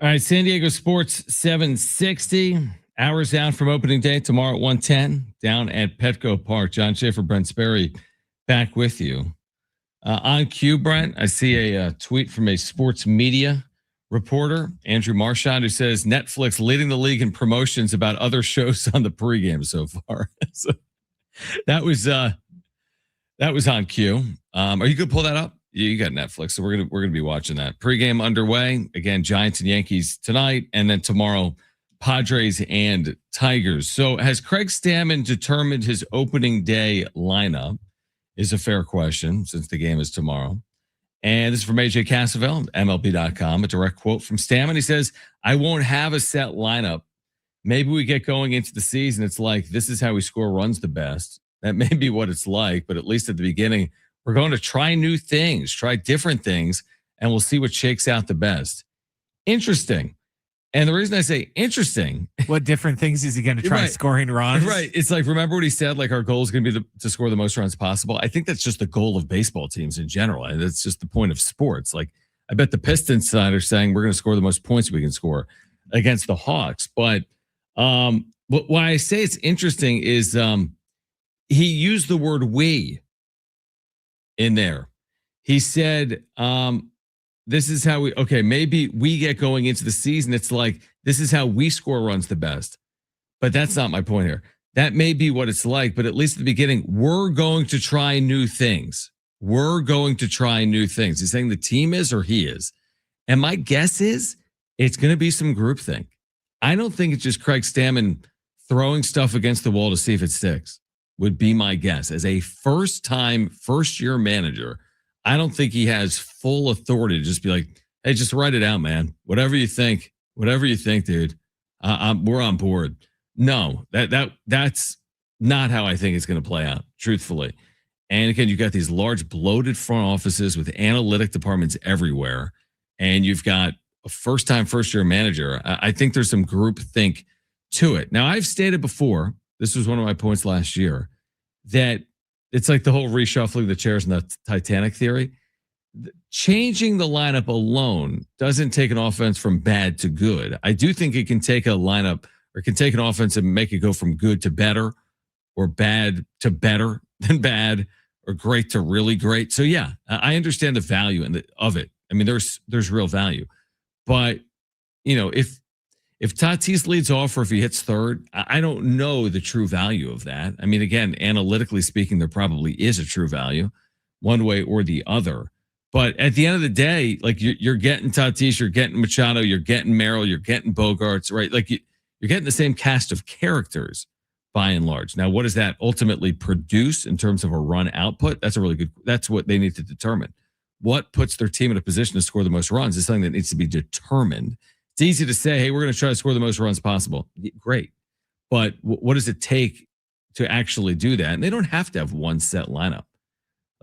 All right, San Diego Sports 760. Hours down from opening day tomorrow at 1:10 down at Petco Park. John Schaefer, Brent Sperry back with you. On cue, Brent, I see a tweet from a sports media reporter, Andrew Marchand, who says Netflix leading the league in promotions about other shows on the pregame so far. So that was on cue. Are you going to pull that up? You got Netflix, so we're gonna be watching that. Pregame underway again. Giants and Yankees tonight, and then tomorrow, Padres and Tigers. So has Craig Stammen determined his opening day lineup? Is a fair question since the game is tomorrow. And this is from AJ Cassavell, MLB.com. A direct quote from Stammen. He says, "I won't have a set lineup. Maybe we get going into the season. It's like this is how we score runs the best. That may be what it's like, but at least at the beginning." We're going to try new things, try different things, and we'll see what shakes out the best. Interesting. And the reason I say interesting. What different things is he going to try scoring runs? Right. It's like, remember what he said? Like, our goal is going to be to score the most runs possible. I think that's just the goal of baseball teams in general. And it's just the point of sports. Like, I bet the Pistons side are saying we're going to score the most points we can score against the Hawks. But why I say it's interesting is he used the word we in there. He said, this is how maybe we get going into the season. It's like, this is how we score runs the best. But that's not my point here. That may be what it's like, but at least at the beginning, we're going to try new things. We're going to try new things. He's saying the team is or he is. And my guess is it's going to be some groupthink. I don't think it's just Craig Stammen throwing stuff against the wall to see if it sticks. Would be my guess. As a first-year manager, I don't think he has full authority to just be like, hey, just write it out, man. Whatever you think, dude. We're on board. No, that's not how I think it's going to play out, truthfully. And again, you've got these large bloated front offices with analytic departments everywhere. And you've got a first-year manager. I think there's some groupthink to it. Now, I've stated before, this was one of my points last year, that it's like the whole reshuffling the chairs in the Titanic theory. Changing the lineup alone doesn't take an offense from bad to good. I do think it can take a lineup or can take an offense and make it go from good to better or bad to better than bad or great to really great. So yeah, I understand the value of it. I mean, there's real value. But, if Tatis leads off or if he hits third, I don't know the true value of that. I mean, again, analytically speaking, there probably is a true value one way or the other. But at the end of the day, like you're getting Tatis, you're getting Machado, you're getting Merrill, you're getting Bogarts, right? Like you're getting the same cast of characters by and large. Now, what does that ultimately produce in terms of a run output? That's what they need to determine. What puts their team in a position to score the most runs is something that needs to be determined. It's easy to say, hey, we're going to try to score the most runs possible. Great. But what does it take to actually do that? And they don't have to have one set lineup.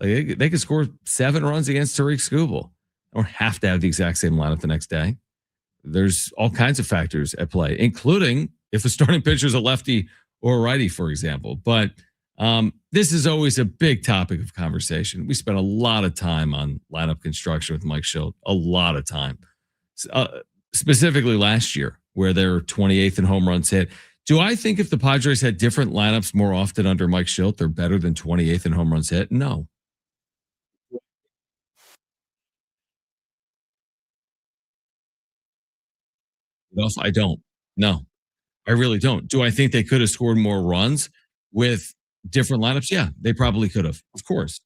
Like they could score 7 runs against Tariq Skubal. They don't have to have the exact same lineup the next day. There's all kinds of factors at play, including if the starting pitcher is a lefty or a righty, for example. But this is always a big topic of conversation. We spent a lot of time on lineup construction with Mike Schilt, a lot of time. Specifically last year, where they're 28th in home runs hit. Do I think if the Padres had different lineups more often under Mike Schilt, they're better than 28th in home runs hit? No. I don't. No, I really don't. Do I think they could have scored more runs with different lineups? Yeah, they probably could have. Of course.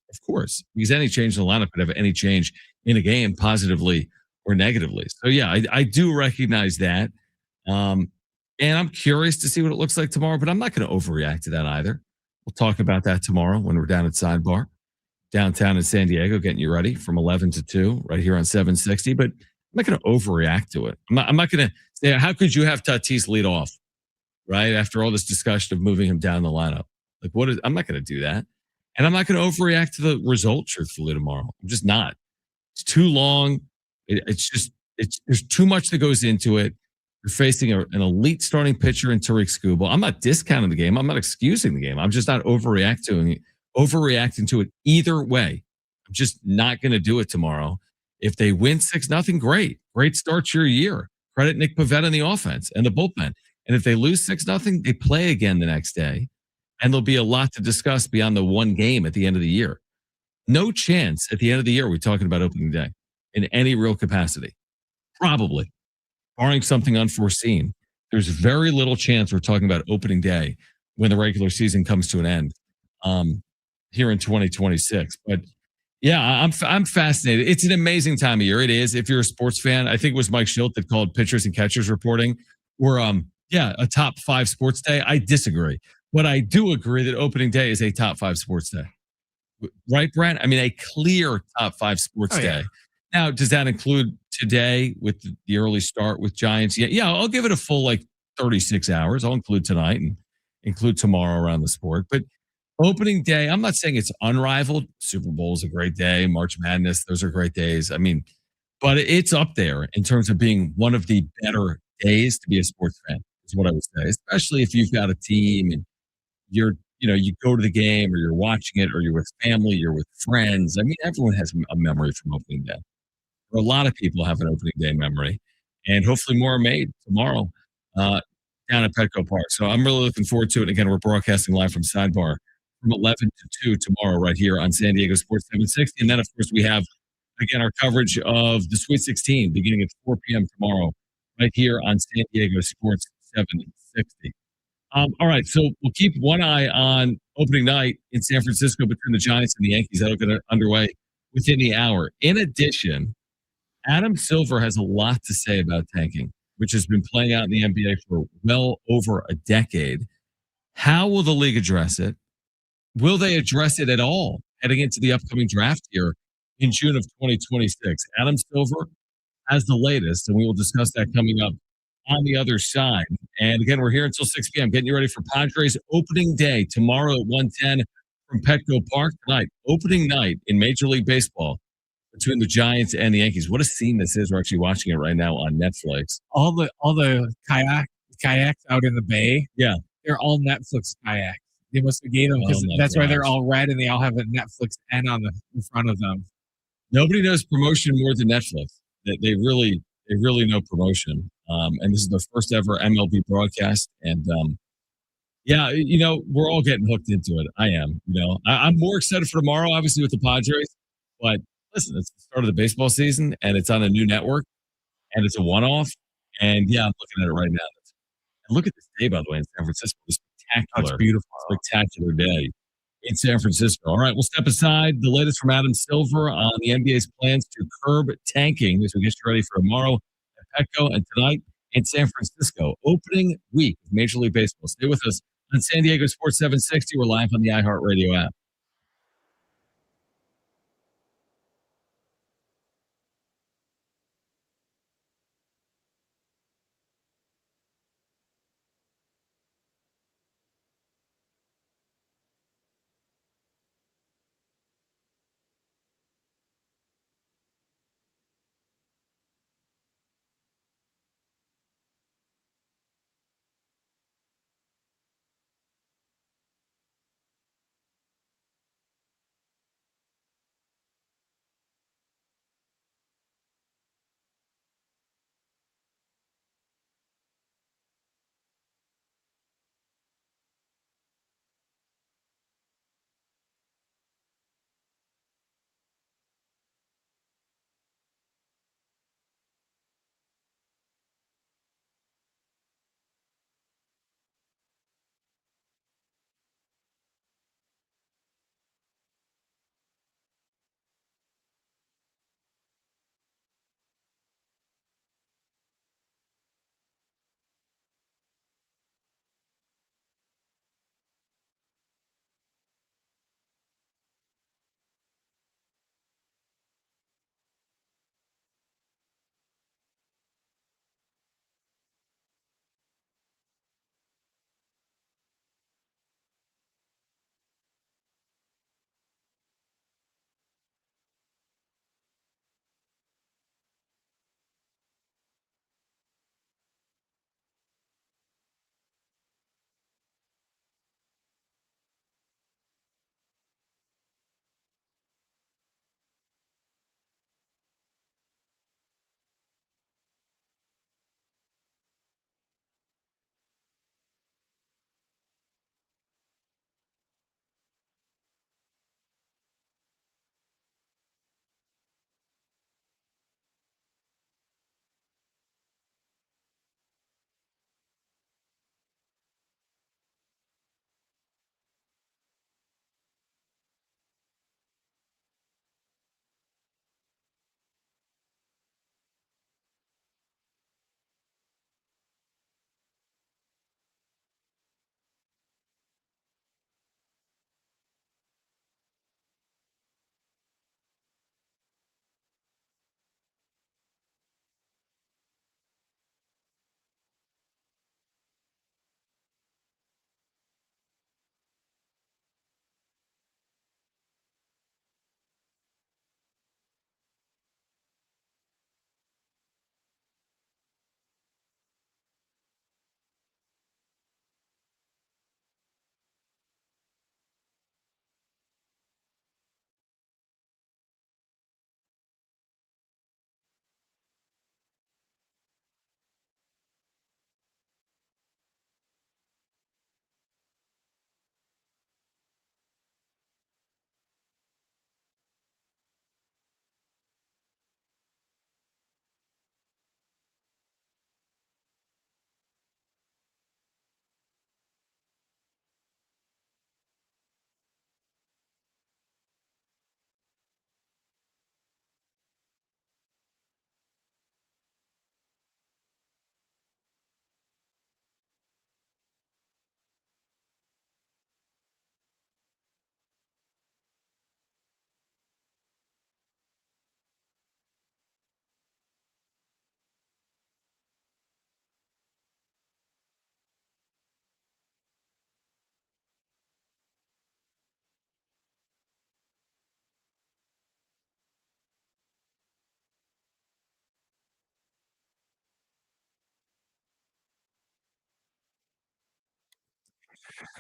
Because any change in the lineup could have any change in a game positively or negatively. So yeah, I do recognize that. And I'm curious to see what it looks like tomorrow, but I'm not going to overreact to that either. We'll talk about that tomorrow when we're down at Sidebar, downtown in San Diego, getting you ready from 11 to 2 right here on 760. But I'm not going to overreact to it. I'm not going to say, how could you have Tatis lead off, right? After all this discussion of moving him down the lineup. I'm not going to do that. And I'm not going to overreact to the result, truthfully, tomorrow. I'm just not. It's too long. There's too much that goes into it. You're facing an elite starting pitcher in Tariq Skubal. I'm not discounting the game. I'm not excusing the game. I'm just not overreacting to it either way. I'm just not going to do it tomorrow. If they win 6-0, great start to your year. credit Nick Pivetta in the offense and the bullpen. And if they lose 6-0, they play again the next day. And there'll be a lot to discuss beyond the one game at the end of the year. No chance at the end of the year we're talking about opening day in any real capacity. Probably, barring something unforeseen. There's very little chance we're talking about opening day when the regular season comes to an end here in 2026. But yeah, I'm fascinated. It's an amazing time of year. It is. If you're a sports fan, I think it was Mike Schilt that called pitchers and catchers reporting or a top 5 sports day. I disagree, but I do agree that opening day is a top 5 sports day. Right, Brent? I mean, a clear top 5 sports day. Now, does that include today with the early start with Giants? Yeah, I'll give it a full like 36 hours. I'll include tonight and include tomorrow around the sport. But opening day, I'm not saying it's unrivaled. Super Bowl is a great day. March Madness, those are great days. I mean, but it's up there in terms of being one of the better days to be a sports fan, is what I would say, especially if you've got a team and you go to the game or you're watching it or you're with family, you're with friends. I mean, everyone has a memory from opening day. A lot of people have an opening day memory, and hopefully more are made tomorrow down at Petco Park. So I'm really looking forward to it. Again, we're broadcasting live from Sidebar from 11 to 2 tomorrow right here on San Diego Sports 760. And then, of course, we have, again, our coverage of the Sweet 16 beginning at 4 p.m. tomorrow right here on San Diego Sports 760. All right, so we'll keep one eye on opening night in San Francisco between the Giants and the Yankees. That'll get underway within the hour. In addition, Adam Silver has a lot to say about tanking, which has been playing out in the NBA for well over a decade. How will the league address it? Will they address it at all heading into the upcoming draft year in June of 2026? Adam Silver has the latest, and we will discuss that coming up on the other side. And again, we're here until 6 p.m. getting you ready for Padres opening day tomorrow at 1:10 from Petco Park. Tonight, opening night in Major League Baseball between the Giants and the Yankees. What a scene this is. We're actually watching it right now on Netflix. All the kayaks out in the bay. Yeah. They're all Netflix kayaks. They must have gave them because that's why they're all red and they all have a Netflix N on the in front of them. Nobody knows promotion more than Netflix. They really know promotion. And this is the first ever MLB broadcast. And we're all getting hooked into it. I am. I'm more excited for tomorrow, obviously, with the Padres. But listen, it's the start of the baseball season, and it's on a new network, and it's a one-off. And yeah, I'm looking at it right now. And look at this day, by the way, in San Francisco. It's spectacular. That's beautiful. Spectacular day in San Francisco. All right, we'll step aside. The latest from Adam Silver on the NBA's plans to curb tanking as we get you ready for tomorrow at Petco and tonight in San Francisco. Opening week of Major League Baseball. Stay with us on San Diego Sports 760. We're live on the iHeart Radio app.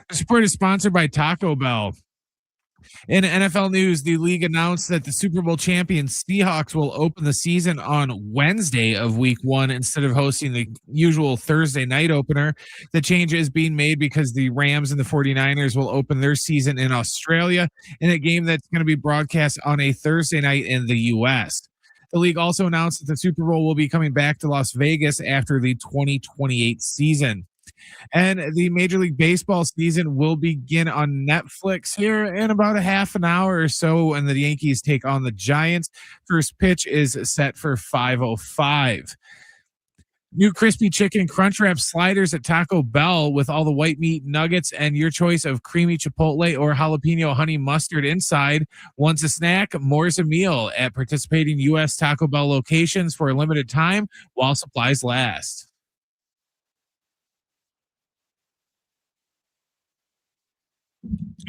The sport is sponsored by Taco Bell. In NFL news, the league announced that the Super Bowl champion Seahawks will open the season on Wednesday of week 1 instead of hosting the usual Thursday night opener. The change is being made because the Rams and the 49ers will open their season in Australia in a game that's going to be broadcast on a Thursday night in the U.S. The league also announced that the Super Bowl will be coming back to Las Vegas after the 2028 season. And the Major League Baseball season will begin on Netflix here in about a half an hour or so when the Yankees take on the Giants. First pitch is set for 5:05. New crispy chicken crunch wrap sliders at Taco Bell with all the white meat nuggets and your choice of creamy chipotle or jalapeno honey mustard inside. Once a snack, more's a meal at participating U.S. Taco Bell locations for a limited time while supplies last.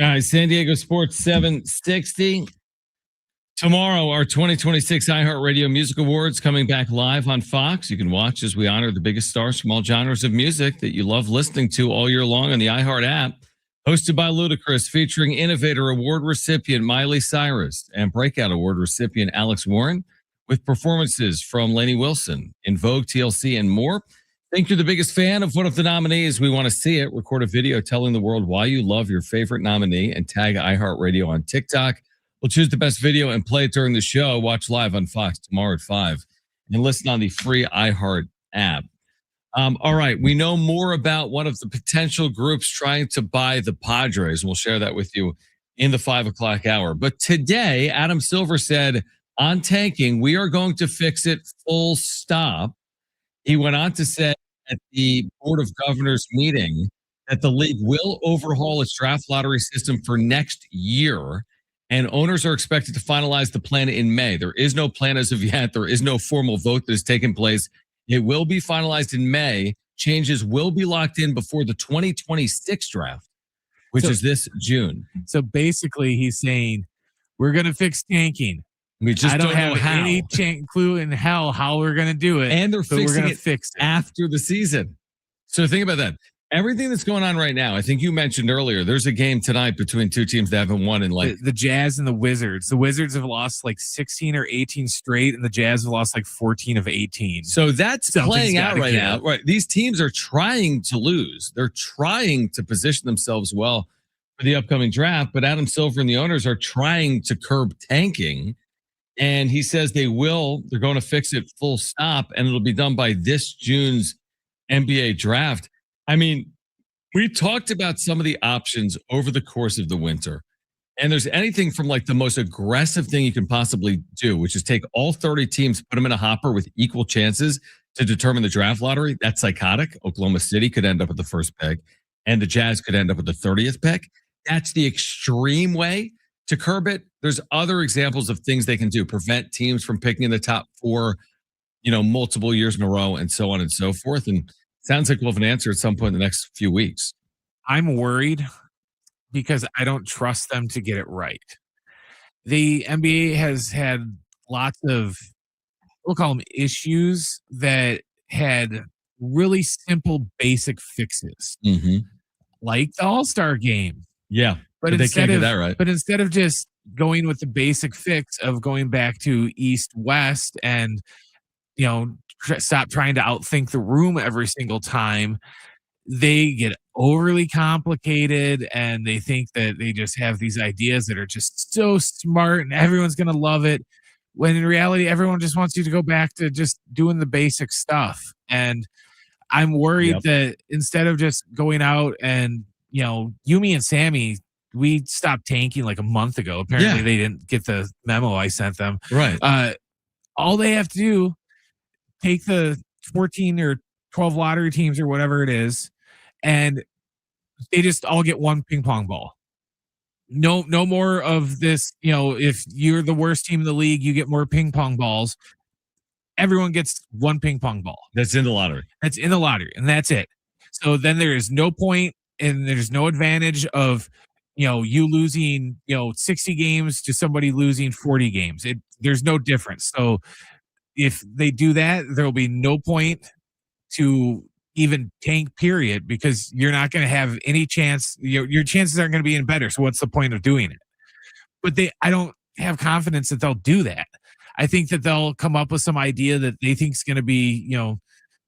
All right, San Diego Sports 760. Tomorrow, our 2026 iHeartRadio Music Awards coming back live on Fox. You can watch as we honor the biggest stars from all genres of music that you love listening to all year long on the iHeart app. Hosted by Ludacris, featuring Innovator Award recipient Miley Cyrus and Breakout Award recipient Alex Warren, with performances from Lainey Wilson, In Vogue, TLC, and more. Think you're the biggest fan of one of the nominees. We want to see it. Record a video telling the world why you love your favorite nominee and tag iHeartRadio on TikTok. We'll choose the best video and play it during the show. Watch live on Fox tomorrow at 5 and listen on the free iHeart app. All right. We know more about one of the potential groups trying to buy the Padres. We'll share that with you in the 5 o'clock hour. But today, Adam Silver said on tanking, we are going to fix it full stop. He went on to say at the Board of Governors meeting that the league will overhaul its draft lottery system for next year, and owners are expected to finalize the plan in May. There is no plan as of yet. There is no formal vote that has taken place. It will be finalized in May. Changes will be locked in before the 2026 draft, which is this June. So basically, he's saying we're going to fix tanking. We just don't have know how. any clue in hell how we're going to do it. And they're fixing it fix it after the season. So think about that. Everything that's going on right now, I think you mentioned earlier, there's a game tonight between two teams that haven't won in like the Jazz and the Wizards. The Wizards have lost like 16 or 18 straight, and the Jazz have lost like 14 of 18. So that's playing out right now. Up. Right. These teams are trying to lose. They're trying to position themselves well for the upcoming draft, but Adam Silver and the owners are trying to curb tanking. And he says they're going to fix it full stop, and it'll be done by this June's NBA draft. I mean, we talked about some of the options over the course of the winter, and there's anything from like the most aggressive thing you can possibly do, which is take all 30 teams, put them in a hopper with equal chances to determine the draft lottery. That's psychotic. Oklahoma City could end up with the first pick, and the Jazz could end up with the 30th pick. That's the extreme way to curb it. There's other examples of things they can do, prevent teams from picking in the top 4, multiple years in a row, and so on and so forth. And sounds like we'll have an answer at some point in the next few weeks. I'm worried because I don't trust them to get it right. The NBA has had lots of, we'll call them issues that had really simple, basic fixes, like the All-Star game. Yeah. But they can't get that right. But instead of just going with the basic fix of going back to East-West and, stop trying to outthink the room every single time, they get overly complicated and they think that they just have these ideas that are just so smart and everyone's going to love it. When in reality, everyone just wants you to go back to just doing the basic stuff. And I'm worried that instead of just going out and, Yumi and Sammy, we stopped tanking like a month ago. Apparently they didn't get the memo I sent them. Right. All they have to do, take the 14 or 12 lottery teams or whatever it is, and they just all get one ping pong ball. No more of this, if you're the worst team in the league, you get more ping pong balls. Everyone gets one ping pong ball. That's in the lottery. And that's it. So then there is no point and there's no advantage of you losing, 60 games to somebody losing 40 games. There's no difference. So if they do that, there'll be no point to, even tank, period, because you're not going to have any chance. Your chances aren't going to be any better. So what's the point of doing it? But I don't have confidence that they'll do that. I think that they'll come up with some idea that they think is going to be,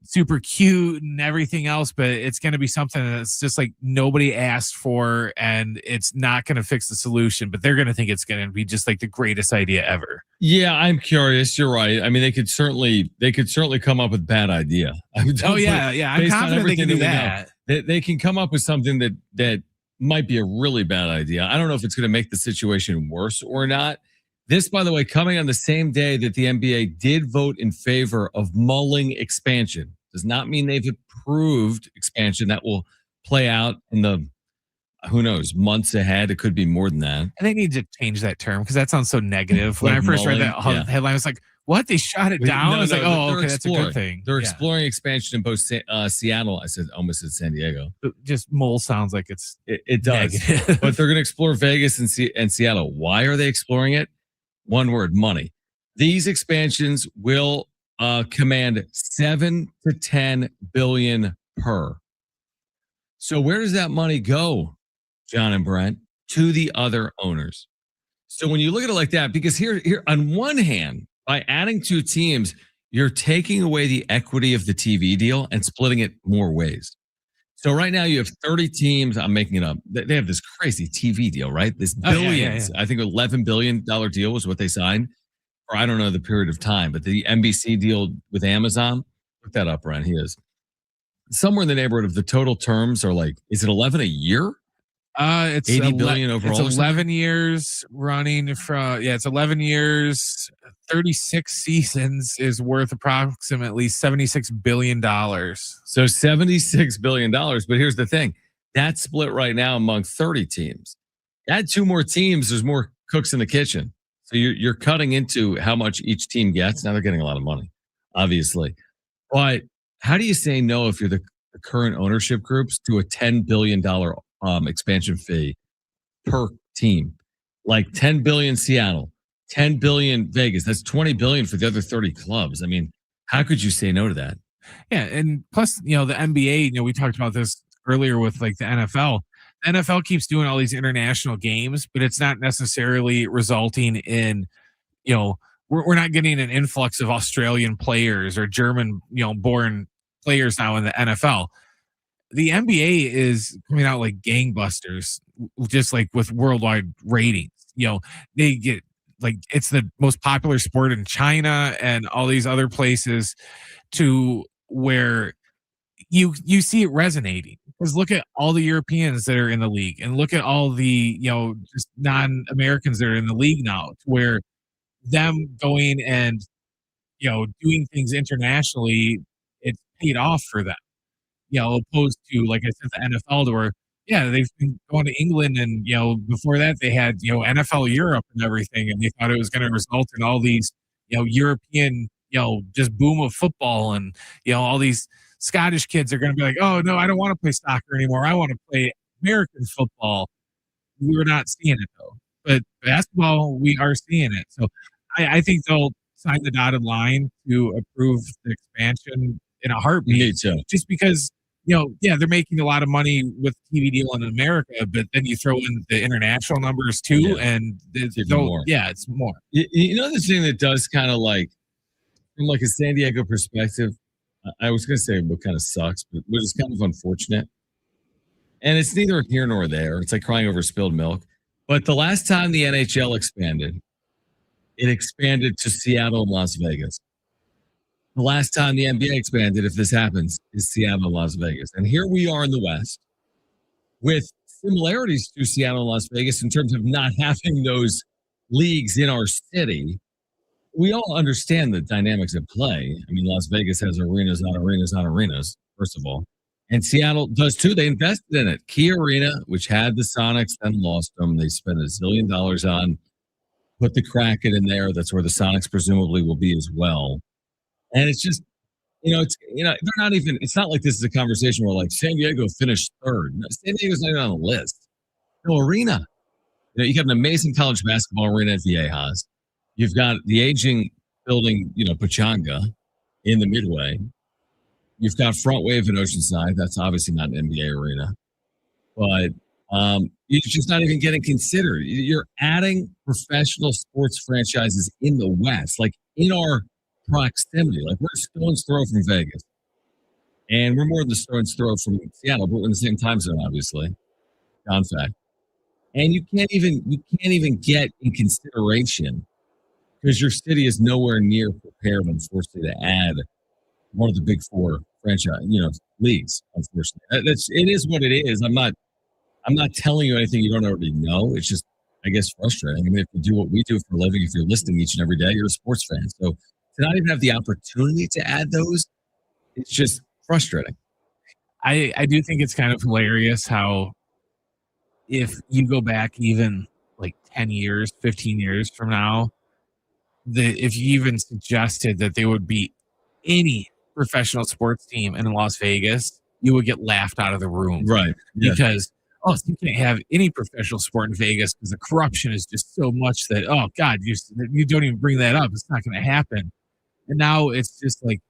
super cute and everything else, but it's going to be something that's just like nobody asked for, and it's not going to fix the solution, but they're going to think it's going to be just like the greatest idea ever. Yeah, I'm curious. You're right. I mean, they could certainly come up with bad idea. Oh yeah. I'm confident they can do that. They can come up with something that might be a really bad idea. I don't know if it's going to make the situation worse or not. This, by the way, coming on the same day that the NBA did vote in favor of mulling expansion. Does not mean they've approved expansion. That will play out in the, who knows, months ahead. It could be more than that. And they need to change that term because that sounds so negative. When I first read that headline, I was like, what? They shot it down? I was like, oh, okay, that's a good thing. They're exploring expansion in both Seattle. I almost said San Diego. Just mole sounds like it does. But they're going to explore Vegas and Seattle. Why are they exploring it? One word, money. These expansions will command 7 to 10 billion per. So where does that money go, John and Brent? To the other owners. So when you look at it like that, because here on one hand, by adding 2 teams, you're taking away the equity of the TV deal and splitting it more ways. So right now you have 30 teams. I'm making it up. They have this crazy TV deal, right? This billions. I think $11 billion deal was what they signed for, I don't know the period of time, but the NBC deal with Amazon, look that up, Ryan. He is somewhere in the neighborhood of the total terms are like, is it 11 a year? It's 80 billion overall. It's 11 years running from, it's 11 years, 36 seasons is worth approximately $76 billion. So $76 billion. But here's the thing. That's split right now among 30 teams. Add 2 more teams, there's more cooks in the kitchen. So you're cutting into how much each team gets. Now they're getting a lot of money, obviously. But how do you say no if you're the current ownership groups to a $10 billion expansion fee per team? Like 10 billion Seattle, 10 billion Vegas. That's 20 billion for the other 30 clubs. I mean, how could you say no to that? Yeah, and plus, the NBA, we talked about this earlier with like the NFL. The NFL keeps doing all these international games, but it's not necessarily resulting in, we're not getting an influx of Australian players or German, born players now in the NFL. The NBA is coming out like gangbusters, just like with worldwide ratings. They get like, it's the most popular sport in China and all these other places, to where you see it resonating. Because look at all the Europeans that are in the league, and look at all the, just non-Americans that are in the league now, where them going and, doing things internationally, it's paid off for them. Opposed to, like I said, the NFL, to where, they've been going to England, and, before that they had, NFL Europe and everything, and they thought it was going to result in all these, European, just boom of football, and, all these Scottish kids are going to be like, oh no, I don't want to play soccer anymore. I want to play American football. We're not seeing it though, but basketball, we are seeing it. So I think they'll sign the dotted line to approve the expansion in a heartbeat, just because, they're making a lot of money with TV deal in America, but then you throw in the international numbers too, and it's more. It's more. The thing that does kind of like, from like a San Diego perspective, I was going to say what kind of sucks, but which is kind of unfortunate. And it's neither here nor there. It's like crying over spilled milk. But the last time the NHL expanded, it expanded to Seattle and Las Vegas. The last time the NBA expanded, if this happens, is Seattle and Las Vegas. And here we are in the West with similarities to Seattle and Las Vegas in terms of not having those leagues in our city. We all understand the dynamics at play. I mean, Las Vegas has arenas on arenas on arenas, first of all. And Seattle does too. They invested in it. Key Arena, which had the Sonics, then lost them. They spent $1 zillion on, put the Kraken in there. That's where the Sonics presumably will be as well. And it's just, they're not even, it's not like this is a conversation where like San Diego finished third. No, San Diego's not even on the list. No arena. You got an amazing college basketball arena at Viejas. You've got the aging building, Pachanga in the Midway. You've got Front Wave in Oceanside. That's obviously not an NBA arena, but it's just not even getting considered. You're adding professional sports franchises in the West, like in our proximity. Like we're a stone's throw from Vegas, and we're more than a stone's throw from Seattle, but we're in the same time zone, obviously. Down fact, and you can't even get in consideration because your city is nowhere near prepared, unfortunately, to add one of the big four franchise, leagues. Unfortunately, it is what it is. I'm not telling you anything you don't already know. It's just, I guess, frustrating. I mean, if you do what we do for a living, if you're listening each and every day, you're a sports fan. So to not even have the opportunity to add those, it's just frustrating. I do think it's kind of hilarious how if you go back even like 10 years, 15 years from now, if you even suggested that there would be any professional sports team in Las Vegas, you would get laughed out of the room. Right. Yeah. Because, you can't have any professional sport in Vegas because the corruption is just so much that, oh, God, you don't even bring that up. It's not going to happen. And now it's just like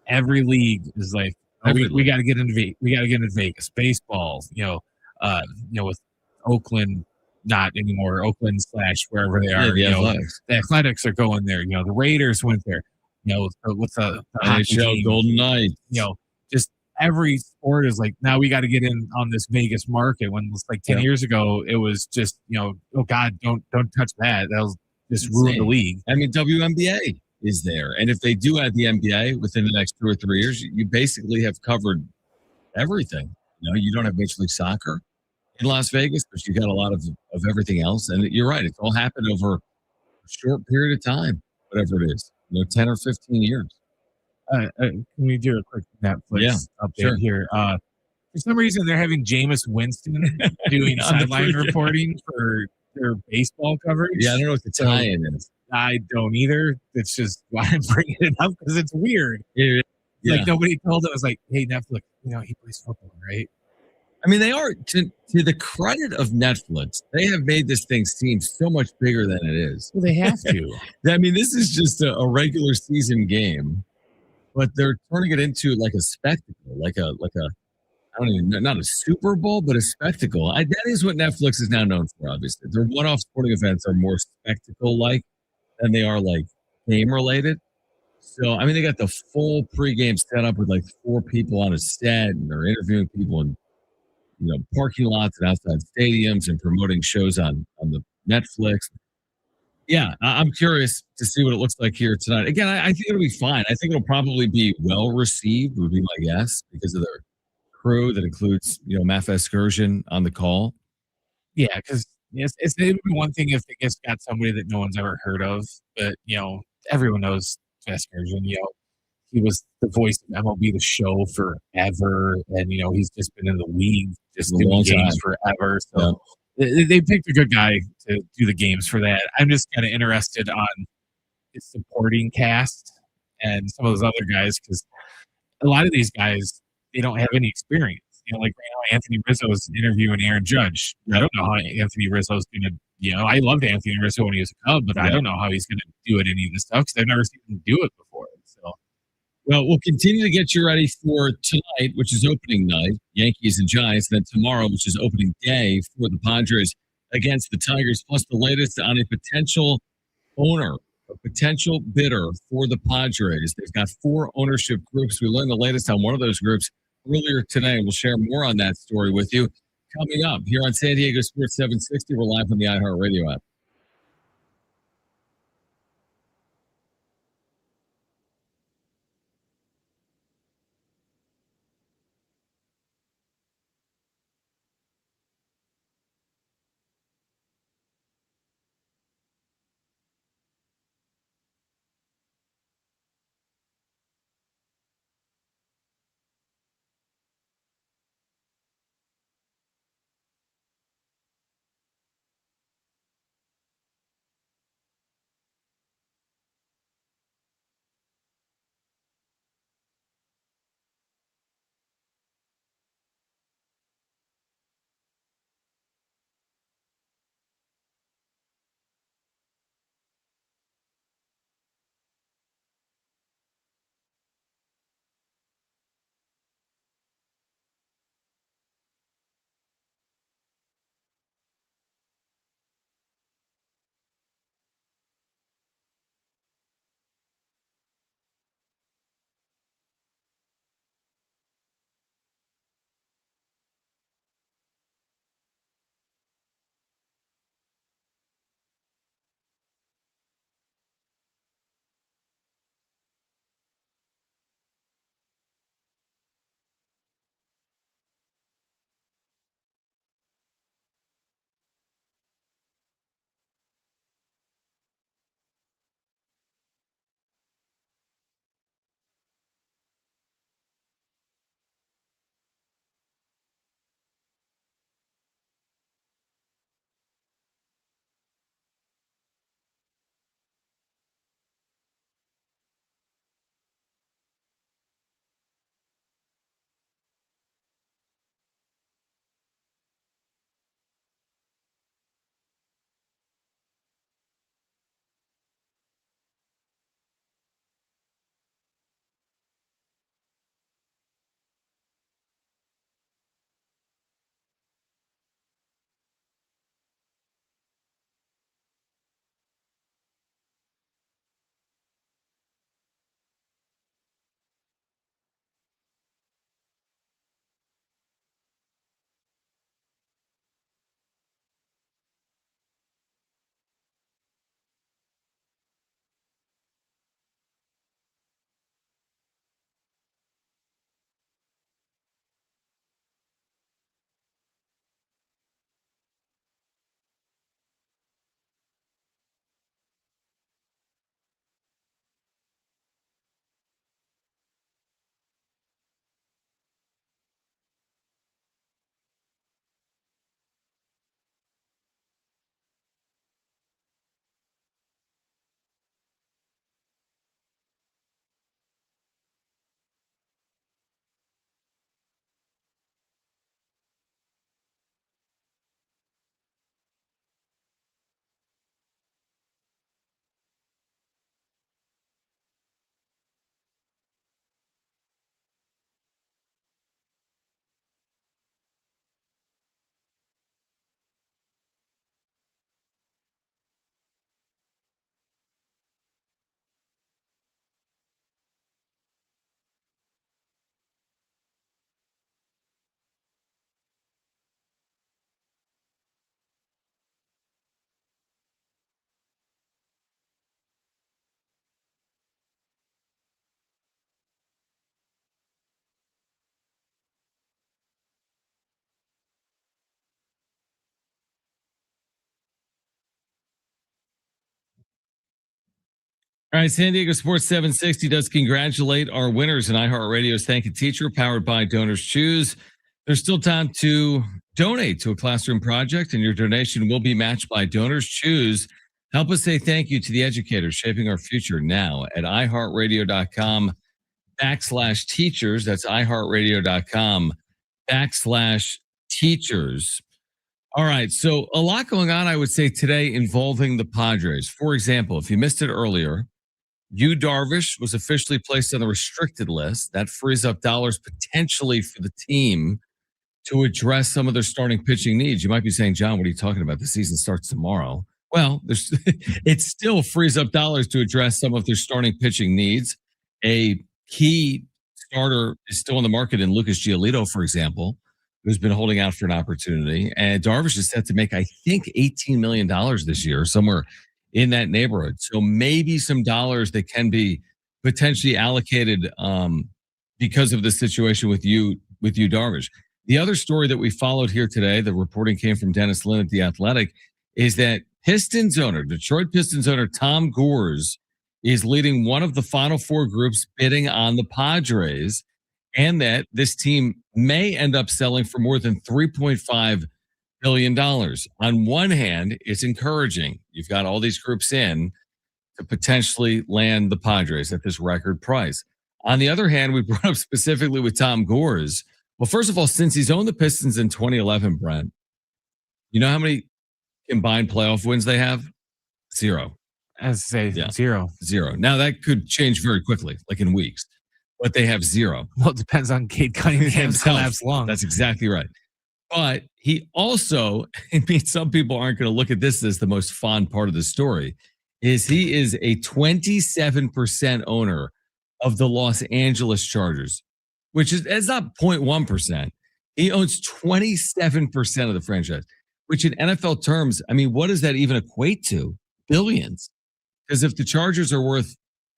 every league is like, we got to get into Vegas. Baseball, with Oakland, not anymore. Oakland / wherever they are. the Athletics. The Athletics are going there. The Raiders went there. What's the NHL Golden Knights. Just every sport is like, now we got to get in on this Vegas market. When it was like 10 years ago, it was just, oh God, don't touch that. That'll just ruin the league. I mean, WNBA is there. And if they do add the NBA within the next 2 or 3 years, you basically have covered everything. You don't have Major League Soccer in Las Vegas, but you got a lot of everything else. And you're right. It's all happened over a short period of time, whatever it is, 10 or 15 years. Can we do a quick Netflix update here? For some reason, they're having Jameis Winston doing sideline reporting for their baseball coverage. Yeah, I don't know what the tie-in is. I don't either. It's just why I'm bringing it up because it's weird. Yeah. Like nobody told him. It was like, hey, Netflix, he plays football, right? I mean, they are, to the credit of Netflix, they have made this thing seem so much bigger than it is. Well, they have to. I mean, this is just a regular season game, but they're turning it into like a spectacle, like a I don't even know, not a Super Bowl, but a spectacle. That is what Netflix is now known for, obviously. Their one-off sporting events are more spectacle-like than they are like game-related. So, I mean, they got the full pregame set up with like 4 people on a set, and they're interviewing people in parking lots and outside stadiums and promoting shows on the Netflix. Yeah, I'm curious to see what it looks like here tonight. Again, I think it'll be fine. I think it'll probably be well received, would be my guess, because of their crew that includes, Matt Excursion on the call. Yeah, because it would be one thing if it just got somebody that no one's ever heard of, but everyone knows Excursion. He was the voice of MLB The Show forever, and he's just been in the league just doing games forever. So they picked a good guy to do the games for that. I'm just kind of interested on his supporting cast and some of those other guys because a lot of these guys they don't have any experience. Like right now, Anthony Rizzo is interviewing Aaron Judge. I don't know how Anthony Rizzo is going to. I loved Anthony Rizzo when he was a Cub, but I don't know how he's going to do it any of this stuff because I've never seen him do it before. So. Well, we'll continue to get you ready for tonight, which is opening night, Yankees and Giants, and then tomorrow, which is opening day for the Padres against the Tigers, plus the latest on a potential owner, a potential bidder for the Padres. They've got 4 ownership groups. We learned the latest on one of those groups earlier today. We'll share more on that story with you coming up here on San Diego Sports 760. We're live on the iHeart Radio app. All right, San Diego Sports 760 does congratulate our winners in iHeartRadio's Thank a Teacher, powered by Donors Choose. There's still time to donate to a classroom project, and your donation will be matched by Donors Choose. Help us say thank you to the educators shaping our future now at iHeartRadio.com/teachers. That's iHeartRadio.com/teachers. All right, so a lot going on, I would say, today involving the Padres. For example, if you missed it earlier, Darvish was officially placed on the restricted list. That frees up dollars potentially for the team to address some of their starting pitching needs. You might be saying, John, what are you talking about? The season starts tomorrow. Well, it still frees up dollars to address some of their starting pitching needs. A key starter is still on the market in Lucas Giolito, for example, who's been holding out for an opportunity. And Darvish is set to make, I think, $18 million this year, somewhere in that neighborhood. So maybe some dollars that can be potentially allocated because of the situation with Darvish. The other story that we followed here today, the reporting came from Dennis Lynn at The Athletic, is that Detroit Pistons owner Tom Gores is leading one of the Final Four groups bidding on the Padres, and that this team may end up selling for more than $3.5 billion. On one hand, it's encouraging. You've got all these groups in to potentially land the Padres at this record price. On the other hand, we brought up specifically with Tom Gores. Well, first of all, since he's owned the Pistons in 2011, Brent, you know how many combined playoff wins they have? Zero. Zero. Now, that could change very quickly, like in weeks, but they have zero. Well, it depends on Cade Cunningham's collapse long. That's exactly right. But he also, I mean, some people aren't going to look at this as the most fun part of the story, is he is a 27% owner of the Los Angeles Chargers, which is, it's not 0.1%. He owns 27% of the franchise, which in NFL terms, I mean, what does that even equate to? Billions. Because if the Chargers are worth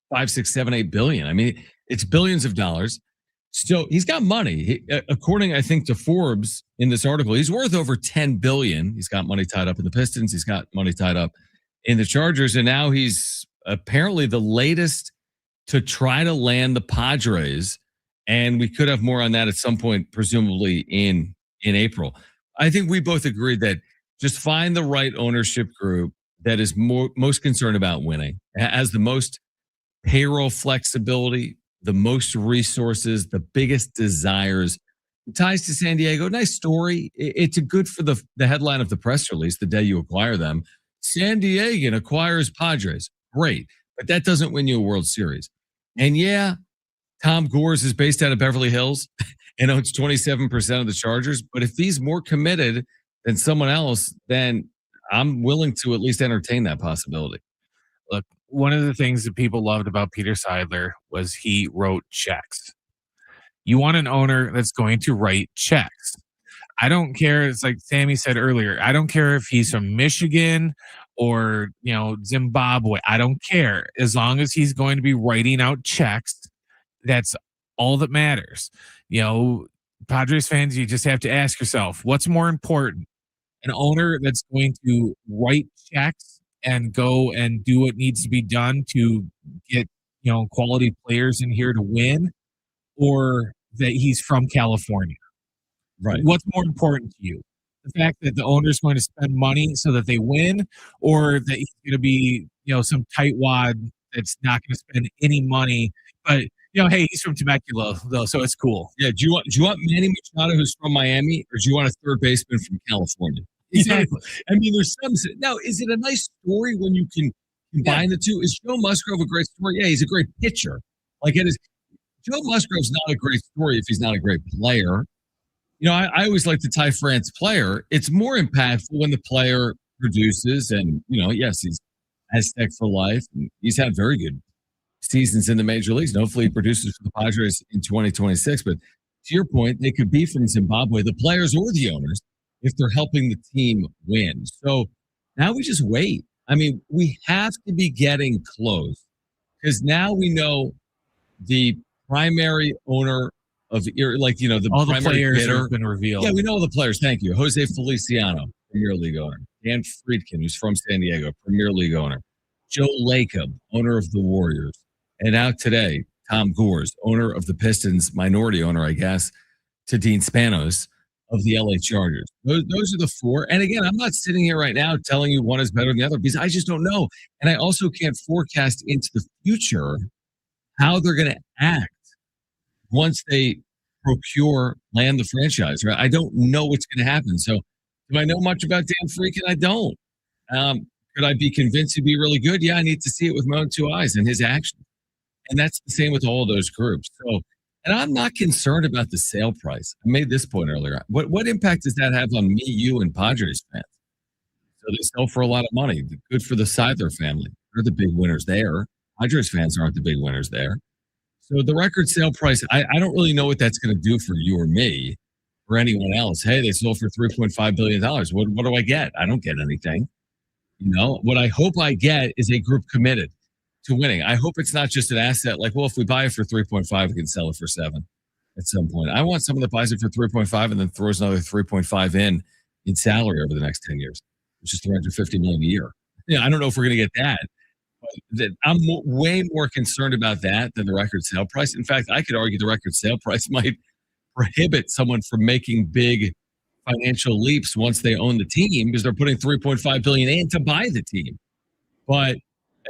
5, 6, 7, 8 billion, I mean, it's billions of dollars. So he's got money. According, I think, to Forbes in this article, he's worth over $10 billion. He's got money tied up in the Pistons. He's got money tied up in the Chargers. And now he's apparently the latest to try to land the Padres. And we could have more on that at some point, presumably in April. I think we both agreed that just find the right ownership group that is most concerned about winning, has the most payroll flexibility, the most resources, the biggest desires. Ties to San Diego. Nice story. It's a good for the headline of the press release the day you acquire them. San Diego acquires Padres. Great. But that doesn't win you a World Series. And yeah, Tom Gores is based out of Beverly Hills and owns 27% of the Chargers. But if he's more committed than someone else, then I'm willing to at least entertain that possibility. Look, one of the things that people loved about Peter Seidler was he wrote checks. You want an owner that's going to write checks. I don't care. It's like Sammy said earlier. I don't care if he's from Michigan or, Zimbabwe. I don't care. As long as he's going to be writing out checks, that's all that matters. Padres fans, you just have to ask yourself, what's more important? An owner that's going to write checks and go and do what needs to be done to get, quality players in here to win, or that he's from California? Right. What's more important to you? The fact that the owner's going to spend money so that they win, or that he's going to be, some tightwad that's not going to spend any money, but hey, he's from Temecula though, so it's cool. Yeah. Do you want Manny Machado, who's from Miami, or do you want a third baseman from California? Exactly. I mean, there's some. Now, is it a nice story when you can combine the two? Is Joe Musgrove a great story? Yeah, he's a great pitcher. Like it is. Joe Musgrove's not a great story if he's not a great player. I always like the Ty France player. It's more impactful when the player produces, and yes, he's Aztec for life. And he's had very good seasons in the major leagues. And hopefully, he produces for the Padres in 2026. But to your point, they could be from Zimbabwe, the players or the owners, if they're helping the team win. So now we just wait. I mean, we have to be getting close because now we know the primary owner of, all the primary players bidder have been revealed. Yeah, we know all the players. Thank you. Jose Feliciano, Premier League owner. Dan Friedkin, who's from San Diego, Premier League owner. Joe Lacob, owner of the Warriors, and out today, Tom Gores, owner of the Pistons, minority owner, I guess, to Dean Spanos of the LA Chargers. Those are the four. And again, I'm not sitting here right now telling you one is better than the other because I just don't know. And I also can't forecast into the future how they're going to act once they land the franchise. Right? I don't know what's going to happen. So do I know much about Dan Freakin? I don't. Could I be convinced to be really good? Yeah, I need to see it with my own two eyes and his actions. And that's the same with all those groups. So, and I'm not concerned about the sale price. I made this point earlier. What impact does that have on me, you, and Padres fans? So they sell for a lot of money. Good for the Seidler family. They're the big winners there. Padres fans aren't the big winners there. So the record sale price, I don't really know what that's going to do for you or me or anyone else. Hey, they sold for $3.5 billion. What do I get? I don't get anything. What I hope I get is a group committed to winning. I hope it's not just an asset like, well, if we buy it for 3.5, we can sell it for 7 at some point. I want someone that buys it for 3.5 and then throws another 3.5 in salary over the next 10 years, which is $350 million a year. I don't know if we're going to get that. But I'm way more concerned about that than the record sale price. In fact, I could argue the record sale price might prohibit someone from making big financial leaps once they own the team because they're putting $3.5 billion in to buy the team. But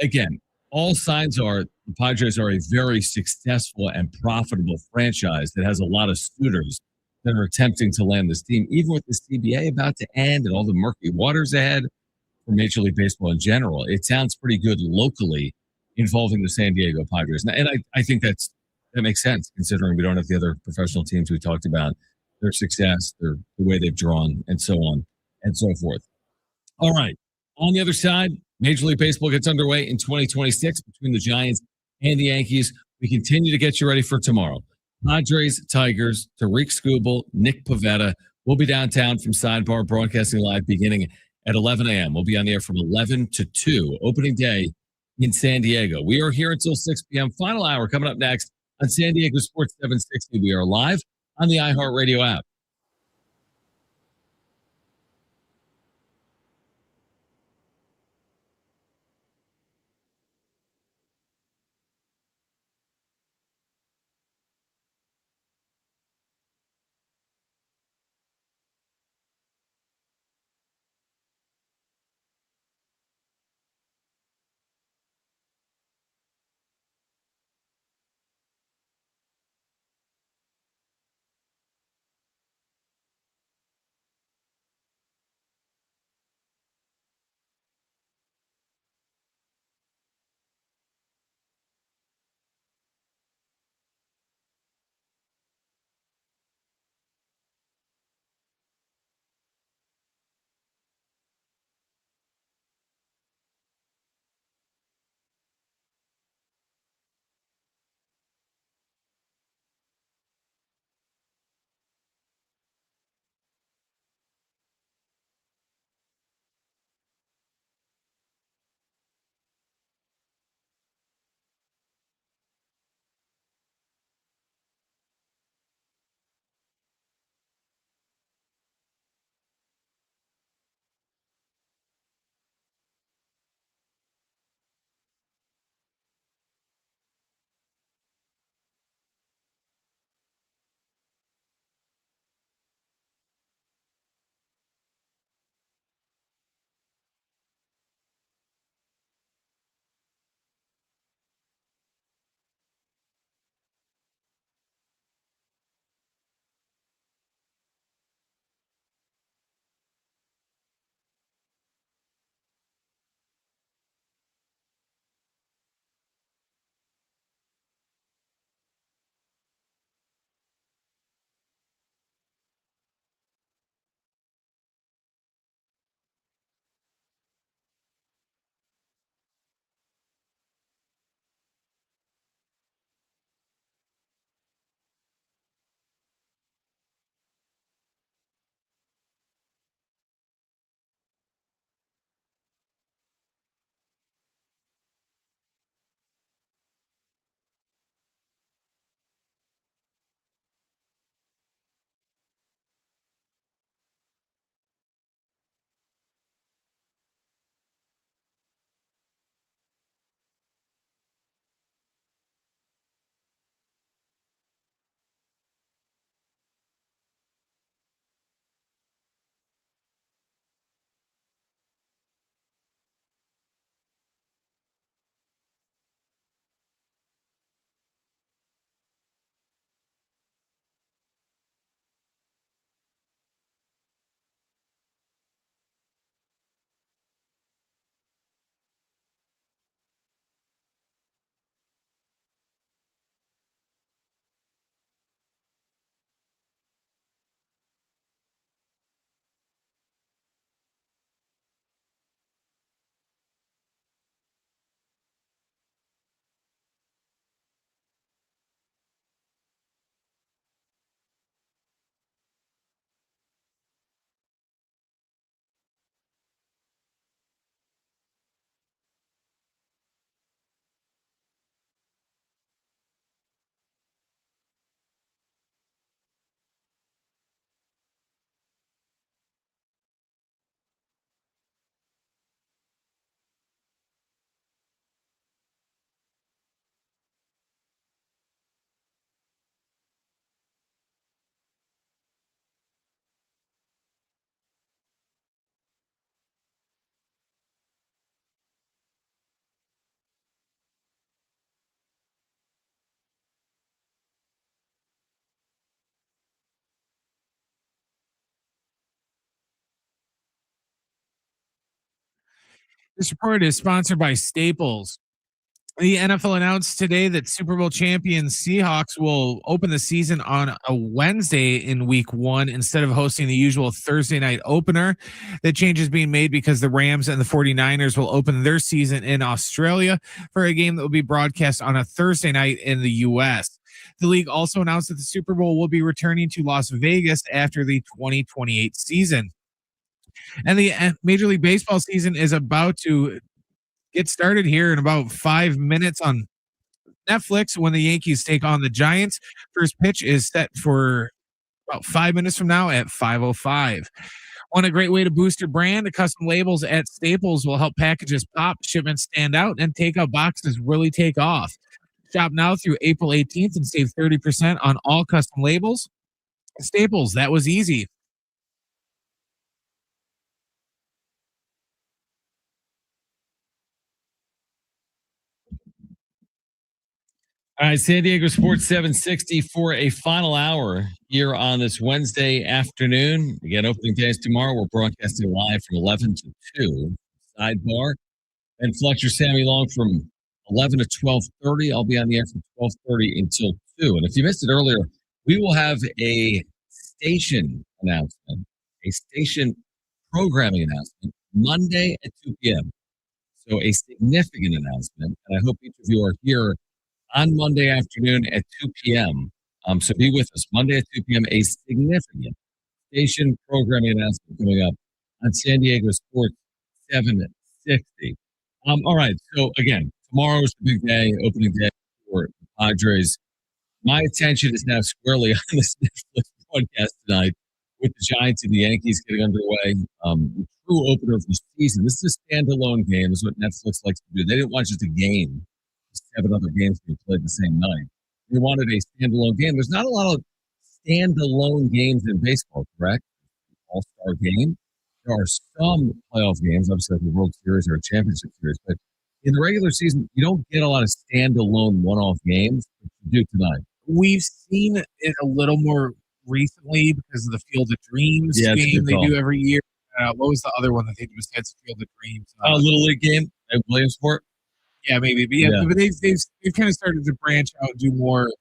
again, all signs are the Padres are a very successful and profitable franchise that has a lot of suitors that are attempting to land this team, even with the CBA about to end and all the murky waters ahead for Major League Baseball in general. It sounds pretty good locally involving the San Diego Padres. And I think that makes sense considering we don't have the other professional teams we talked about, their success, the way they've drawn, and so on and so forth. All right. On the other side, Major League Baseball gets underway in 2026 between the Giants and the Yankees. We continue to get you ready for tomorrow. Padres, Tigers, Tariq Skubal, Nick Pivetta. We'll be downtown from Sidebar, broadcasting live beginning at 11 a.m. We'll be on the air from 11 to 2, opening day in San Diego. We are here until 6 p.m. Final hour coming up next on San Diego Sports 760. We are live on the iHeart Radio app. This report is sponsored by Staples. The NFL announced today that Super Bowl champion Seahawks will open the season on a Wednesday in week 1 instead of hosting the usual Thursday night opener. The change is being made because the Rams and the 49ers will open their season in Australia for a game that will be broadcast on a Thursday night in the U.S. The league also announced that the Super Bowl will be returning to Las Vegas after the 2028 season. And the Major League Baseball season is about to get started here in about 5 minutes on Netflix when the Yankees take on the Giants. First pitch is set for about 5 minutes from now at 5:05. Want a great way to boost your brand? The custom labels at Staples will help packages pop, shipments stand out, and takeout boxes really take off. Shop now through April 18th and save 30% on all custom labels. Staples, that was easy. All right, San Diego Sports 760 for a final hour here on this Wednesday afternoon. Again, opening day is tomorrow. We're broadcasting live from 11 to 2. Sidebar. And Fletcher Sammy Long from 11 to 12:30. I'll be on the air from 12:30 until 2. And if you missed it earlier, we will have a station announcement, a station programming announcement Monday at 2 p.m. So a significant announcement. And I hope each of you are here on Monday afternoon at 2 p.m. So be with us. Monday at 2 p.m., a significant station programming announcement coming up on San Diego Sports 760. All right. So again, tomorrow is the big day, opening day for the Padres. My attention is now squarely on this Netflix broadcast tonight with the Giants and the Yankees getting underway. The true opener of the season. This is a standalone game. This is what Netflix likes to do. They didn't want just a game. 7 other games being played the same night. They wanted a standalone game. There's not a lot of standalone games in baseball, correct? All-star game. There are some playoff games, obviously like the World Series or a championship series, but in the regular season, you don't get a lot of standalone one-off games, but you do tonight. We've seen it a little more recently because of the Field of Dreams game they do every year. What was the other one that they did besides Field of Dreams? Little League game at Williamsport. Yeah, maybe. But but they've kind of started to branch out and do more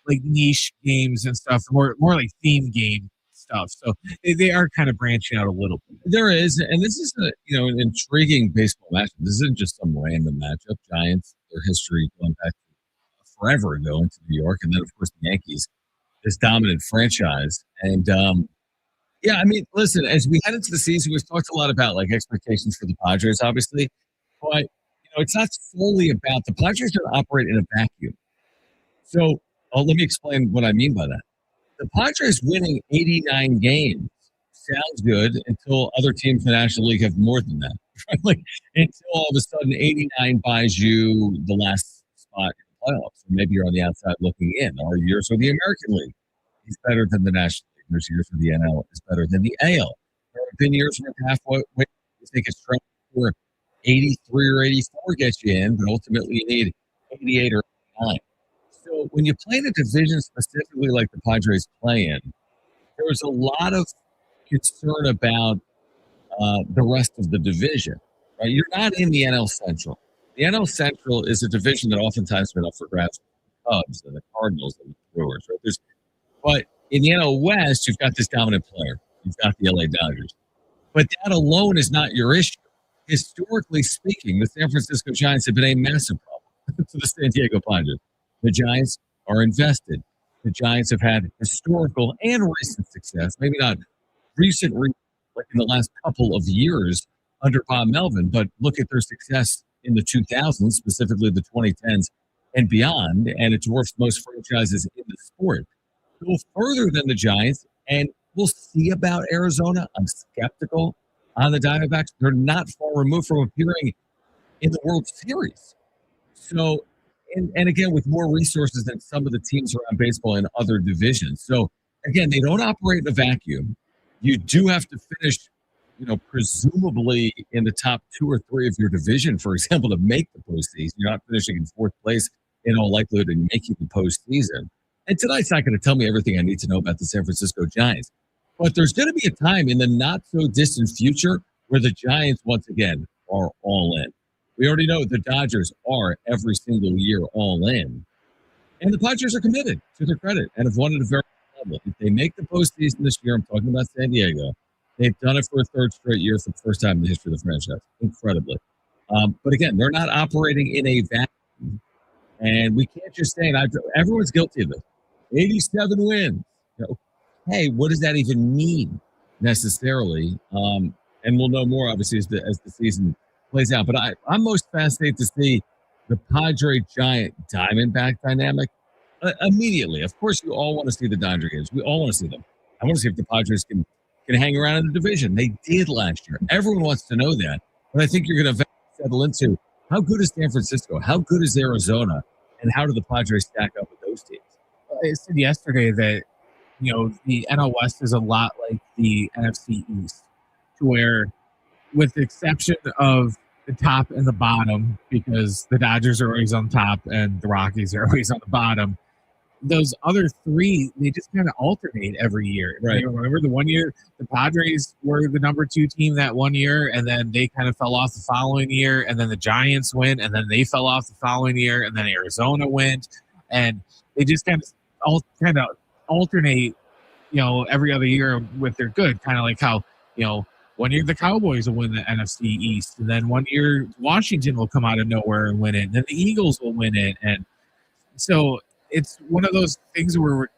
like niche games and stuff, more like theme game stuff. So they are kind of branching out a little bit. There is, and this is an intriguing baseball matchup. This isn't just some random matchup. Giants, their history going back forever ago into New York, and then of course the Yankees, this dominant franchise. And I mean, listen, as we head into the season, we've talked a lot about like expectations for the Padres, obviously, but it's not solely about the Padres don't operate in a vacuum. So let me explain what I mean by that. The Padres winning 89 games sounds good until other teams in the National League have more than that. Right? Like until all of a sudden 89 buys you the last spot in the playoffs. And maybe you're on the outside looking in. There are years where the American League is better than the National League. There's years where the NL is better than the AL. There have been years where halfway you think it's stretch for 83 or 84 gets you in, but ultimately you need 88 or 89. So when you play in a division specifically like the Padres play in, there's a lot of concern about the rest of the division. Right? You're not in the NL Central. The NL Central is a division that oftentimes has been up for grabs for the Cubs and the Cardinals and the Brewers. Right? But in the NL West, you've got this dominant player. You've got the LA Dodgers. But that alone is not your issue. Historically speaking, the San Francisco Giants have been a massive problem to the San Diego Padres. The Giants are invested. The Giants have had historical and recent success, maybe not recent, like in the last couple of years under Bob Melvin, but look at their success in the 2000s, specifically the 2010s and beyond, and it dwarfs most franchises in the sport. Go further than the Giants, and we'll see about Arizona. I'm skeptical on the Diamondbacks. They're not far removed from appearing in the World Series. So, and again, with more resources than some of the teams around baseball in other divisions. So, again, they don't operate in a vacuum. You do have to finish, presumably in the top 2 or 3 of your division, for example, to make the postseason. You're not finishing in 4th place in all likelihood and making the postseason. And tonight's not going to tell me everything I need to know about the San Francisco Giants. But there's going to be a time in the not-so-distant future where the Giants, once again, are all in. We already know the Dodgers are every single year all in. And the Padres are committed, to their credit, and have won at a very high level. If they make the postseason this year, I'm talking about San Diego, they've done it for a third straight year for the first time in the history of the franchise. Incredibly. But again, they're not operating in a vacuum. And we can't just say, and everyone's guilty of this, 87 wins. Hey, what does that even mean necessarily? And we'll know more, obviously, as the season plays out. But I'm most fascinated to see the Padre-Giant Diamondback dynamic immediately. Of course, you all want to see the Dodger games. We all want to see them. I want to see if the Padres can hang around in the division. They did last year. Everyone wants to know that. But I think you're going to settle into how good is San Francisco? How good is Arizona? And how do the Padres stack up with those teams? I said yesterday that, the NL West is a lot like the NFC East, to where, with the exception of the top and the bottom, because the Dodgers are always on top and the Rockies are always on the bottom, those other three, they just kind of alternate every year. Right. Remember the one year the Padres were the number 2 team that one year, and then they kind of fell off the following year, and then the Giants went, and then they fell off the following year, and then Arizona went, and they just kind of alternate, every other year with their good, kind of like how, one year the Cowboys will win the NFC East, and then one year Washington will come out of nowhere and win it, and then the Eagles will win it, and so it's one of those things where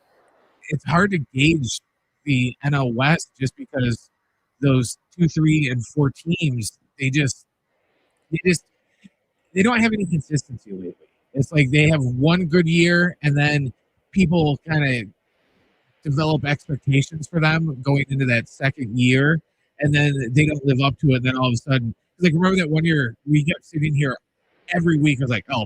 it's hard to gauge the NL West just because those 2, 3, and 4 teams, they don't have any consistency lately. It's like they have one good year, and then people kind of develop expectations for them going into that second year, and then they don't live up to it. And then all of a sudden, like, remember that one year we kept sitting here every week. I was like, oh,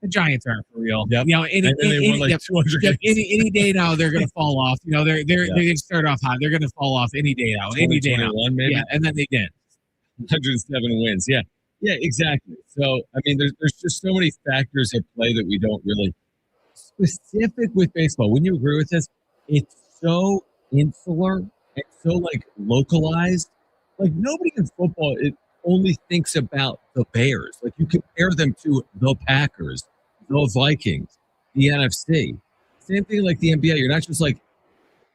the Giants aren't for real. Yep. Any day now they're going to fall off. They start off hot. They're going to fall off any day now. Any day now. Maybe? Yeah, and then they did. 107 wins. Yeah, exactly. So, I mean, there's just so many factors at play that we don't really specific with baseball. Wouldn't you agree with this? It's so insular and so like localized. Like nobody in football only thinks about the Bears. Like you compare them to the Packers, the Vikings, the NFC. Same thing like the NBA. You're not just like,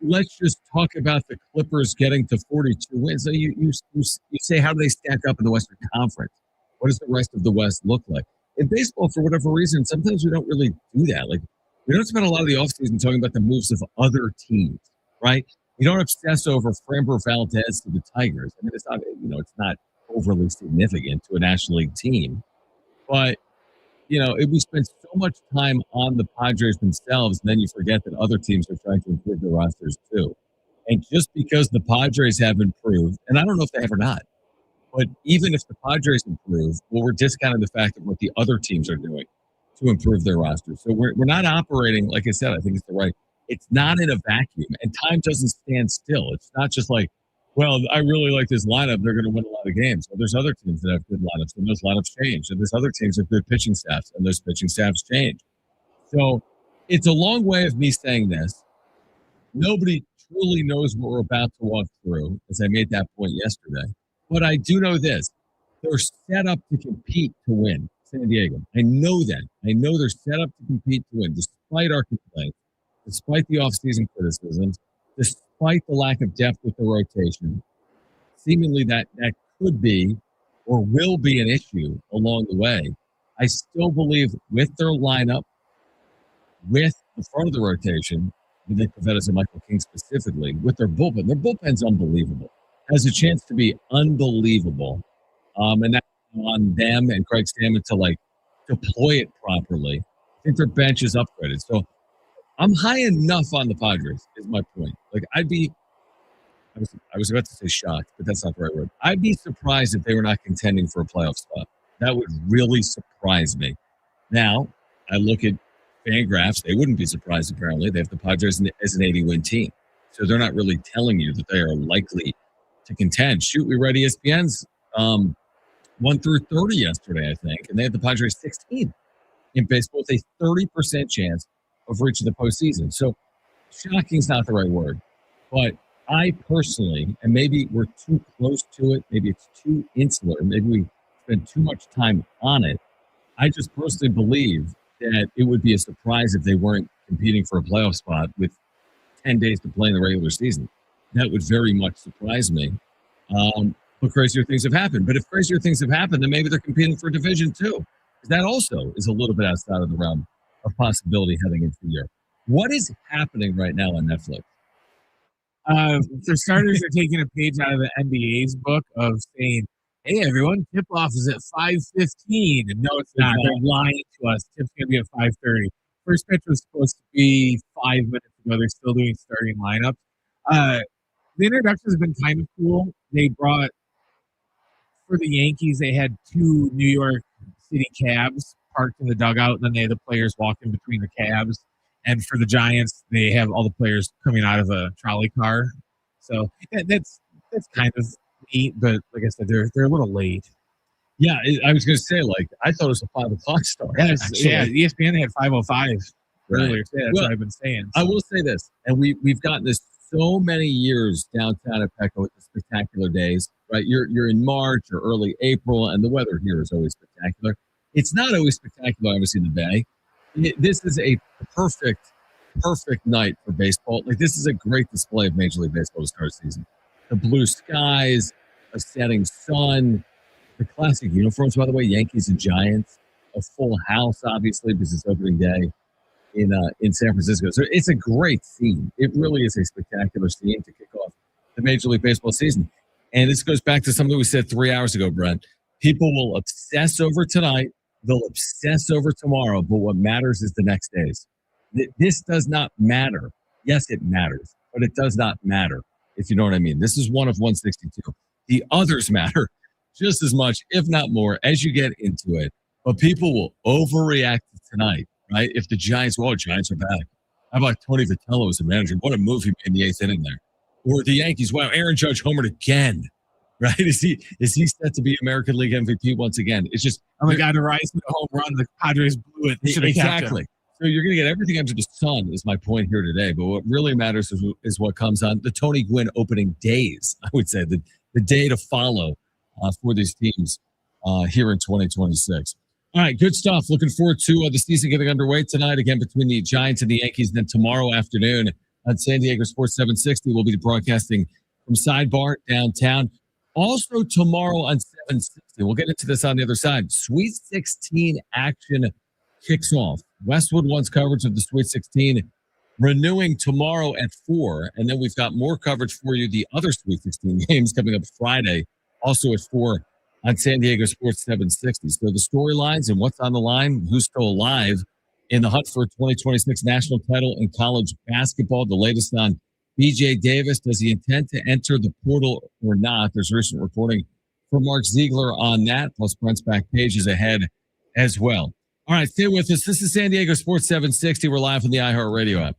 let's just talk about the Clippers getting to 42 wins. So you say, how do they stack up in the Western Conference? What does the rest of the West look like? In baseball, for whatever reason, sometimes we don't really do that. Like we don't spend a lot of the offseason talking about the moves of other teams, right? You don't obsess over Framber Valdez to the Tigers. I mean, it's not overly significant to a National League team, but we spend so much time on the Padres themselves, and then you forget that other teams are trying to improve their rosters too. And just because the Padres have improved, and I don't know if they have or not, but even if the Padres improve, well, we're discounting the fact of what the other teams are doing to improve their rosters. So we're not operating, like I said, I think it's not in a vacuum, and time doesn't stand still. It's not just like, well, I really like this lineup. They're going to win a lot of games. Well, there's other teams that have good lineups, and those lineups change. And there's other teams with good pitching staffs, and those pitching staffs change. So it's a long way of me saying this. Nobody truly knows what we're about to walk through, as I made that point yesterday. But I do know this. They're set up to compete to win, San Diego. I know that. I know they're set up to compete to win, despite our complaints, despite the offseason criticisms, despite the lack of depth with the rotation. Seemingly that could be or will be an issue along the way. I still believe with their lineup, with the front of the rotation, with Nick Pavetas and Michael King specifically, with their bullpen's unbelievable. Has a chance to be unbelievable. And that's on them and Craig Stammen to deploy it properly. I think their bench is upgraded. So I'm high enough on the Padres, is my point. I was about to say shocked, but that's not the right word. I'd be surprised if they were not contending for a playoff spot. That would really surprise me. Now, I look at FanGraphs. They wouldn't be surprised, apparently. They have the Padres as an 80-win team. So they're not really telling you that they are likely to contend. Shoot, we read ESPN's 1 through 30 yesterday, I think, and they had the Padres 16 in baseball with a 30% chance of reaching the postseason. So shocking is not the right word, but I personally, and maybe we're too close to it, maybe it's too insular, maybe we spend too much time on it. I just personally believe that it would be a surprise if they weren't competing for a playoff spot with 10 days to play in the regular season. That would very much surprise me. But crazier things have happened. But if crazier things have happened, then maybe they're competing for division too. That also is a little bit outside of the realm of possibility heading into the year. What is happening right now on Netflix? For starters, they're taking a page out of the NBA's book of saying, "Hey, everyone, tip-off is at 5:15," and no, it's not. They're lying to us. Tip's going to be at 5:30. First pitch was supposed to be 5 minutes ago. They're still doing starting lineups. The introduction has been kind of cool. They brought, for the Yankees, they had 2 New York City cabs parked in the dugout, and then they had the players walking between the cabs. And for the Giants, they have all the players coming out of a trolley car. So that's kind of neat, but like I said, they're a little late. Yeah, I was going to say, like, I thought it was a 5 o'clock start. Yes, yeah, ESPN had 5:05 earlier today. That's what I've been saying. So. I will say this, and we've gotten this so many years downtown at Petco with the spectacular days, right? You're in March or early April, and the weather here is always spectacular. It's not always spectacular, obviously, in the Bay. This is a perfect night for baseball. Like, this is a great display of Major League Baseball to start the season. The blue skies, a setting sun, the classic uniforms, by the way, Yankees and Giants, a full house, obviously, because it's opening day in San Francisco. So it's a great scene. It really is a spectacular scene to kick off the Major League Baseball season. And this goes back to something we said 3 hours ago, Brent. People will obsess over tonight. They'll obsess over tomorrow. But what matters is the next days. This does not matter. Yes, it matters, but it does not matter, if you know what I mean. This is one of 162. The others matter just as much, if not more, as you get into it. But people will overreact to tonight, right? If the Giants are back. How about Tony Vitello as a manager? What a move he made in the 8th inning there. Or the Yankees, wow, Aaron Judge homered again, right? Is he set to be American League MVP once again? It's just, oh my God, to rise to the home run, the Padres blew it. Exactly. So you're going to get everything under the sun is my point here today. But what really matters is what comes on the Tony Gwynn opening days, I would say, the day to follow for these teams here in 2026. All right, good stuff. Looking forward to the season getting underway tonight, again, between the Giants and the Yankees. Then tomorrow afternoon on San Diego Sports 760, we'll be broadcasting from Sidebar downtown. Also tomorrow on 760, we'll get into this on the other side. Sweet 16 action kicks off. Westwood wants coverage of the Sweet 16 renewing tomorrow at 4. And then we've got more coverage for you. The other Sweet 16 games coming up Friday, also at 4 on San Diego Sports 760. So the storylines and what's on the line, who's still alive in the hunt for a 2026 national title in college basketball. The latest on B.J. Davis. Does he intend to enter the portal or not? There's recent reporting from Mark Ziegler on that, plus Brent's back page is ahead as well. All right, stay with us. This is San Diego Sports 760. We're live on the iHeart Radio app.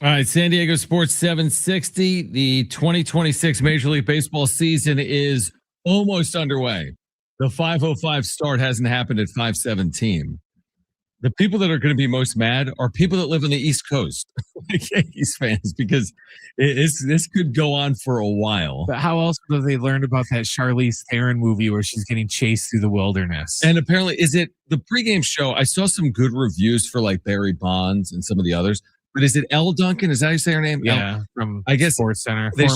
All right, San Diego Sports 760. The 2026 Major League Baseball season is almost underway. The 5:05 start hasn't happened at 5:17. The people that are going to be most mad are people that live on the East Coast, like Yankees fans, because this could go on for a while. But how else have they learned about that Charlize Theron movie where she's getting chased through the wilderness? And apparently, is it the pregame show? I saw some good reviews for like Barry Bonds and some of the others. But is it Elle Duncan? Is that how you say her name? Yeah, from I guess Sports Center. They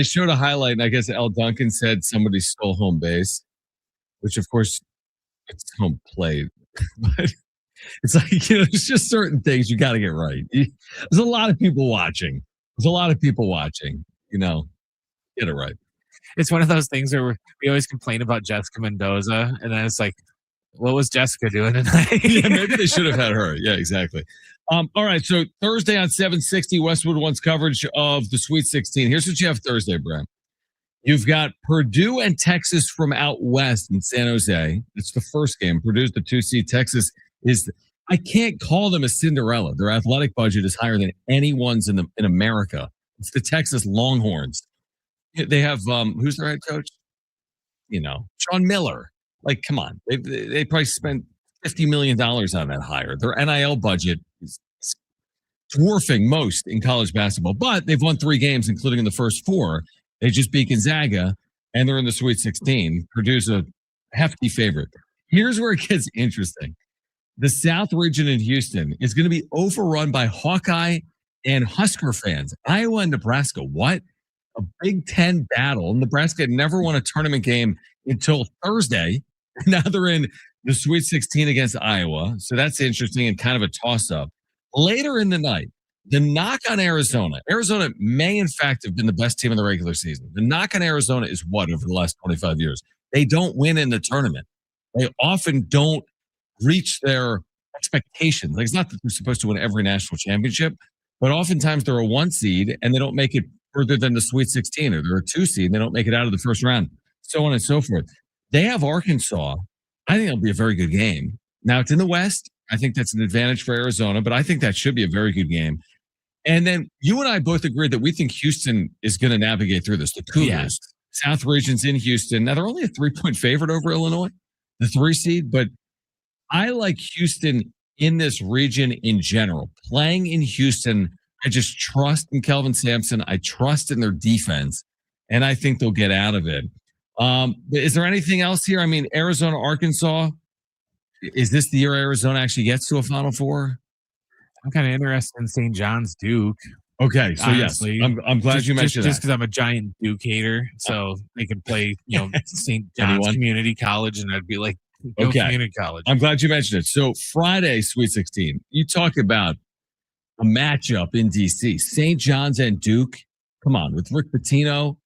showed a highlight, and I guess Elle Duncan said somebody stole home base, which of course it's home plate. But it's like, there's just certain things you got to get right. There's a lot of people watching. Get it right. It's one of those things where we always complain about Jessica Mendoza, and then it's like, what was Jessica doing tonight? Yeah, maybe they should have had her. Yeah, exactly. All right, so Thursday on 760, Westwood One's coverage of the Sweet 16. Here's what you have Thursday, Brent. You've got Purdue and Texas from out west in San Jose. It's the first game. Purdue's the 2 seed. Texas is, I can't call them a Cinderella. Their athletic budget is higher than anyone's in America. It's the Texas Longhorns. They have, who's their head coach? Sean Miller. Like, come on. They probably spent $50 million on that hire. Their NIL budget is dwarfing most in college basketball, but they've won 3 games, including in the first 4. They just beat Gonzaga, and they're in the Sweet 16. Purdue's a hefty favorite. Here's where it gets interesting. The South region in Houston is going to be overrun by Hawkeye and Husker fans. Iowa and Nebraska, what? A Big Ten battle. Nebraska had never won a tournament game until Thursday. Now they're in the Sweet 16 against Iowa. So that's interesting and kind of a toss-up. Later in the night, the knock on Arizona. Arizona may, in fact, have been the best team in the regular season. The knock on Arizona is what over the last 25 years? They don't win in the tournament. They often don't reach their expectations. Like, it's not that they're supposed to win every national championship, but oftentimes they're a 1 seed and they don't make it further than the Sweet 16, or they're a 2 seed and they don't make it out of the first round, so on and so forth. They have Arkansas. I think it'll be a very good game. Now, it's in the West. I think that's an advantage for Arizona, but I think that should be a very good game. And then you and I both agree that we think Houston is going to navigate through this. The Cougars, yes. South region's in Houston. Now, they're only a 3-point favorite over Illinois, the 3 seed, but I like Houston in this region in general. Playing in Houston, I just trust in Kelvin Sampson. I trust in their defense, and I think they'll get out of it. Is there anything else here? I mean, Arizona, Arkansas, is this the year Arizona actually gets to a Final Four? I'm kind of interested in St. John's Duke. Okay, so honestly, yes, I'm glad you mentioned just because I'm a giant Duke hater, so they can play, St. John's Community College, and I'd be like, okay, community college. I'm glad you mentioned it. So Friday, Sweet 16, you talk about a matchup in DC, St. John's and Duke. Come on, with Rick Pitino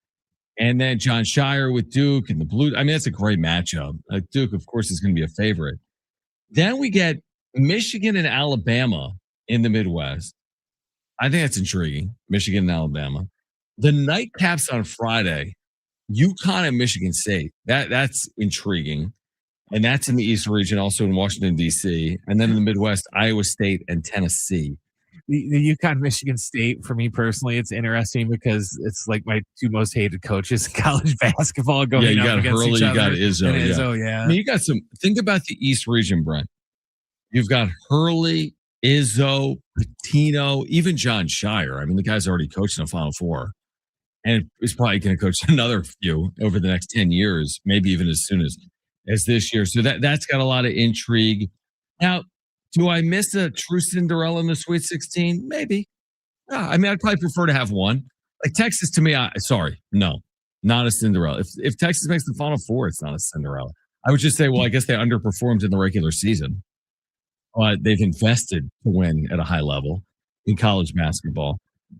and then John Shire with Duke and the Blue. I mean, that's a great matchup. Duke, of course, is going to be a favorite. Then we get Michigan and Alabama in the Midwest. I think that's intriguing. Michigan and Alabama. The nightcaps on Friday, UConn and Michigan State. That's intriguing. And that's in the East region, also in Washington, D.C. And then in the Midwest, Iowa State and Tennessee. The UConn Michigan State, for me personally, it's interesting because it's like my 2 most hated coaches in college basketball going you up got against Hurley, each other. You got Izzo. Yeah. I mean, you got some. Think about the East region, Brent. You've got Hurley, Izzo, Pitino, even John Shire. I mean, the guy's already coached in a Final Four, and is probably going to coach another few over the next 10 years, maybe even as soon as this year. So that's got a lot of intrigue. Now, do I miss a true Cinderella in the Sweet 16? Maybe. I mean, I'd probably prefer to have one. Like Texas, to me, no, not a Cinderella. If Texas makes the Final Four, it's not a Cinderella. I would just say, well, I guess they underperformed in the regular season. They've invested to win at a high level in college basketball.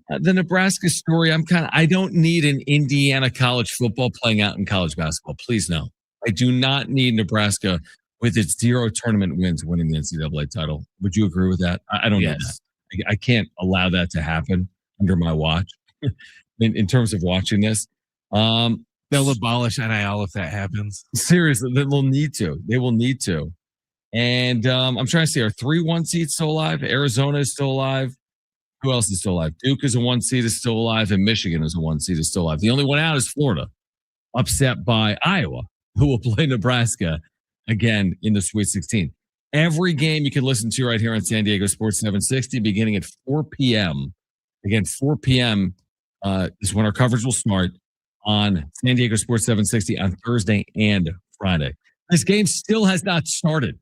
The Nebraska story, I don't need an Indiana college football playing out in college basketball. Please no. I do not need Nebraska with its 0 tournament wins winning the NCAA title. Would you agree with that? I don't need that. I can't allow that to happen under my watch in terms of watching this. They'll abolish NIL if that happens. Seriously, they will need to. They will need to. And I'm trying to see, are 3 1 seeds still alive? Arizona is still alive. Who else is still alive? Duke is a 1 seed, is still alive, and Michigan is a 1 seed, is still alive. The only one out is Florida, upset by Iowa, who will play Nebraska again in the Sweet 16. Every game you can listen to right here on San Diego Sports 760, beginning at 4 p.m. Again, 4 p.m. Is when our coverage will start on San Diego Sports 760 on Thursday and Friday. This game still has not started.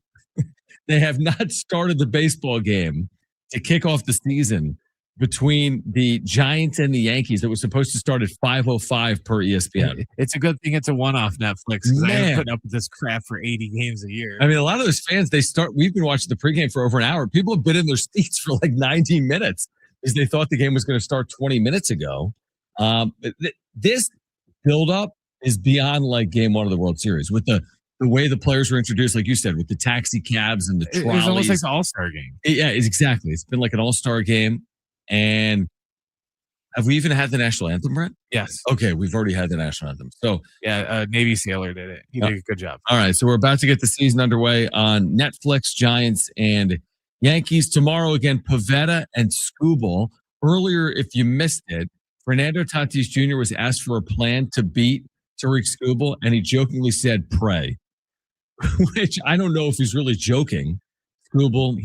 They have not started the baseball game to kick off the season between the Giants and the Yankees that was supposed to start at 5:05 per ESPN. It's a good thing it's a one-off Netflix because I haven't put up with this crap for 80 games a year. I mean, a lot of those fans, we've been watching the pregame for over an hour. People have been in their seats for like 19 minutes because they thought the game was going to start 20 minutes ago. This buildup is beyond like game one of the World Series with the way the players were introduced, like you said, with the taxi cabs and the trolleys. It was almost like the All-Star game. Exactly. It's been like an All-Star game. And have we even had the national anthem, Brent? Yes. Okay, we've already had the national anthem. So yeah, Navy Sailor did it. He did a good job. All right, so we're about to get the season underway on Netflix, Giants and Yankees. Tomorrow again, Pivetta and Skubal. Earlier, if you missed it, Fernando Tatis Jr. was asked for a plan to beat Tariq Skubal, and he jokingly said, pray. Which I don't know if he's really joking. Skubal,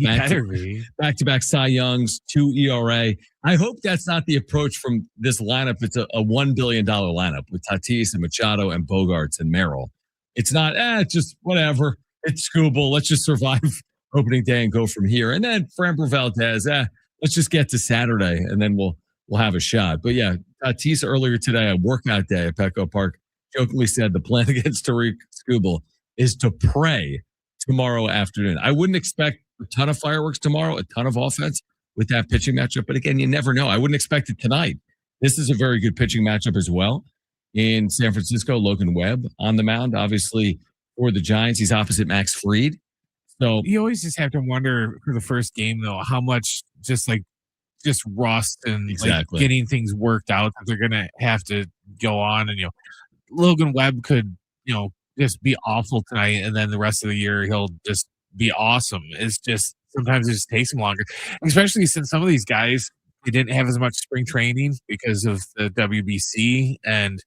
back-to-back Cy Youngs, 2 ERA. I hope that's not the approach from this lineup. It's a $1 billion lineup with Tatis and Machado and Bogarts and Merrill. It's not, it's just whatever. It's Skubal. Let's just survive opening day and go from here. And then Framber Valdez, let's just get to Saturday and then we'll have a shot. But yeah, Tatis earlier today, a workout day at Petco Park, jokingly said the plan against Tariq Skubal is to pray tomorrow afternoon. I wouldn't expect a ton of fireworks tomorrow, a ton of offense with that pitching matchup. But again, you never know. I wouldn't expect it tonight. This is a very good pitching matchup as well. In San Francisco, Logan Webb on the mound, obviously for the Giants. He's opposite Max Fried. So you always just have to wonder for the first game, though, how much just rust and like getting things worked out that they're going to have to go on. And, Logan Webb could, just be awful tonight, and then the rest of the year he'll just be awesome. It's just sometimes it just takes him longer, especially since some of these guys, they didn't have as much spring training because of the WBC, and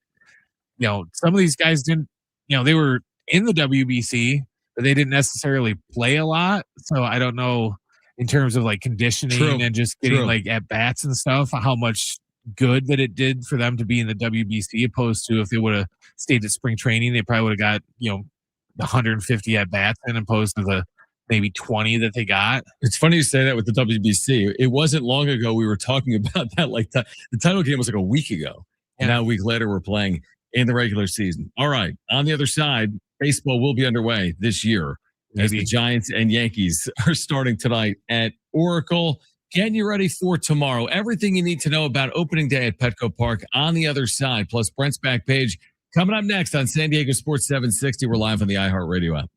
some of these guys didn't. They were in the WBC, but they didn't necessarily play a lot. So I don't know in terms of like conditioning and just getting like at bats and stuff, how much good that it did for them to be in the WBC opposed to if they would have stayed at spring training, they probably would have got, the 150 at bats in opposed to the maybe 20 that they got. It's funny you say that with the WBC. It wasn't long ago we were talking about that. Like the title game was like a week ago. And now a week later we're playing in the regular season. All right. On the other side, baseball will be underway this year as the Giants and Yankees are starting tonight at Oracle. Getting you ready for tomorrow. Everything you need to know about opening day at Petco Park on the other side, plus Brent's back page. Coming up next on San Diego Sports 760. We're live on the iHeart Radio app.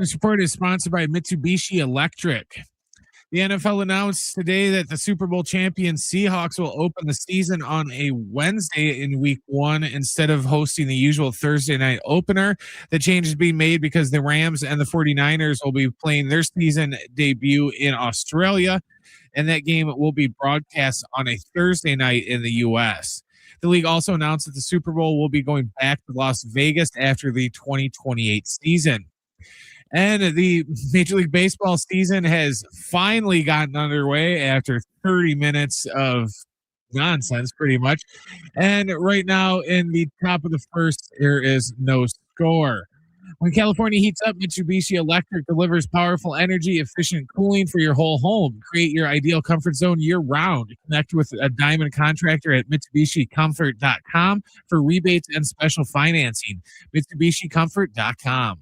This report is sponsored by Mitsubishi Electric. The NFL announced today that the Super Bowl champion Seahawks will open the season on a Wednesday in week 1 instead of hosting the usual Thursday night opener. The change is being made because the Rams and the 49ers will be playing their season debut in Australia, and that game will be broadcast on a Thursday night in the U.S. The league also announced that the Super Bowl will be going back to Las Vegas after the 2028 season. And the Major League Baseball season has finally gotten underway after 30 minutes of nonsense, pretty much. And right now, in the top of the first, there is no score. When California heats up, Mitsubishi Electric delivers powerful energy, efficient cooling for your whole home. Create your ideal comfort zone year-round. Connect with a diamond contractor at MitsubishiComfort.com for rebates and special financing. MitsubishiComfort.com.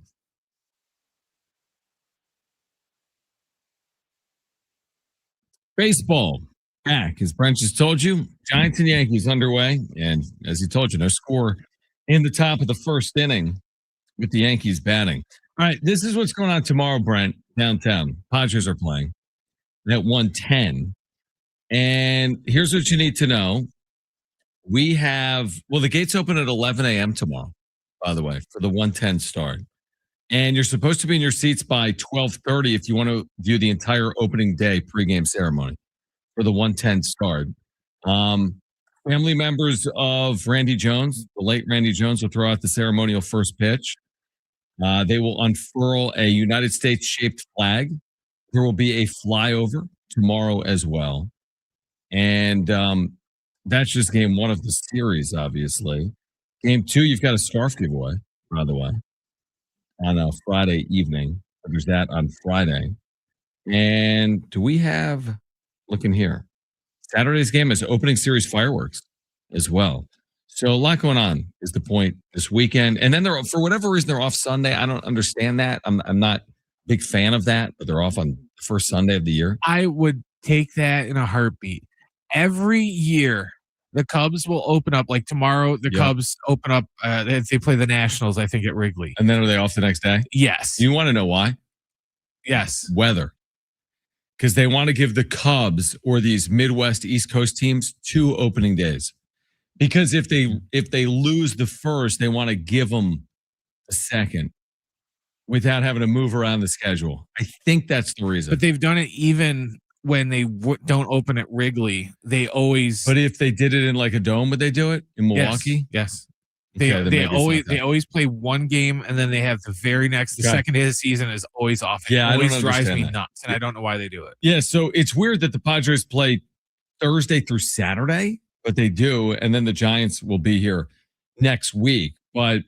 Baseball back, as Brent just told you. Giants and Yankees underway. And as he told you, no score in the top of the first inning with the Yankees batting. All right, this is what's going on tomorrow, Brent, downtown. Padres are playing at 1:10. And here's what you need to know. We have, the gates open at 11 a.m. tomorrow, by the way, for the 1:10 start. And you're supposed to be in your seats by 12:30 if you want to view the entire opening day pregame ceremony for the 1:10 start. Family members of Randy Jones, the late Randy Jones, will throw out the ceremonial first pitch. They will unfurl a United States-shaped flag. There will be a flyover tomorrow as well. And that's just game 1 of the series, obviously. Game 2, you've got a scarf giveaway, by the way, on a Friday evening. There's that on Friday. And do we have, looking here, Saturday's game is opening series fireworks as well. So a lot going on is the point this weekend. And then they're, for whatever reason, they're off Sunday. I don't understand that. I'm not a big fan of that, but they're off on the first Sunday of the year. I would take that in a heartbeat. Every year, the Cubs will open up, like tomorrow, the Cubs open up, they play the Nationals, I think, at Wrigley. And then are they off the next day? Yes. You want to know why? Yes. Weather. Because they want to give the Cubs or these Midwest East Coast teams 2 opening days. Because if they lose the first, they want to give them a second without having to move around the schedule. I think that's the reason. But they've done it even when they don't open at Wrigley. They always. But if they did it in like a dome, would they do it in Milwaukee? Yes. Okay, they always play one game and then they have the very next. The second day of the season is always off. It always drives me nuts, and I don't know why they do it. Yeah, so it's weird that the Padres play Thursday through Saturday, but they do, and then the Giants will be here next week. But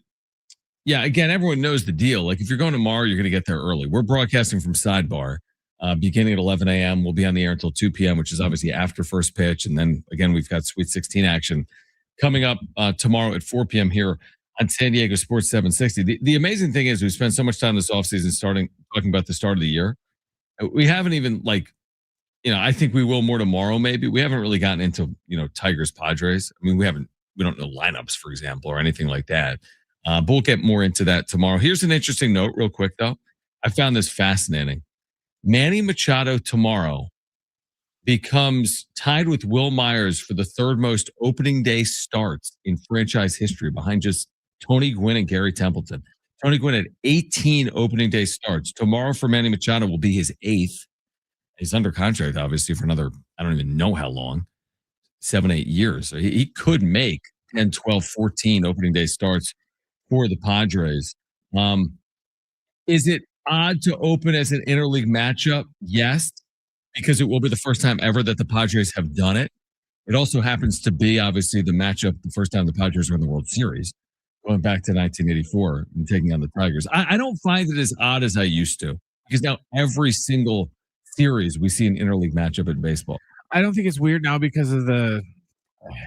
yeah, again, everyone knows the deal. Like if you're going tomorrow, you're going to get there early. We're broadcasting from Sidebar, beginning at 11 a.m. We'll be on the air until 2 p.m., which is obviously after first pitch, and then again we've got Sweet 16 action coming up tomorrow at 4 p.m. here on San Diego Sports 760. The amazing thing is we spent so much time this offseason talking about the start of the year. We haven't even I think we will more tomorrow maybe. We haven't really gotten into, Tigers, Padres. I mean, we don't know lineups, for example, or anything like that. But we'll get more into that tomorrow. Here's an interesting note real quick, though. I found this fascinating. Manny Machado tomorrow becomes tied with Will Myers for the third most opening day starts in franchise history, behind just Tony Gwynn and Gary Templeton. Tony Gwynn had 18 opening day starts. Tomorrow for Manny Machado will be his 8th. He's under contract, obviously, for another, I don't even know how long, 7-8 years. So he could make 10, 12, 14 opening day starts for the Padres. Is it odd to open as an interleague matchup? Yes, because it will be the first time ever that the Padres have done it. It also happens to be, obviously, the matchup the first time the Padres were in the World Series, going back to 1984 and taking on the Tigers. I don't find it as odd as I used to, because now every single series we see an interleague matchup in baseball. I don't think it's weird now because of I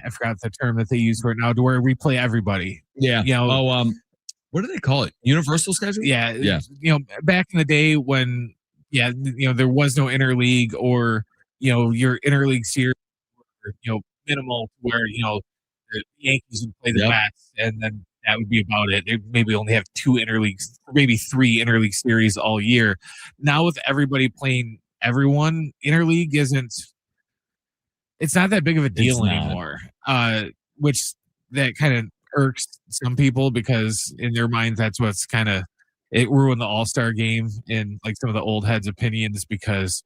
forgot the term that they use for it now, to where we play everybody. Yeah. What do they call it? Universal schedule? Yeah. Yeah. Back in the day when, there was no interleague, or, your interleague series were, minimal, where, the Yankees would play the Mets, and then that would be about it. They maybe only have 2 interleagues, maybe 3 interleague series all year. Now with everybody playing everyone, interleague it's not that big of a deal anymore. Which that kind of irks some people because in their minds that's what's kind of it ruined the All-Star game in like some of the old heads' opinions because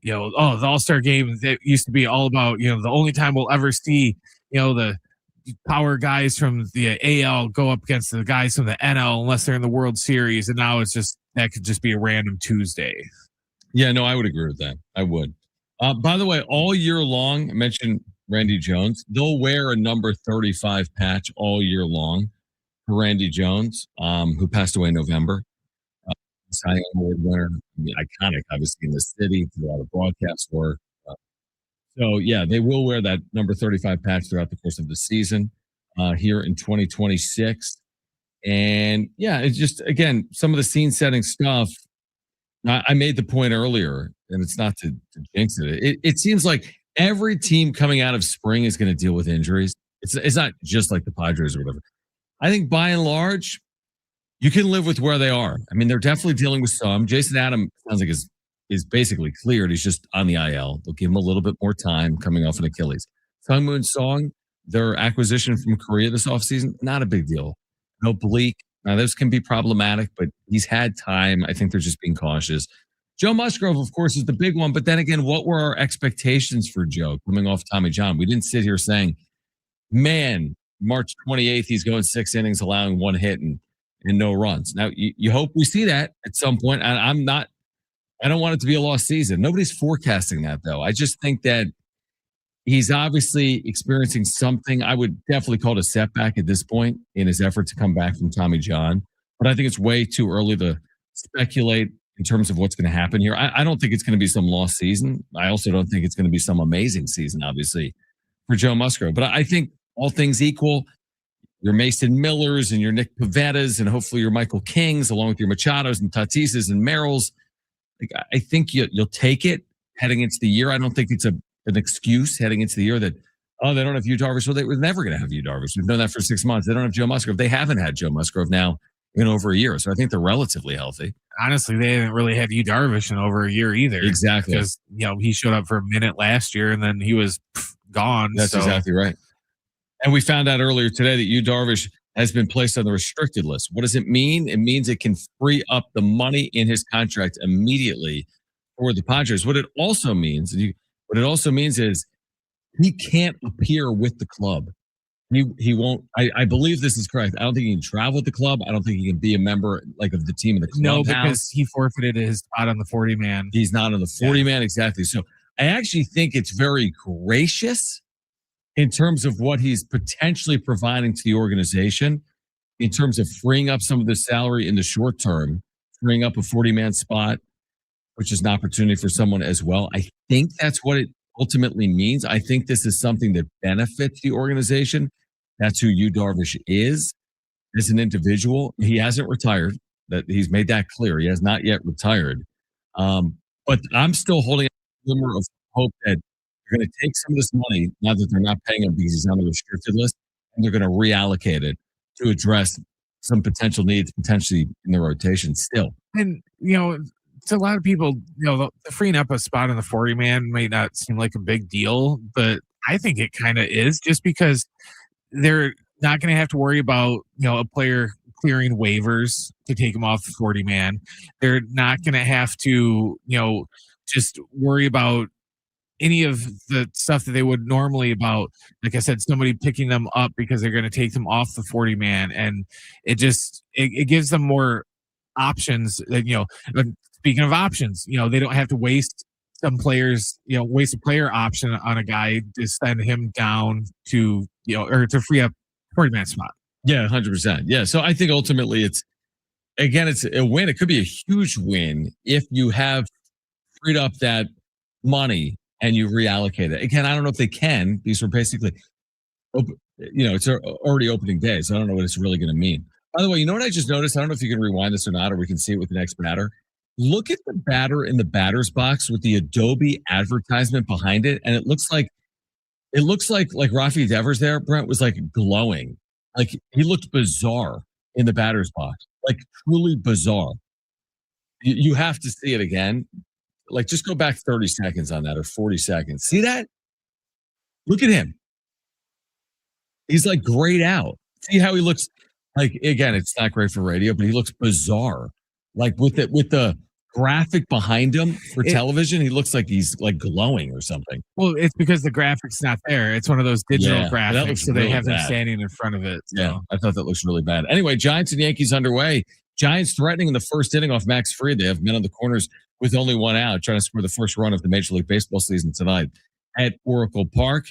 the All-Star game that used to be all about the only time we'll ever see the power guys from the AL go up against the guys from the NL unless they're in the World Series, and now it's just that could just be a random Tuesday. Yeah, no, I would agree with that. I would. By the way, all year long, I mentioned Randy Jones. They'll wear a number 35 patch all year long for Randy Jones, who passed away in November. Cy Young Award winner, iconic, obviously, in the city, through a lot of broadcast work. So, yeah, they will wear that number 35 patch throughout the course of the season here in 2026. And, yeah, it's just, again, some of the scene-setting stuff. I made the point earlier, and it's not to jinx it. It seems like every team coming out of spring is going to deal with injuries. It's not just like the Padres or whatever. I think by and large, you can live with where they are. I mean, they're definitely dealing with some. Jason Adam sounds like is basically cleared. He's just on the IL. They'll give him a little bit more time coming off an Achilles. Sung Moon Song, their acquisition from Korea this offseason, not a big deal. No Bleak. Now, this can be problematic, but he's had time. I think they're just being cautious. Joe Musgrove, of course, is the big one. But then again, what were our expectations for Joe coming off Tommy John? We didn't sit here saying, man, March 28th, he's going 6 innings, allowing 1 hit and no runs. Now, you hope we see that at some point. And I don't want it to be a lost season. Nobody's forecasting that, though. I just think that he's obviously experiencing something. I would definitely call it a setback at this point in his effort to come back from Tommy John. But I think it's way too early to speculate in terms of what's going to happen here. I don't think it's going to be some lost season. I also don't think it's going to be some amazing season, obviously, for Joe Musgrove. But I think all things equal, your Mason Millers and your Nick Pavettas and hopefully your Michael Kings, along with your Machados and Tatises and Merrills, I think you'll take it heading into the year. I don't think it's an excuse heading into the year that, they don't have Yu Darvish. Well, they were never going to have Yu Darvish. We've known that for 6 months. They don't have Joe Musgrove. They haven't had Joe Musgrove now in over a year. So I think they're relatively healthy. Honestly, they haven't really had Yu Darvish in over a year either. Exactly. Because, he showed up for a minute last year and then he was gone. That's exactly right. And we found out earlier today that Yu Darvish has been placed on the restricted list. What does it mean? It means it can free up the money in his contract immediately for the Padres. What it also means is he can't appear with the club. He won't. I believe this is correct. I don't think he can travel with the club. I don't think he can be a member of the team in the clubhouse. No, because he forfeited his spot on the 40-man. He's not on the 40-man, exactly. So I actually think it's very gracious in terms of what he's potentially providing to the organization, in terms of freeing up some of the salary in the short term, freeing up a 40-man spot, which is an opportunity for someone as well. I think that's what it ultimately means. I think this is something that benefits the organization. That's who Yu Darvish is as an individual. He hasn't retired. That he's made that clear. He has not yet retired. But I'm still holding a glimmer of hope that they're going to take some of this money now that they're not paying him because he's on the restricted list, and they're going to reallocate it to address some potential needs potentially in the rotation still. And, to a lot of people, the freeing up a spot on the 40-man may not seem like a big deal, but I think it kind of is, just because they're not going to have to worry about, a player clearing waivers to take him off the 40-man. They're not going to have to, just worry about any of the stuff that they would normally about, like I said, somebody picking them up because they're going to take them off the 40-man. And it gives them more options that, speaking of options, they don't have to waste some players, waste a player option on a guy to send him down to, or to free up 40-man spot. Yeah, 100%. Yeah. So I think ultimately it's a win. It could be a huge win if you have freed up that money and you reallocate it. Again, I don't know if they can. These are basically, it's already opening day, so I don't know what it's really going to mean. By the way, you know what I just noticed? I don't know if you can rewind this or not, or we can see it with the next batter. Look at the batter in the batter's box with the Adobe advertisement behind it, and it looks like Rafi Devers there, Brent, was like glowing. Like he looked bizarre in the batter's box, like truly bizarre. You have to see it again. Like just go back 30 seconds on that or 40 seconds. See that? Look at him. He's like grayed out. See how he looks? Like again, it's not great for radio, but he looks bizarre. Like with the graphic behind him for television, he looks like he's like glowing or something. Well, it's because the graphics not there. It's one of those digital Yeah, that graphics, looks so they really have him bad. standing in front of it. So. Yeah, I thought that looks really bad. Anyway, Giants and Yankees underway. Giants threatening in the first inning off Max Fried. They have men on the corners with only one out, trying to score the first run of the Major League Baseball season tonight at Oracle Park.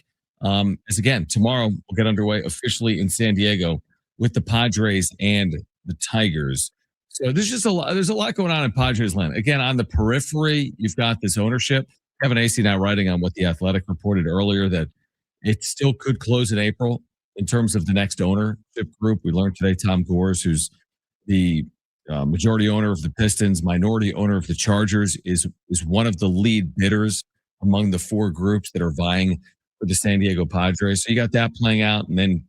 As again, tomorrow we'll get underway officially in San Diego with the Padres and the Tigers. So there's just a lot. There's a lot going on in Padres land. Again, on the periphery, you've got this ownership. Kevin Acee now writing on what the Athletic reported earlier that it still could close in April in terms of the next ownership group. We learned today Tom Gores, who's the majority owner of the Pistons, minority owner of the Chargers, is one of the lead bidders among the four groups that are vying for the San Diego Padres. So you got that playing out, and then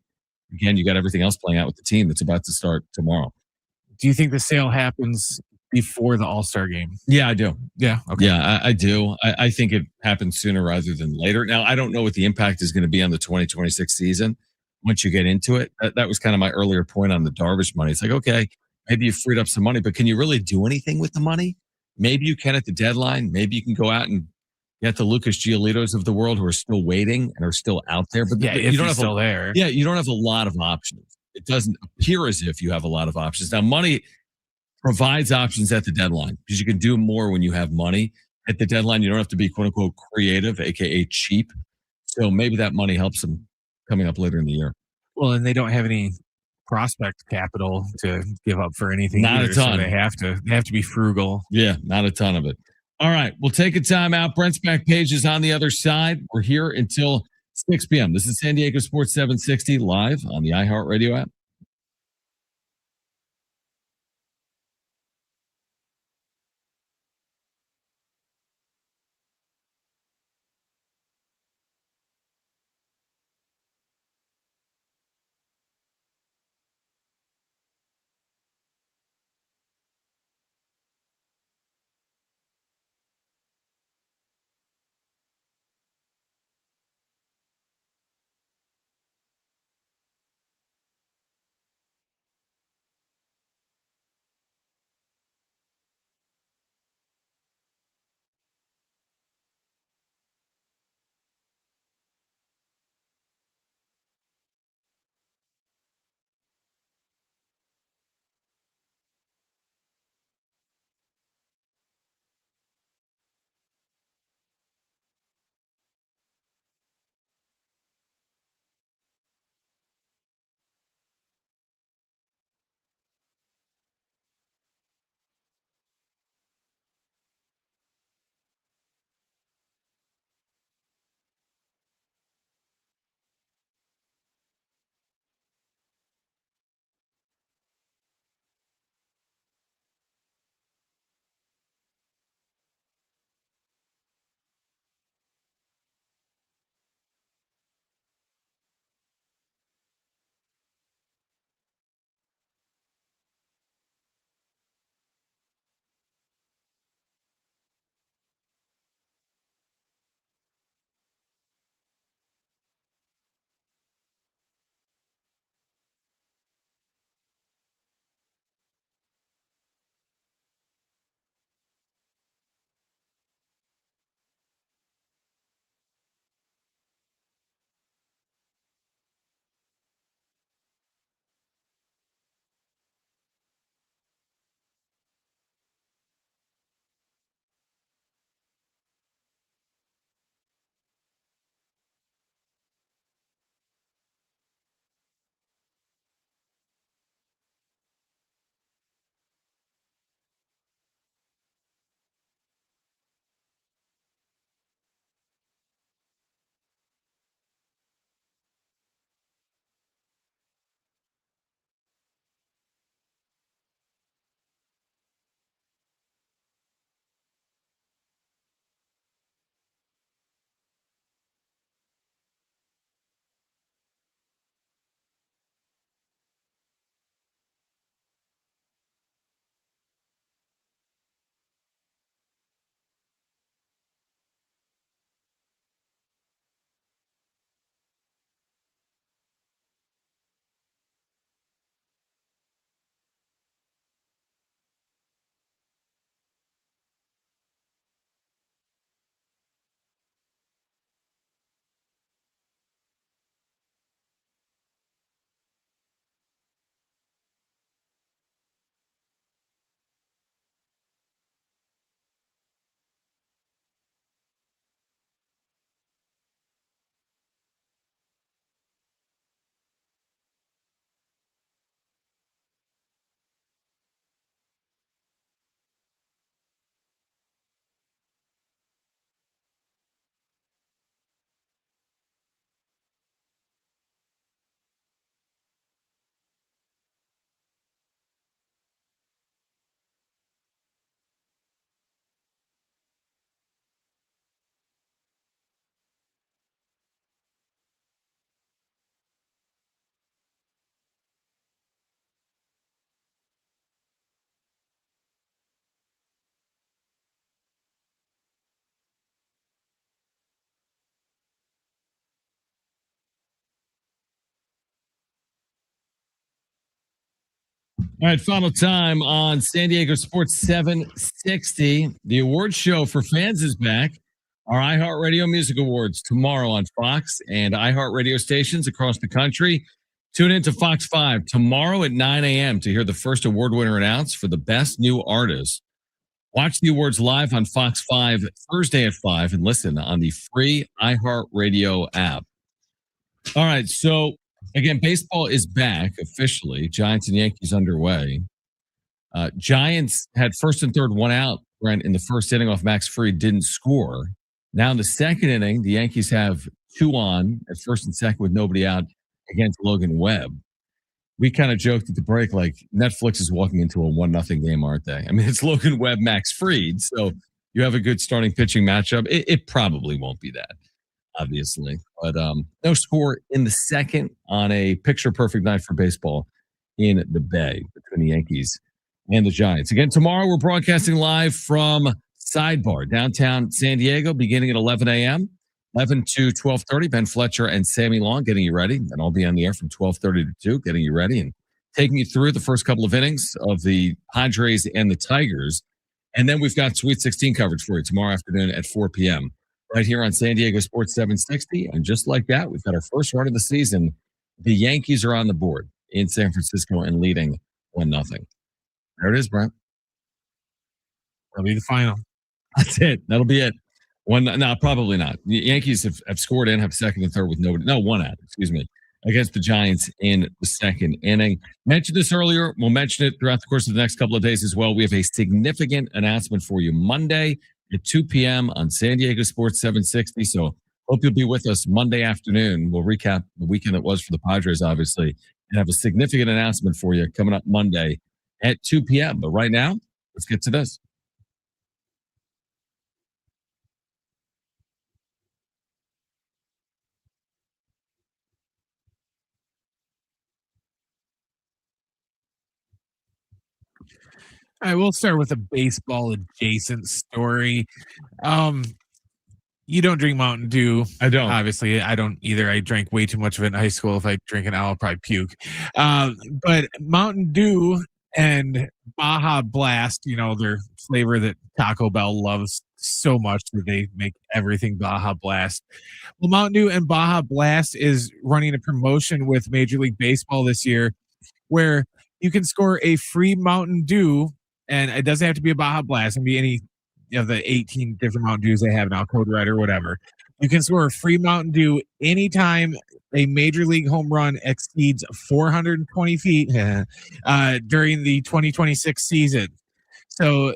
again you got everything else playing out with the team that's about to start tomorrow. Do you think the sale happens before the All-Star game? Yeah, I do. Yeah. Okay. Yeah, I do. I think it happens sooner rather than later. Now, I don't know what the impact is going to be on the 2026 season once you get into it. That was kind of my earlier point on the Darvish money. It's like, okay, maybe you freed up some money, but can you really do anything with the money? Maybe you can at the deadline. Maybe you can go out and get the Lucas Giolitos of the world who are still waiting and are still out there. But Yeah, you if don't he's have still there. Yeah, you don't have a lot of options. It doesn't appear as if you have a lot of options. Now, money provides options at the deadline because you can do more when you have money at the deadline. You don't have to be quote unquote creative, aka cheap. So maybe that money helps them coming up later in the year. Well, and they don't have any prospect capital to give up for anything. Not either, a ton. So they have to be frugal. Yeah, not a ton of it. All right, we'll take a time out. Brent's back page is on the other side. We're here until 6 p.m. This is San Diego Sports 760 live on the iHeart Radio app. All right, final time on San Diego Sports 760. The awards show for fans is back. Our iHeart Radio Music Awards tomorrow on Fox and iHeart Radio stations across the country. Tune in to Fox 5 tomorrow at 9 a.m. to hear the first award winner announced for the best new artist. Watch the awards live on Fox 5 Thursday at 5 and listen on the free iHeart Radio app. All right, so again, baseball is back officially. Giants and Yankees underway. Giants had first and third, one out, Brent, in the first inning off Max Fried, didn't score. Now in the second inning, the Yankees have two on at first and second with nobody out against Logan Webb. We kind of joked at the break, like Netflix is walking into a 1-0 game, aren't they? I mean, it's Logan Webb, Max Fried, so you have a good starting pitching matchup. It probably won't be that, obviously. But no score in the second on a picture-perfect night for baseball in the Bay between the Yankees and the Giants. Again, tomorrow we're broadcasting live from Sidebar, downtown San Diego, beginning at 11 a.m., 11 to 12:30. Ben Fletcher and Sammy Long getting you ready. And I'll be on the air from 12:30 to 2, getting you ready and taking you through the first couple of innings of the Padres and the Tigers. And then we've got Sweet 16 coverage for you tomorrow afternoon at 4 p.m. right here on San Diego Sports 760. And just like that, we've got our first run of the season. The Yankees are on the board in San Francisco and leading 1-0. There it is, Brent. That'll be the final. That's it. That'll be it. No, probably not. The Yankees have scored and have second and third with nobody. No, one out, excuse me, against the Giants in the second inning. Mentioned this earlier. We'll mention it throughout the course of the next couple of days as well. We have a significant announcement for you Monday at 2 p.m. on San Diego Sports 760. So hope you'll be with us Monday afternoon. We'll recap the weekend that was for the Padres, obviously, and have a significant announcement for you coming up Monday at 2 p.m. But right now, let's get to this. All right, we'll start with a baseball adjacent story. You don't drink Mountain Dew. I don't. Obviously, I don't either. I drank way too much of it in high school. If I drink an owl, I'll probably puke. But Mountain Dew and Baja Blast, their flavor that Taco Bell loves so much that they make everything Baja Blast. Well, Mountain Dew and Baja Blast is running a promotion with Major League Baseball this year where you can score a free Mountain Dew, and it doesn't have to be a Baja Blast. It can be any of the 18 different Mountain Dews they have now, Code Red or whatever. You can score a free Mountain Dew anytime a Major League home run exceeds 420 feet during the 2026 season. So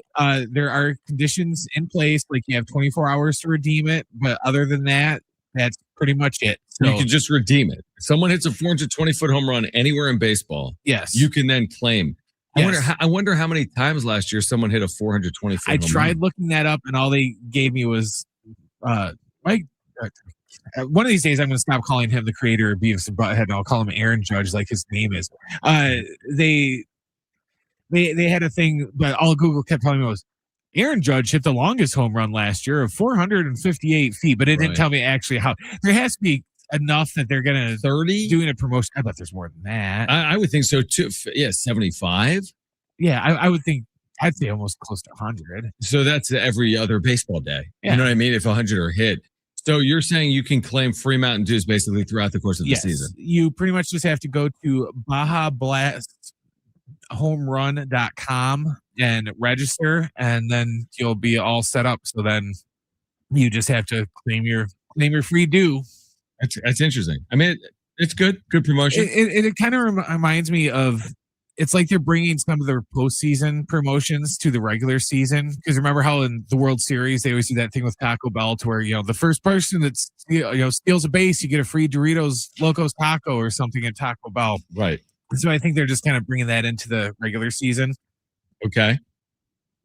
there are conditions in place, like you have 24 hours to redeem it. But other than that, that's pretty much it. So you can just redeem it. If someone hits a 420-foot home run anywhere in baseball, yes, you can then claim. Yes. I wonder how many times last year someone hit a 420-foot home run. I tried looking that up, and all they gave me was one of these days I'm going to stop calling him the creator of Beavis and Butthead, and I'll call him Aaron Judge, like his name is. They had a thing, but all Google kept telling me was Aaron Judge hit the longest home run last year of 458 feet, but it didn't tell me actually how. There has to be enough that they're going to 30 doing a promotion. I bet there's more than that. I would think so too. Yeah, 75. Yeah, I would think. I'd say almost close to 100. So that's every other baseball day. Yeah. You know what I mean? If 100 are hit. So you're saying you can claim free Mountain Dews basically throughout the course of the season. You pretty much just have to go to Baja Blast homerun.com and register, and then you'll be all set up. So then you just have to claim your free Dew. That's interesting. I mean, it's good promotion. It kind of reminds me of, it's like they're bringing some of their postseason promotions to the regular season. Because remember how in the World Series they always do that thing with Taco Bell, to where the first person that steals a base, you get a free Doritos Locos Taco or something at Taco Bell. Right. So I think they're just kind of bringing that into the regular season. Okay.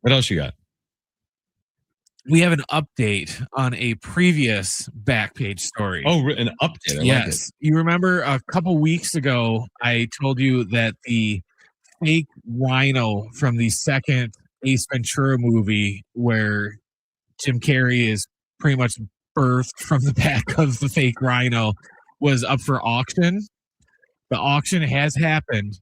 What else you got? We have an update on a previous Backpage story. Oh, an update. Yes. You remember a couple weeks ago, I told you that the fake rhino from the second Ace Ventura movie, where Jim Carrey is pretty much birthed from the back of the fake rhino, was up for auction. The auction has happened.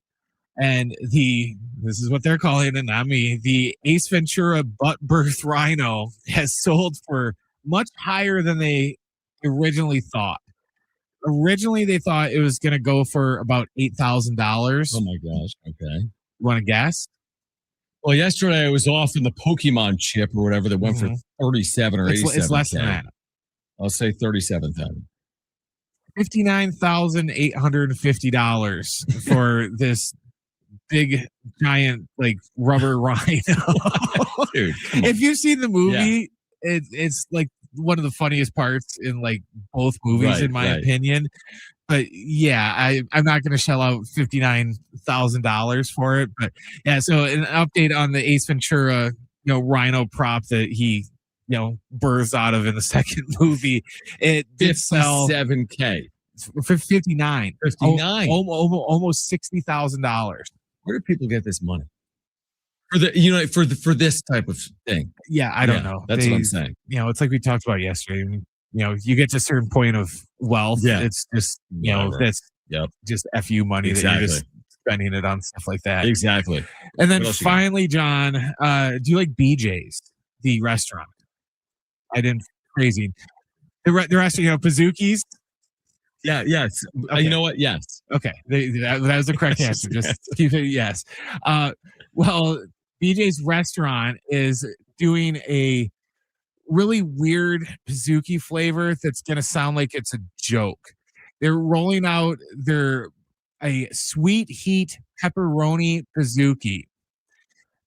And this is what they're calling it, not me. The Ace Ventura butt birth rhino has sold for much higher than they originally thought. Originally, they thought it was going to go for about $8,000. Oh my gosh. Okay. You want to guess? Well, yesterday I was off in the Pokemon chip or whatever that went for 37 or 87. It's less than that. I'll say 37,000. $59,850 for this big giant like rubber rhino. Dude, if you've seen the movie, it's like one of the funniest parts in like both movies, in my opinion. But yeah, I'm not going to shell out $59,000 for it. But yeah, so an update on the Ace Ventura, rhino prop that he, births out of in the second movie. It did sell $57K for 59. Almost $60,000. Where do people get this money? For this type of thing? Yeah, I don't know. That's what I'm saying. It's like we talked about yesterday. You get to a certain point of wealth. Yeah. It's just, that's just FU money that you're just spending it on stuff like that. Exactly. And then finally, John, do you like BJ's, the restaurant? I didn't. Crazy. The restaurant, Pizookies. Yeah. Yes. Okay. You know what? Yes. Okay. That was the correct answer. Just keep it. Yes. Well, BJ's restaurant is doing a really weird Pizookie flavor that's going to sound like it's a joke. They're rolling out a sweet heat pepperoni Pizookie.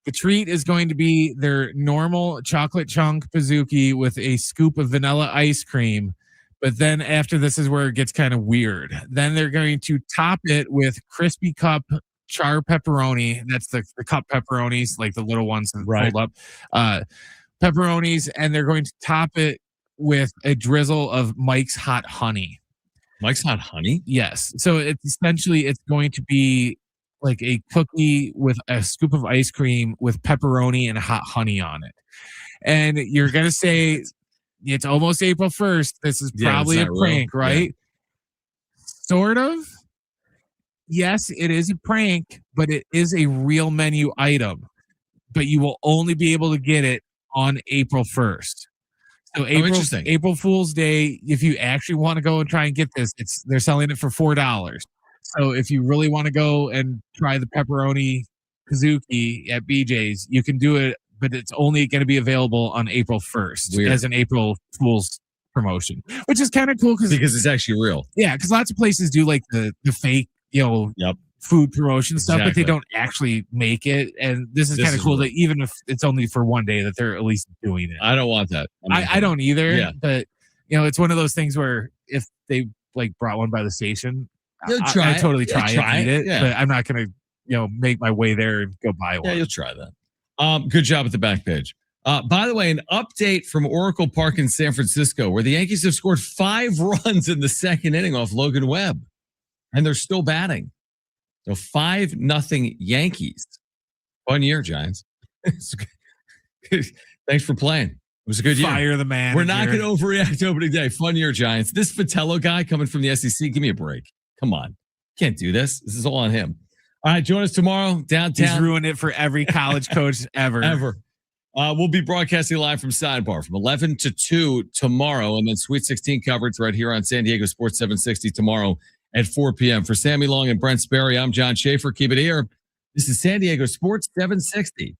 The treat is going to be their normal chocolate chunk Pizookie with a scoop of vanilla ice cream. But then after this is where it gets kind of weird. Then they're going to top it with crispy cup char pepperoni. That's the cup pepperonis, like the little ones that fold up. Pepperonis, and they're going to top it with a drizzle of Mike's Hot Honey. Mike's Hot Honey? Yes. So it's going to be like a cookie with a scoop of ice cream with pepperoni and hot honey on it. And you're going to say, it's almost April 1st. This is probably a prank, right? Yeah. Sort of. Yes, it is a prank, but it is a real menu item. But you will only be able to get it on April 1st. So April Fool's Day, if you actually want to go and try and get this, they're selling it for $4. So if you really want to go and try the pepperoni Pizookie at BJ's, you can do it, but it's only going to be available on April 1st as an April Fool's promotion, which is kind of cool because it's actually real. Yeah, because lots of places do like the fake, food promotion stuff, but they don't actually make it. And this is kind of cool that even if it's only for one day, that they're at least doing it. I don't want that. I don't either. Yeah. But it's one of those things where if they like brought one by the station, I totally try and eat it. Yeah. But I'm not gonna make my way there and go buy one. Yeah, you'll try that. Good job at the back page. By the way, an update from Oracle Park in San Francisco, where the Yankees have scored 5 runs in the second inning off Logan Webb, and they're still batting. So 5-0 Yankees. Fun year, Giants. Thanks for playing. It was a good year. Fire the man. We're not going to overreact opening day. Fun year, Giants. This Vitello guy coming from the SEC, give me a break. Come on. Can't do this. This is all on him. All right, join us tomorrow downtown. He's ruined it for every college coach ever. We'll be broadcasting live from Sidebar from 11 to 2 tomorrow, and then Sweet 16 coverage right here on San Diego Sports 760 tomorrow at 4 p.m. For Sammy Long and Brent Sperry, I'm John Schaefer. Keep it here. This is San Diego Sports 760.